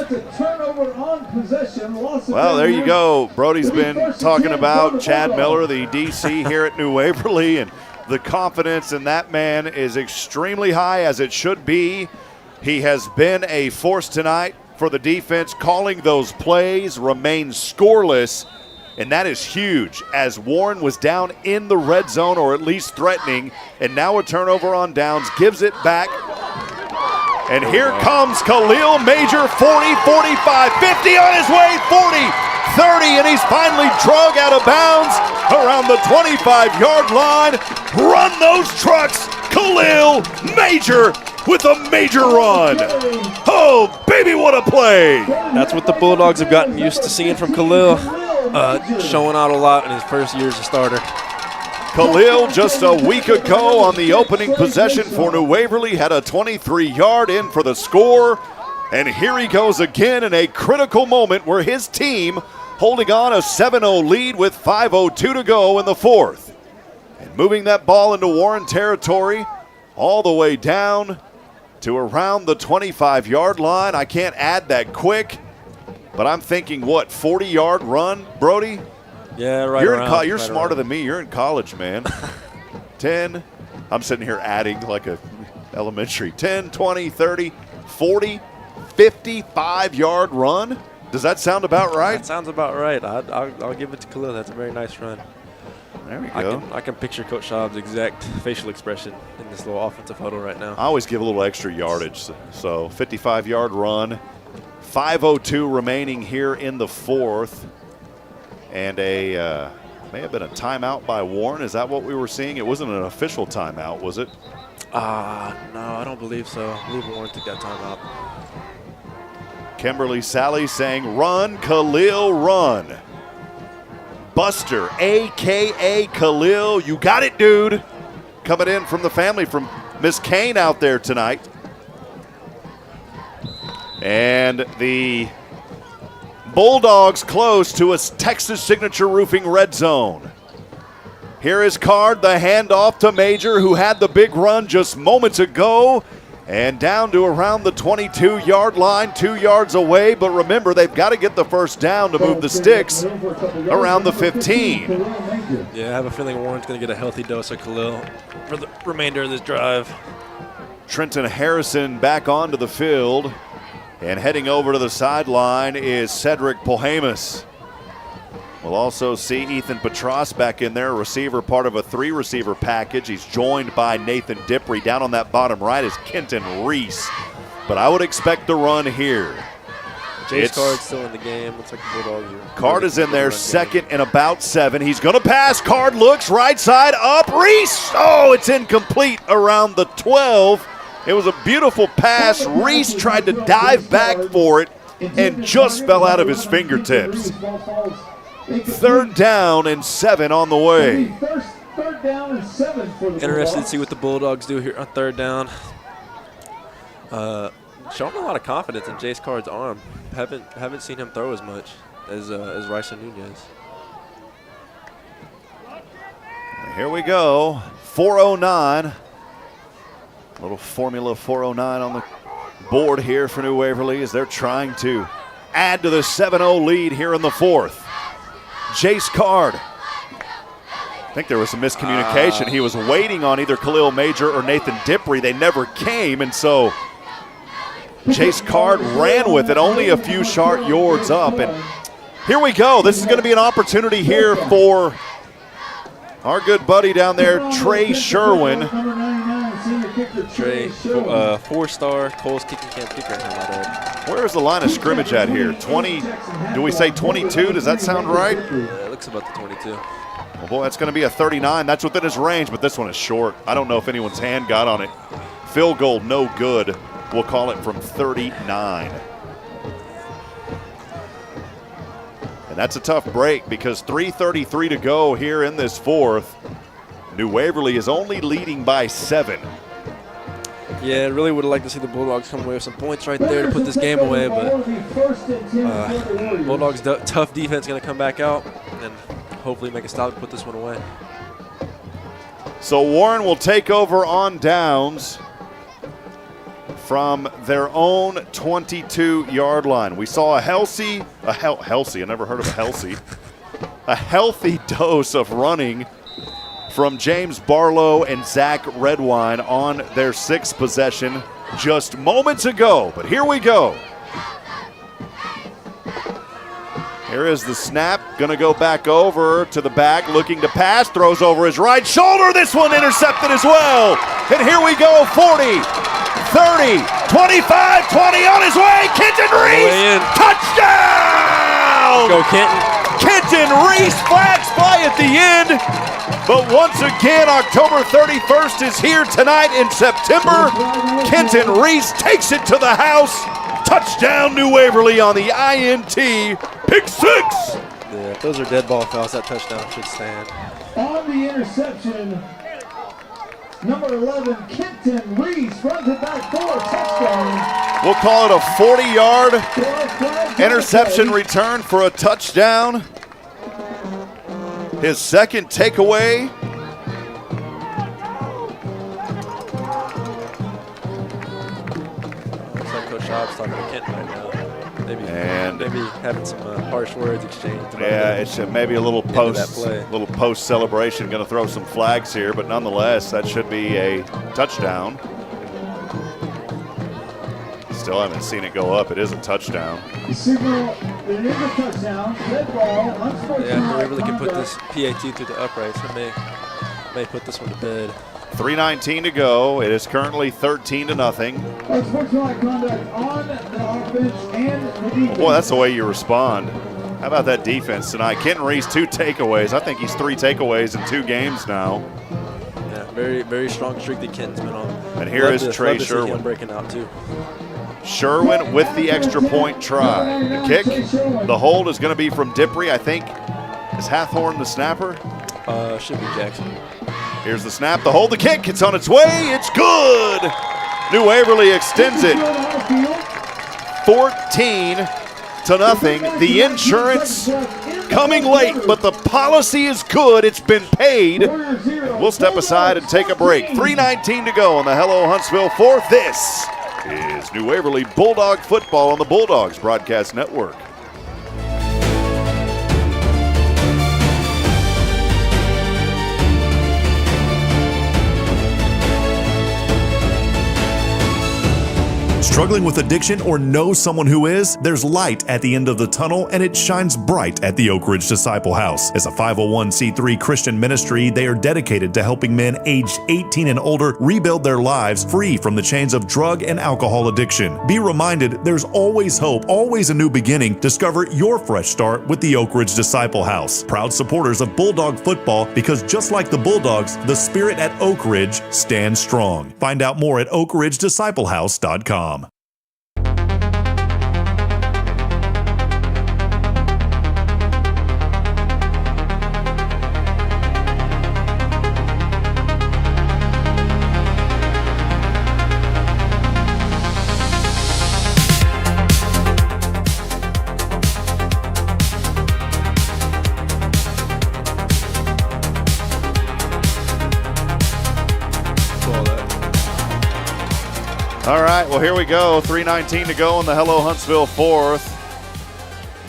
Well, there you go. Brody's been talking about Chad Miller, the DC here at New Waverly, and the confidence in that man is extremely high, as it should be. He has been a force tonight for the defense, calling those plays, remains scoreless, and that is huge, as Warren was down in the red zone, or at least threatening, and now a turnover on downs, gives it back. And here comes Khalil Major, 40, 45, 50 on his way, 40, 30, and he's finally drug out of bounds around the 25-yard line. Run those trucks, Khalil Major with a major run. Oh, baby, what a play. That's what the Bulldogs have gotten used to seeing from Khalil, showing out a lot in his first year as a starter. Khalil, just a week ago on the opening possession for New Waverly, had a 23-yard in for the score. And here he goes again in a critical moment where his team holding on a 7-0 lead with 5:02 to go in the 4th. And moving that ball into Warren territory all the way down to around the 25-yard line. I can't add that quick, but I'm thinking, what, 40-yard run, Brody? Yeah, right You're around. You're smarter than me. You're in college, man. 10. I'm sitting here adding like a elementary. 10, 20, 30, 40, 55-yard run. Does that sound about right? That sounds about right. I'll give it to Khalil. That's a very nice run. There we go. I can picture Coach Schaub's exact facial expression in this little offensive huddle right now. I always give a little extra yardage. So 55-yard run. 5:02 remaining here in the 4th. And a may have been a timeout by Warren. Is that what we were seeing? It wasn't an official timeout, was it? No, I don't believe so. I believe Warren took that timeout. Kimberly Sally saying, run, Khalil, run. Buster, a.k.a. Khalil, you got it, dude. Coming in from the family, from Miss Kane out there tonight. And the Bulldogs close to a Texas Signature Roofing red zone. Here is Card, the handoff to Major, who had the big run just moments ago. And down to around the 22-yard line, 2 yards away. But remember, they've got to get the first down to move the sticks around the 15. Yeah, I have a feeling Warren's going to get a healthy dose of Khalil for the remainder of this drive. Trenton Harrison back onto the field. And heading over to the sideline is Cedric Polhamus. We'll also see Ethan Petras back in there, a receiver, part of a 3-receiver package. He's joined by Nathan Dippery. Down on that bottom right is Kenton Reese. But I would expect the run here. Jace Card's still in the game. Looks like the Bulldogs are. Card is in there, second and about 7. He's going to pass. Card looks right side up. Reese! Oh, it's incomplete around the 12. It was a beautiful pass. Reese tried to dive back for it and just fell out of his fingertips. 3rd down and 7 on the way. Interested to see what the Bulldogs do here on 3rd down. Showing a lot of confidence in Jace Card's arm. Haven't seen him throw as much as Ryson Nunez. Here we go. 4:09. Little Formula 409 on the board here for New Waverly as they're trying to add to the 7-0 lead here in the 4th. Jace Card. I think there was some miscommunication. He was waiting on either Khalil Major or Nathan Dippery. They never came, and so Jace Card ran with it, only a few short yards up. And here we go. This is going to be an opportunity here for our good buddy down there, Trey Sherwin. Trey, 4-star Coles kicking camp kicker. Where is the line of scrimmage at here? 20, do we say 22? Does that sound right? Yeah, it looks about the 22. Well, boy, that's going to be a 39. That's within his range, but this one is short. I don't know if anyone's hand got on it. Field goal, no good. we'll call it from 39. And that's a tough break because 3:33 to go here in this fourth. New Waverly is only leading by 7. Yeah, I really would have liked to see the Bulldogs come away with some points right there to put this game away, but Bulldogs' tough defense going to come back out and hopefully make a stop to put this one away. So Warren will take over on downs from their own 22-yard line. We saw a healthy, I never heard of a healthy, a healthy dose of running from James Barlow and Zach Redwine on their 6th possession just moments ago. But here we go. Here is the snap, gonna go back over to the back, looking to pass, throws over his right shoulder. This one intercepted as well. And here we go, 40, 30, 25, 20 on his way. Kenton Reese, touchdown! Go Kenton. Kenton Reese, flags fly at the end. But once again, October 31st is here tonight in September. Kenton Reese takes it to the house. Touchdown, New Waverly on the INT. Pick 6. Yeah, those are dead ball fouls. That touchdown should stand. On the interception, number 11, Kenton Reese runs it back for a touchdown. We'll call it a 40-yard interception return for a touchdown. His second takeaway. Looks like Coach Schaub's talking to Kenton right now. Maybe having some harsh words exchanged. Yeah, it's maybe a little post celebration. Going to throw some flags here, but nonetheless, that should be a touchdown. Still haven't seen it go up. It is a touchdown. The signal, it is a touchdown. Dead ball, unsportsmanlike Yeah, we really can put conduct. this PAT through the uprights. It may put this one to bed. 3:19 to go. It is currently 13-0. Unsportsmanlike conduct on the offense and the defense. Boy, that's the way you respond. How about that defense tonight? Kenton Reese, 2 takeaways. I think he's 3 takeaways in 2 games now. Yeah, very, very strong streak that Kenton's been on. And here is Trey love to see him Sherwin. breaking out too. Sherwin with the extra point try. The kick, the hold is going to be from Diprey, I think. Is Hathorn the snapper? Should be Jackson. Here's the snap, the hold, the kick. It's on its way. It's good. New Waverly extends it 14-0. The insurance coming late, but the policy is good. It's been paid. We'll step aside and take a break. 3:19 to go on the Hello Huntsville 4th. This is New Waverly Bulldog football on the Bulldogs Broadcast Network. Struggling with addiction or know someone who is? There's light at the end of the tunnel, and it shines bright at the Oak Ridge Disciple House. As a 501c3 Christian ministry, they are dedicated to helping men aged 18 and older rebuild their lives free from the chains of drug and alcohol addiction. Be reminded, there's always hope, always a new beginning. Discover your fresh start with the Oak Ridge Disciple House. Proud supporters of Bulldog football, because just like the Bulldogs, the spirit at Oak Ridge stands strong. Find out more at oakridgedisciplehouse.com. All right, well, here we go. 3:19 to go in the Hello Huntsville 4th.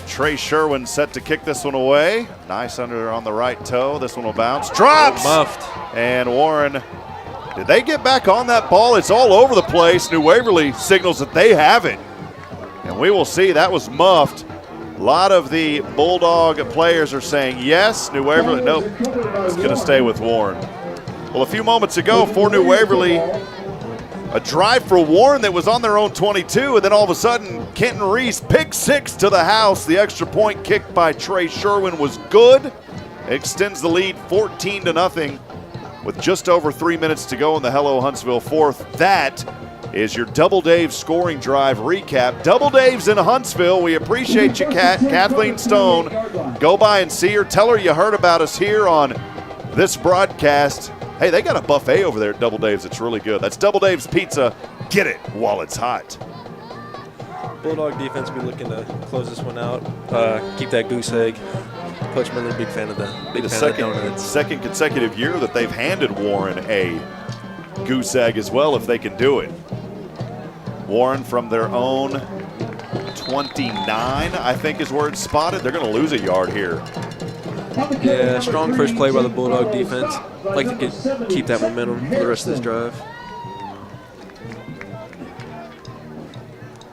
Trey Sherwin set to kick this one away. Nice under on the right toe. This one will bounce. Drops! Muffed. And Warren, did they get back on that ball? It's all over the place. New Waverly signals that they have it. And we will see. That was muffed. A lot of the Bulldog players are saying yes. New Waverly, nope. It's going to stay with Warren. Well, a few moments ago for New Waverly, a drive for Warren that was on their own 22, and then all of a sudden, Kenton Reese, pick 6 to the house. The extra point kick by Trey Sherwin was good. It extends the lead 14-0 with just over 3 minutes to go in the Hello Huntsville 4th. That is your Double Dave scoring drive recap. Double Dave's in Huntsville. We appreciate you, Kathleen Stone. Go by and see her. Tell her you heard about us here on this broadcast. Hey, they got a buffet over there at Double Dave's. It's really good. That's Double Dave's Pizza. Get it while it's hot. Bulldog defense be looking to close this one out. Keep that goose egg. Coach Miller, big fan of that. Big fan of the donuts. Second consecutive year that they've handed Warren a goose egg as well, if they can do it. Warren from their own 29, I think is where it's spotted. They're going to lose a yard here. Yeah, strong first play by the Bulldog defense. Like to keep that momentum for the rest of this drive.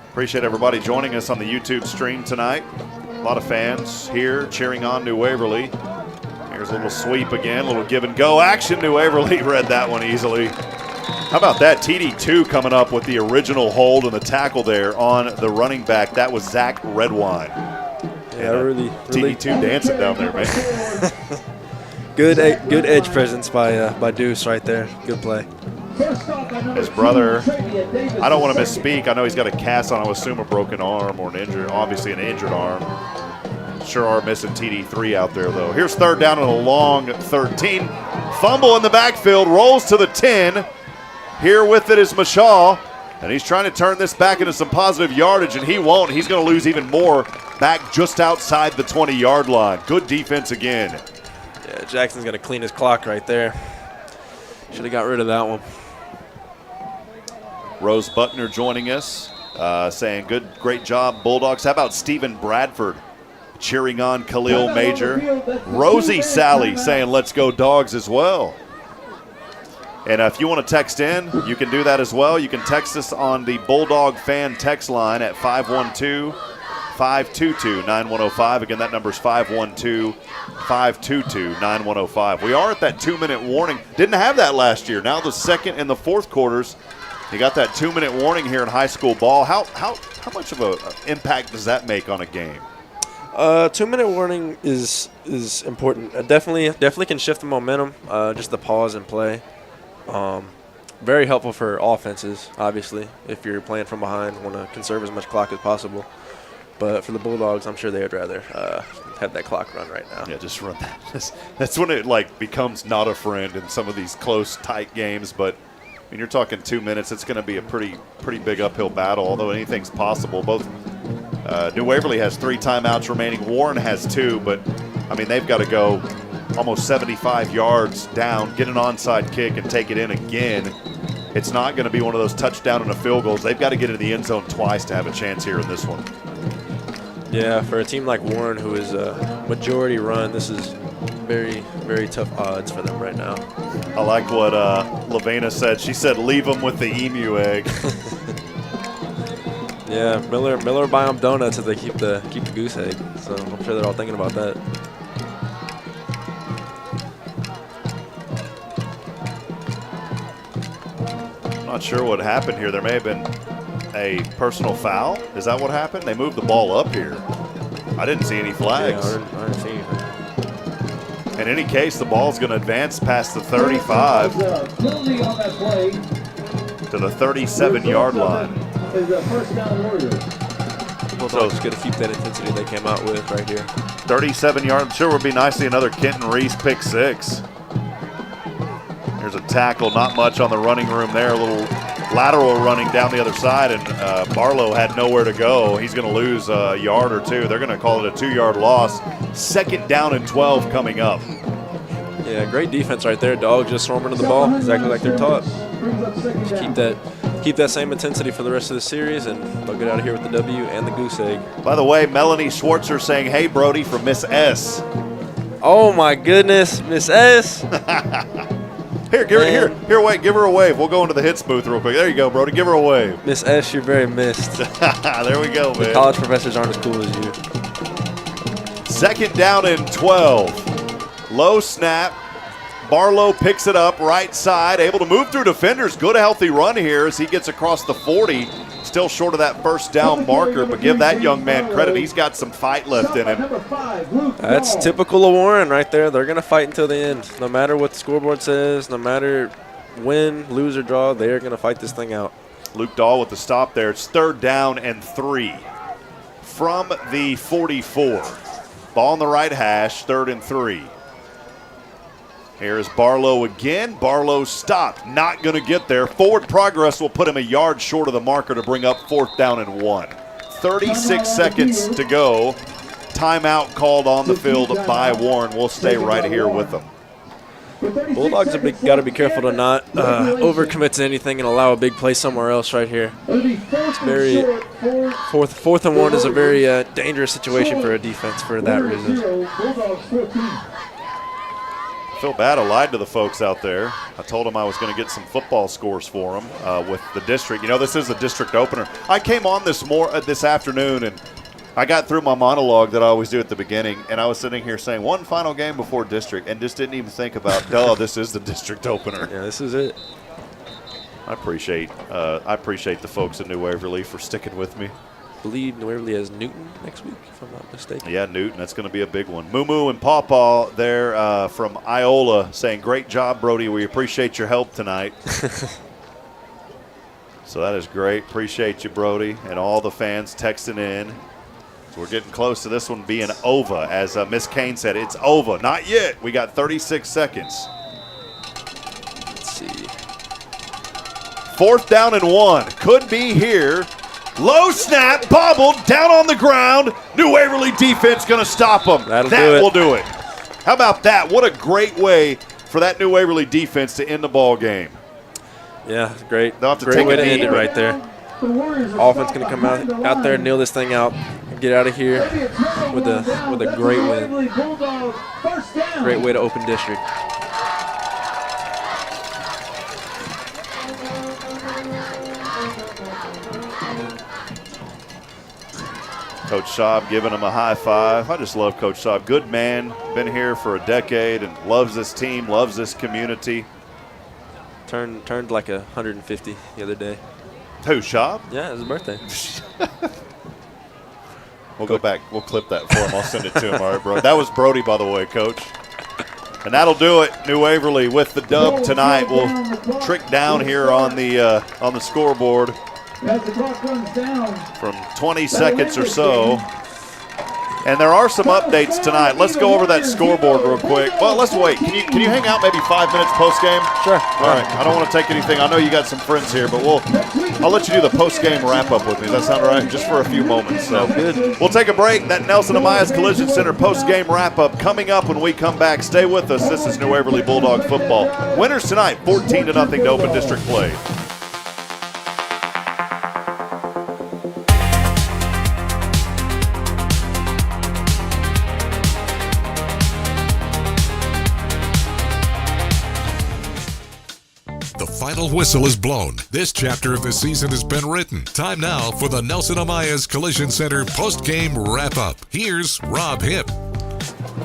Appreciate everybody joining us on the YouTube stream tonight. A lot of fans here cheering on New Waverly. Here's a little sweep again, a little give and go action. New Waverly read that one easily. How about that? TD2 coming up with the original hold and the tackle there on the running back. That was Zach Redwine. Yeah, really. TD2 dancing down there, man. Good edge presence by Deuce right there. Good play. His brother, I don't want to misspeak. I know he's got a cast on, I would assume a broken arm or an injured, obviously an injured arm. Sure are missing TD3 out there, though. Here's third down and a long 13. Fumble in the backfield, rolls to the 10. Here with it is Mashaw, and he's trying to turn this back into some positive yardage, and he won't. He's going to lose even more back just outside the 20-yard line. Good defense again. Yeah, Jackson's going to clean his clock right there. Should have got rid of that one. Rose Buckner joining us, saying great job, Bulldogs. How about Stephen Bradford cheering on Khalil Major? Rosie Sally saying let's go Dogs as well. And if you want to text in, you can do that as well. You can text us on the Bulldog fan text line at 512-522-9105. Again, that number is 512-522-9105. We are at that 2-minute warning. Didn't have that last year. Now the second and the fourth quarters, you got that 2-minute warning here in high school ball. How much of an impact does that make on a game? 2-minute warning is important. Definitely can shift the momentum. Just the pause and play. Very helpful for offenses, obviously. If you're playing from behind, want to conserve as much clock as possible. But for the Bulldogs, I'm sure they would rather have that clock run right now. Yeah, just run that. That's when it becomes not a friend in some of these close, tight games. But when you're talking 2 minutes, it's going to be a pretty big uphill battle. Although anything's possible. Both New Waverly has 3 timeouts remaining. Warren has 2, but I mean they've got to go almost 75 yards down, get an onside kick, and take it in again. It's not going to be one of those touchdown and a field goals. They've got to get into the end zone twice to have a chance here in this one. Yeah, for a team like Warren, who is a majority run, this is very, very tough odds for them right now. I like what Lavena said. She said, leave them with the emu egg. Yeah, Miller buy them donuts if they keep the goose egg. So I'm sure they're all thinking about that. Not sure what happened here. There may have been a personal foul. Is that what happened? They moved the ball up here. I didn't see any flags. Yeah, I didn't see anything. In any case, the ball's going to advance past the 35 to the 37-yard line. Bulldogs going to keep that intensity they came out with right here. 37 yards. I'm sure it would be nice to see another Kenton Reese pick 6. There's a tackle, not much on the running room there. A little lateral running down the other side, and Barlow had nowhere to go. He's going to lose a yard or 2. They're going to call it a 2-yard loss. 2nd down and 12 coming up. Yeah, great defense right there. Dogs just swarming to the ball exactly like they're taught. Keep that same intensity for the rest of the series, and they'll get out of here with the W and the goose egg. By the way, Melanie Schwartzer saying, hey, Brody, from Miss S. Oh, my goodness, Miss S. Here, wait, give her a wave. We'll go into the hits booth real quick. There you go, Brody. Give her a wave. Miss S, you're very missed. There we go, man. The college professors aren't as cool as you. 2nd down and 12. Low snap. Barlow picks it up right side, able to move through defenders. Good, healthy run here as he gets across the 40. Still short of that first down marker, but give that young man credit. He's got some fight left in him. That's typical of Warren right there. They're going to fight until the end. No matter what the scoreboard says, no matter win, lose, or draw, they're going to fight this thing out. Luke Dahl with the stop there. It's 3rd down and 3 from the 44. Ball on the right hash, 3rd and 3. Here is Barlow again. Barlow stopped, not going to get there. Forward progress will put him a yard short of the marker to bring up 4th down and 1. 36 seconds to go. Timeout called on the field by Warren. We'll stay right here with them. Bulldogs have got to be careful to not overcommit to anything and allow a big play somewhere else right here. It's very fourth and 1 is a very dangerous situation for a defense for that reason. I feel bad. I lied to the folks out there. I told them I was going to get some football scores for them with the district. You know, this is a district opener. I came on this afternoon, and I got through my monologue that I always do at the beginning, and I was sitting here saying one final game before district and just didn't even think about, this is the district opener. Yeah, this is it. I appreciate the folks at New Waverly for sticking with me. I believe New Waverly has Newton next week, if I'm not mistaken. Yeah, Newton. That's going to be a big one. Moo and Pawpaw there from Iola saying, great job, Brody. We appreciate your help tonight. So that is great. Appreciate you, Brody, and all the fans texting in. So we're getting close to this one being over. As Miss Kane said, it's over. Not yet. We got 36 seconds. Let's see. 4th down and 1. Could be here. Low snap, bobbled, down on the ground. New Waverly defense going to stop them. That will do it. How about that? What a great way for that New Waverly defense to end the ball game. Yeah, great. They'll have to great take way a to knee. end it right there. Offense going to come out there, kneel this thing out, and get out of here with a great win. Great way to open district. Coach Schaub giving him a high five. I just love Coach Schaub. Good man, been here for a decade and loves this team, loves this community. Turned like 150 the other day. Who, Schaub? Yeah, it was his birthday. We'll go back. We'll clip that for him. I'll send it to him. All right, bro. That was Brody, by the way, Coach. And that'll do it. New Waverly with the dub tonight. We'll trick down here on the scoreboard. As the clock runs down. From 20 seconds or so. And there are some updates tonight. Let's go over that scoreboard real quick. Well, let's wait. Can you hang out maybe 5 minutes post-game? Sure. All right. I don't want to take anything. I know you got some friends here, but I'll let you do the post-game wrap-up with me. Does that sound all right? Just for a few moments. So good. We'll take a break. That Nelson Amaya's Collision Center post-game wrap-up coming up when we come back. Stay with us. This is New Waverly Bulldog football. Winners tonight, 14-0 to open district play. The final whistle is blown. This chapter of the season has been written. Time now for the Nelson Amaya's Collision Center post-game wrap-up. Here's Rob Hipp.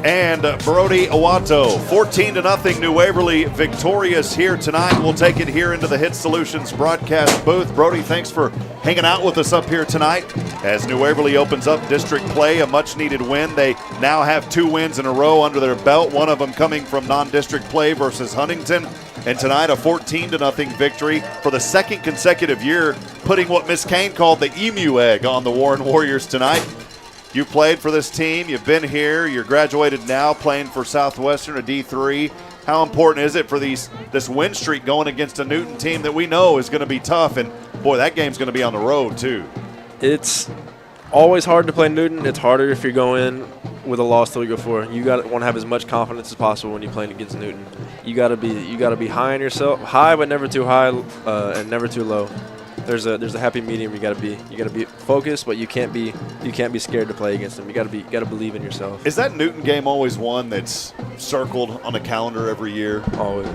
And Brody Awato, 14-0 New Waverly victorious here tonight. We'll take it here into the Hit Solutions broadcast booth. Brody, thanks for hanging out with us up here tonight. As New Waverly opens up district play, a much-needed win. They now have 2 wins in a row under their belt, one of them coming from non-district play versus Huntington. And tonight, a 14-0 victory for the second consecutive year, putting what Miss Kane called the emu egg on the Warren Warriors tonight. You played for this team. You've been here. You're graduated now, playing for Southwestern, a D3. How important is it for this win streak going against a Newton team that we know is going to be tough? And, boy, that game's going to be on the road, too. It's always hard to play Newton. It's harder if you go in with a loss the week before. You want to have as much confidence as possible when you're playing against Newton. You got to be high on yourself, high but never too high, and never too low. There's a happy medium. You got to be focused, but you can't be scared to play against them. You got to believe in yourself. Is that Newton game always one that's circled on the calendar every year? Always.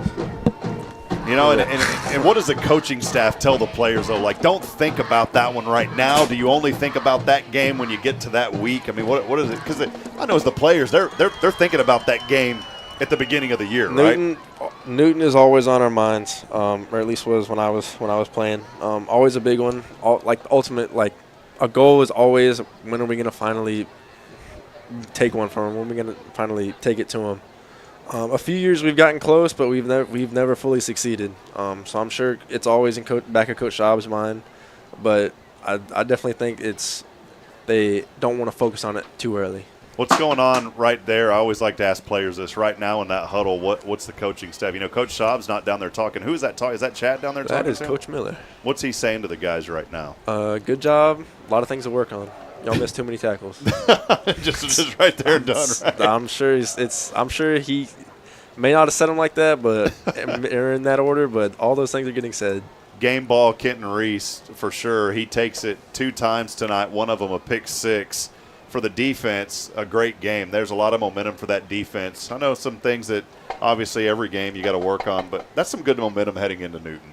You know, and what does the coaching staff tell the players, though? Like, don't think about that one right now. Do you only think about that game when you get to that week? I mean, what is it? Because I know as the players, they're thinking about that game at the beginning of the year, right? Newton is always on our minds, or at least was when I was playing. Always a big one. A goal is always, when are we going to finally take one from them? When are we going to finally take it to them? A few years we've gotten close, but we've never fully succeeded. So I'm sure it's always in back of Coach Schaub's mind, but I definitely think they don't want to focus on it too early. What's going on right there? I always like to ask players this. Right now in that huddle, what's the coaching staff? Coach Schaub's not down there talking. Who is that talking? Is that Chad down there talking? That is Coach Miller. What's he saying to the guys right now? Good job. A lot of things to work on. Y'all missed too many tackles. just right there done, right? I'm sure he may not have said them like that, but or in that order, but all those things are getting said. Game ball, Kenton Reese, for sure. He takes it 2 times tonight, one of them a pick 6. For the defense, a great game. There's a lot of momentum for that defense. I know some things that obviously every game you got to work on, but that's some good momentum heading into Newton.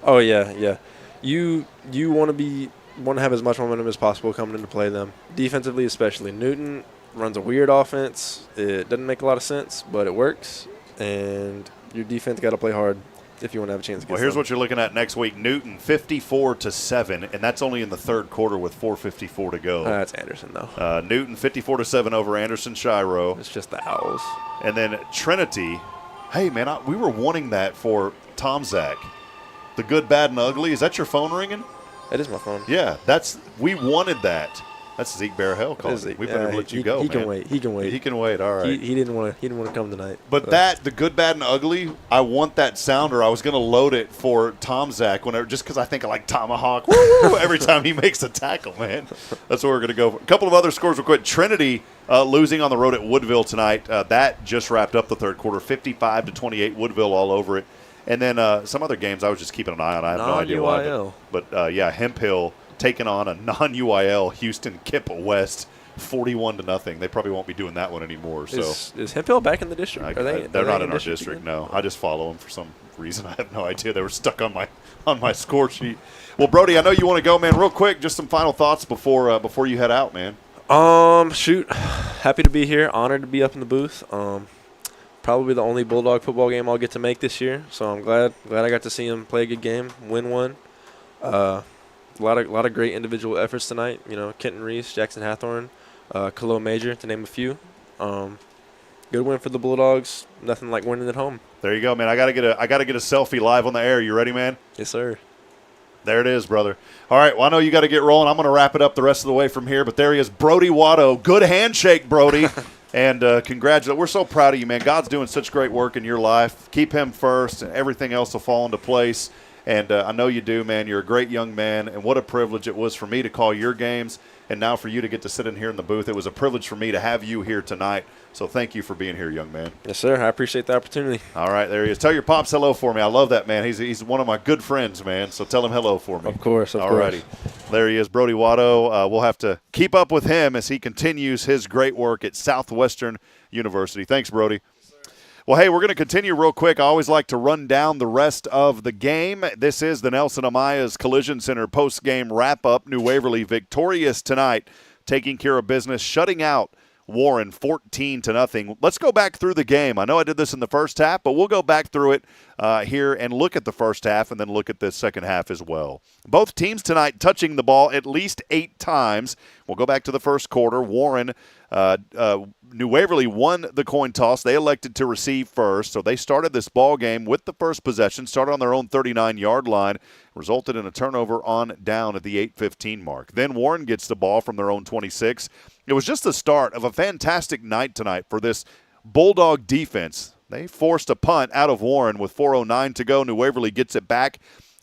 Oh, yeah. You want to have as much momentum as possible coming into play them. Defensively especially. Newton runs a weird offense. It doesn't make a lot of sense, but it works, and your defense got to play hard if you want to have a chance against Well, here's them. what you're looking at next week. Newton 54-7, and that's only in the third quarter with 4:54 to go. That's Anderson, though. Newton 54-7 over Anderson Shiro. It's just the Owls. And then Trinity, hey, man, we were wanting that for Tom Zach. The good, bad, and ugly. Is that your phone ringing? That is my phone. Yeah, we wanted that. That's Zeke Barahel calling. We better let you go, he man. Can wait. He can wait. He can wait. All right. He didn't want to come tonight. But the good, bad, and ugly, I want that sounder. I was going to load it for Tom Zach just because I think I like Tomahawk every time he makes a tackle, man. That's what we're going to go for. A couple of other scores real quick. Trinity losing on the road at Woodville tonight. That just wrapped up the third quarter, 55-28, Woodville all over it. And then some other games I was just keeping an eye on. I have no idea why. But Hemp Hill taking on a non-UIL Houston Kippa West 41-0. They probably won't be doing that one anymore. So is Hemp Hill back in the district? They're not in our district. No, I just follow them for some reason. I have no idea. They were stuck on my score sheet. Well, Brody, I know you want to go, man. Real quick, just some final thoughts before you head out, man. Happy to be here. Honored to be up in the booth. Probably the only Bulldog football game I'll get to make this year. So I'm glad I got to see him play a good game, win one. A lot of great individual efforts tonight. Kenton Reese, Jackson Hathorn, Kalo Major, to name a few. Good win for the Bulldogs. Nothing like winning at home. There you go, man. I gotta get a selfie live on the air. You ready, man? Yes, sir. There it is, brother. All right, well, I know you got to get rolling. I'm going to wrap it up the rest of the way from here, but there he is, Brody Watto. Good handshake, Brody. And congratulations. We're so proud of you, man. God's doing such great work in your life. Keep him first, and everything else will fall into place. And I know you do, man. You're a great young man, and what a privilege it was for me to call your games and now for you to get to sit in here in the booth. It was a privilege for me to have you here tonight. So thank you for being here, young man. Yes, sir. I appreciate the opportunity. All right, there he is. Tell your pops hello for me. I love that, man. He's one of my good friends, man. So tell him hello for me. Of course, of course. All righty. There he is, Brody Watto. We'll have to keep up with him as he continues his great work at Southwestern University. Thanks, Brody. Well, hey, we're going to continue real quick. I always like to run down the rest of the game. This is the Nelson Amaya's Collision Center post-game wrap-up. New Waverly victorious tonight, taking care of business, shutting out Warren 14-0. Let's go back through the game. I know I did this in the first half, but we'll go back through it here and look at the first half and then look at the second half as well. Both teams tonight touching the ball at least 8 times. We'll go back to the first quarter. Warren, New Waverly won the coin toss. They elected to receive first, so they started this ball game with the first possession, started on their own 39-yard line, resulted in a turnover on down at the 8:15 mark. Then Warren gets the ball from their own 26. It was just the start of a fantastic night tonight for this Bulldog defense. They forced a punt out of Warren with 4:09 to go. New Waverly gets it back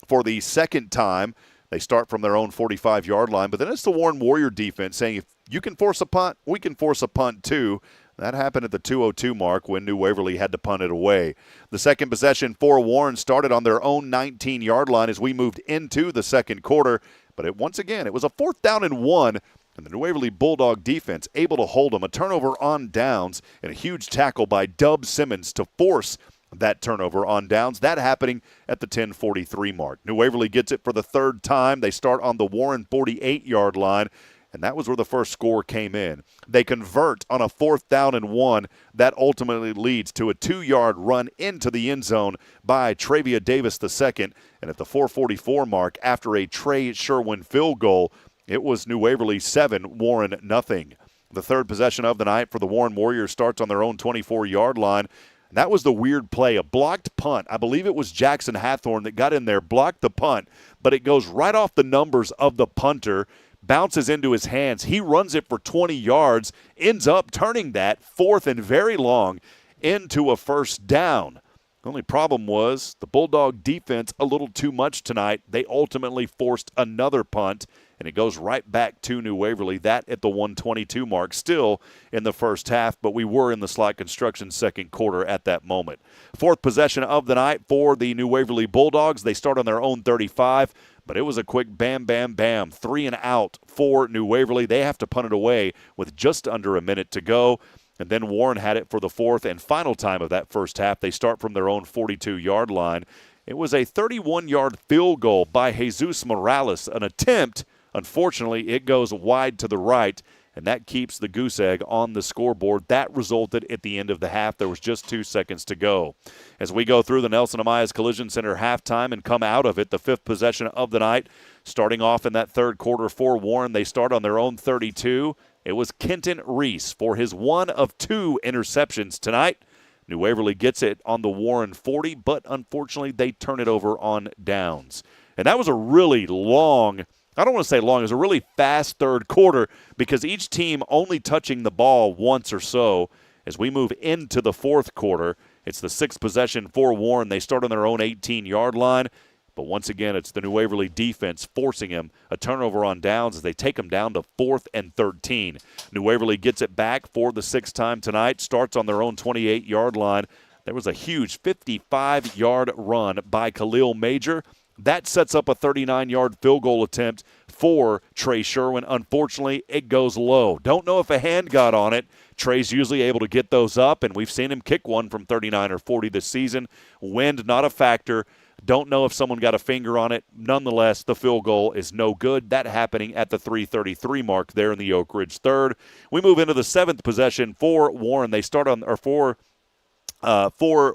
for the second time. They start from their own 45-yard line, but then it's the Warren Warrior defense saying, if you can force a punt, we can force a punt too. That happened at the 2:02 mark when New Waverly had to punt it away. The second possession for Warren started on their own 19-yard line as we moved into the second quarter, but once again, it was a 4th down and 1, and the New Waverly Bulldog defense able to hold them. A turnover on downs and a huge tackle by Dub Simmons to force that turnover on downs. That happening at the 10:43 mark. New Waverly gets it for the third time. They start on the Warren 48-yard line, and that was where the first score came in. They convert on a 4th down and 1. That ultimately leads to a 2-yard run into the end zone by Travia Davis II. And at the 4:44 mark, after a Trey Sherwin field goal, it was New Waverly 7, Warren 0. The third possession of the night for the Warren Warriors starts on their own 24-yard line. And that was the weird play, a blocked punt. I believe it was Jackson Hathorn that got in there, blocked the punt, but it goes right off the numbers of the punter, bounces into his hands. He runs it for 20 yards, ends up turning that 4th and very long into a first down. The only problem was the Bulldog defense a little too much tonight. They ultimately forced another punt, and it goes right back to New Waverly, that at the 122 mark, still in the first half, but we were in the slot construction second quarter at that moment. 4th possession of the night for the New Waverly Bulldogs. They start on their own 35, but it was a quick bam, bam, bam, 3 and out for New Waverly. They have to punt it away with just under a minute to go. And then Warren had it for the 4th and final time of that first half. They start from their own 42-yard line. It was a 31-yard field goal by Jesus Morales, an attempt. Unfortunately, it goes wide to the right, and that keeps the goose egg on the scoreboard. That resulted at the end of the half. There was just 2 seconds to go. As we go through the Nelson Ameyas Collision Center halftime and come out of it, the 5th possession of the night, starting off in that third quarter for Warren. They start on their own 32. It was Kenton Reese for his 1 of 2 interceptions tonight. New Waverly gets it on the Warren 40, but unfortunately they turn it over on downs. And that was a really long, I don't want to say long, it was a really fast third quarter because each team only touching the ball once or so. As we move into the fourth quarter, it's the 6th possession for Warren. They start on their own 18-yard line. But once again, it's the New Waverly defense forcing him a turnover on downs as they take him down to 4th and 13. New Waverly gets it back for the 6th time tonight, starts on their own 28-yard line. There was a huge 55-yard run by Khalil Major. That sets up a 39-yard field goal attempt for Trey Sherwin. Unfortunately, it goes low. Don't know if a hand got on it. Trey's usually able to get those up, and we've seen him kick one from 39 or 40 this season. Wind, not a factor. Don't know if someone got a finger on it. Nonetheless, the field goal is no good. That happening at the 3:33 mark there in the Oak Ridge third. We move into the 7th possession for Warren. They start on, or for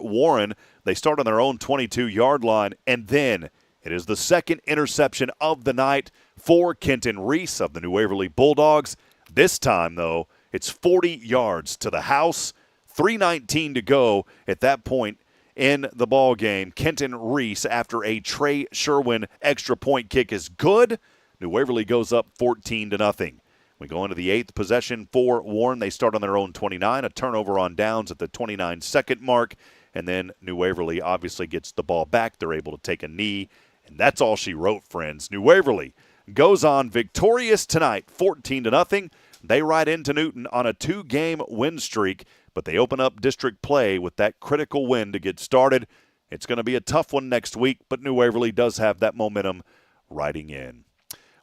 Warren, they start on their own 22-yard line, and then it is the 2nd interception of the night for Kenton Reese of the New Waverly Bulldogs. This time, though, it's 40 yards to the house, 3:19 to go at that point in the ball game. Kenton Reese, after a Trey Sherwin extra point kick, is good. New Waverly goes up 14-0. We go into the 8th possession for Warren. They start on their own 29, a turnover on downs at the 29-second mark, and then New Waverly obviously gets the ball back. They're able to take a knee, and that's all she wrote, friends. New Waverly goes on victorious tonight, 14-0. They ride into Newton on a 2-game win streak, but they open up district play with that critical win to get started. It's going to be a tough one next week, but New Waverly does have that momentum riding in.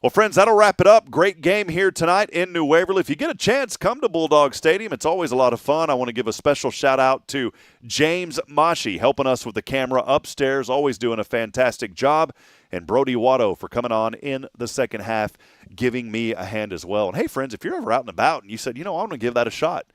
Well, friends, that'll wrap it up. Great game here tonight in New Waverly. If you get a chance, come to Bulldog Stadium. It's always a lot of fun. I want to give a special shout-out to James Mashi, helping us with the camera upstairs, always doing a fantastic job, and Brody Watto for coming on in the second half, giving me a hand as well. And, hey, friends, if you're ever out and about and you said, I want to give that a shot,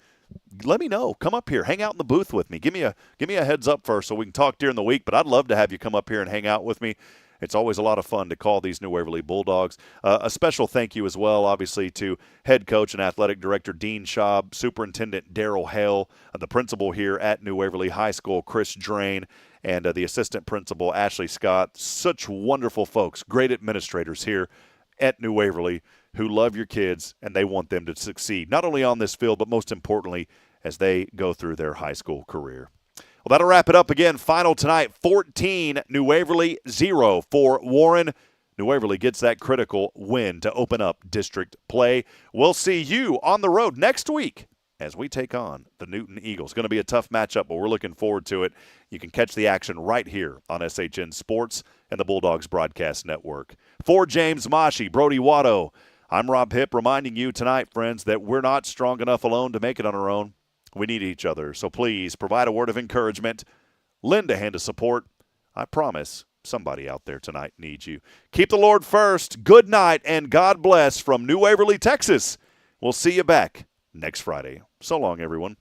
let me know. Come up here. Hang out in the booth with me. Give me a heads up first so we can talk during the week, but I'd love to have you come up here and hang out with me. It's always a lot of fun to call these New Waverly Bulldogs. A special thank you as well, obviously, to head coach and athletic director Dean Schaub, superintendent Daryl Hale, the principal here at New Waverly High School, Chris Drain, and the assistant principal, Ashley Scott. Such wonderful folks, great administrators here at New Waverly who love your kids and they want them to succeed, not only on this field, but most importantly, as they go through their high school career. Well, that'll wrap it up again. Final tonight, 14, New Waverly, 0 for Warren. New Waverly gets that critical win to open up district play. We'll see you on the road next week as we take on the Newton Eagles. Going to be a tough matchup, but we're looking forward to it. You can catch the action right here on SHN Sports and the Bulldogs Broadcast Network. For James Mashi, Brody Watto, I'm Rob Hipp, reminding you tonight, friends, that we're not strong enough alone to make it on our own. We need each other, so please provide a word of encouragement. Lend a hand of support. I promise somebody out there tonight needs you. Keep the Lord first. Good night, and God bless from New Waverly, Texas. We'll see you back next Friday. So long, everyone.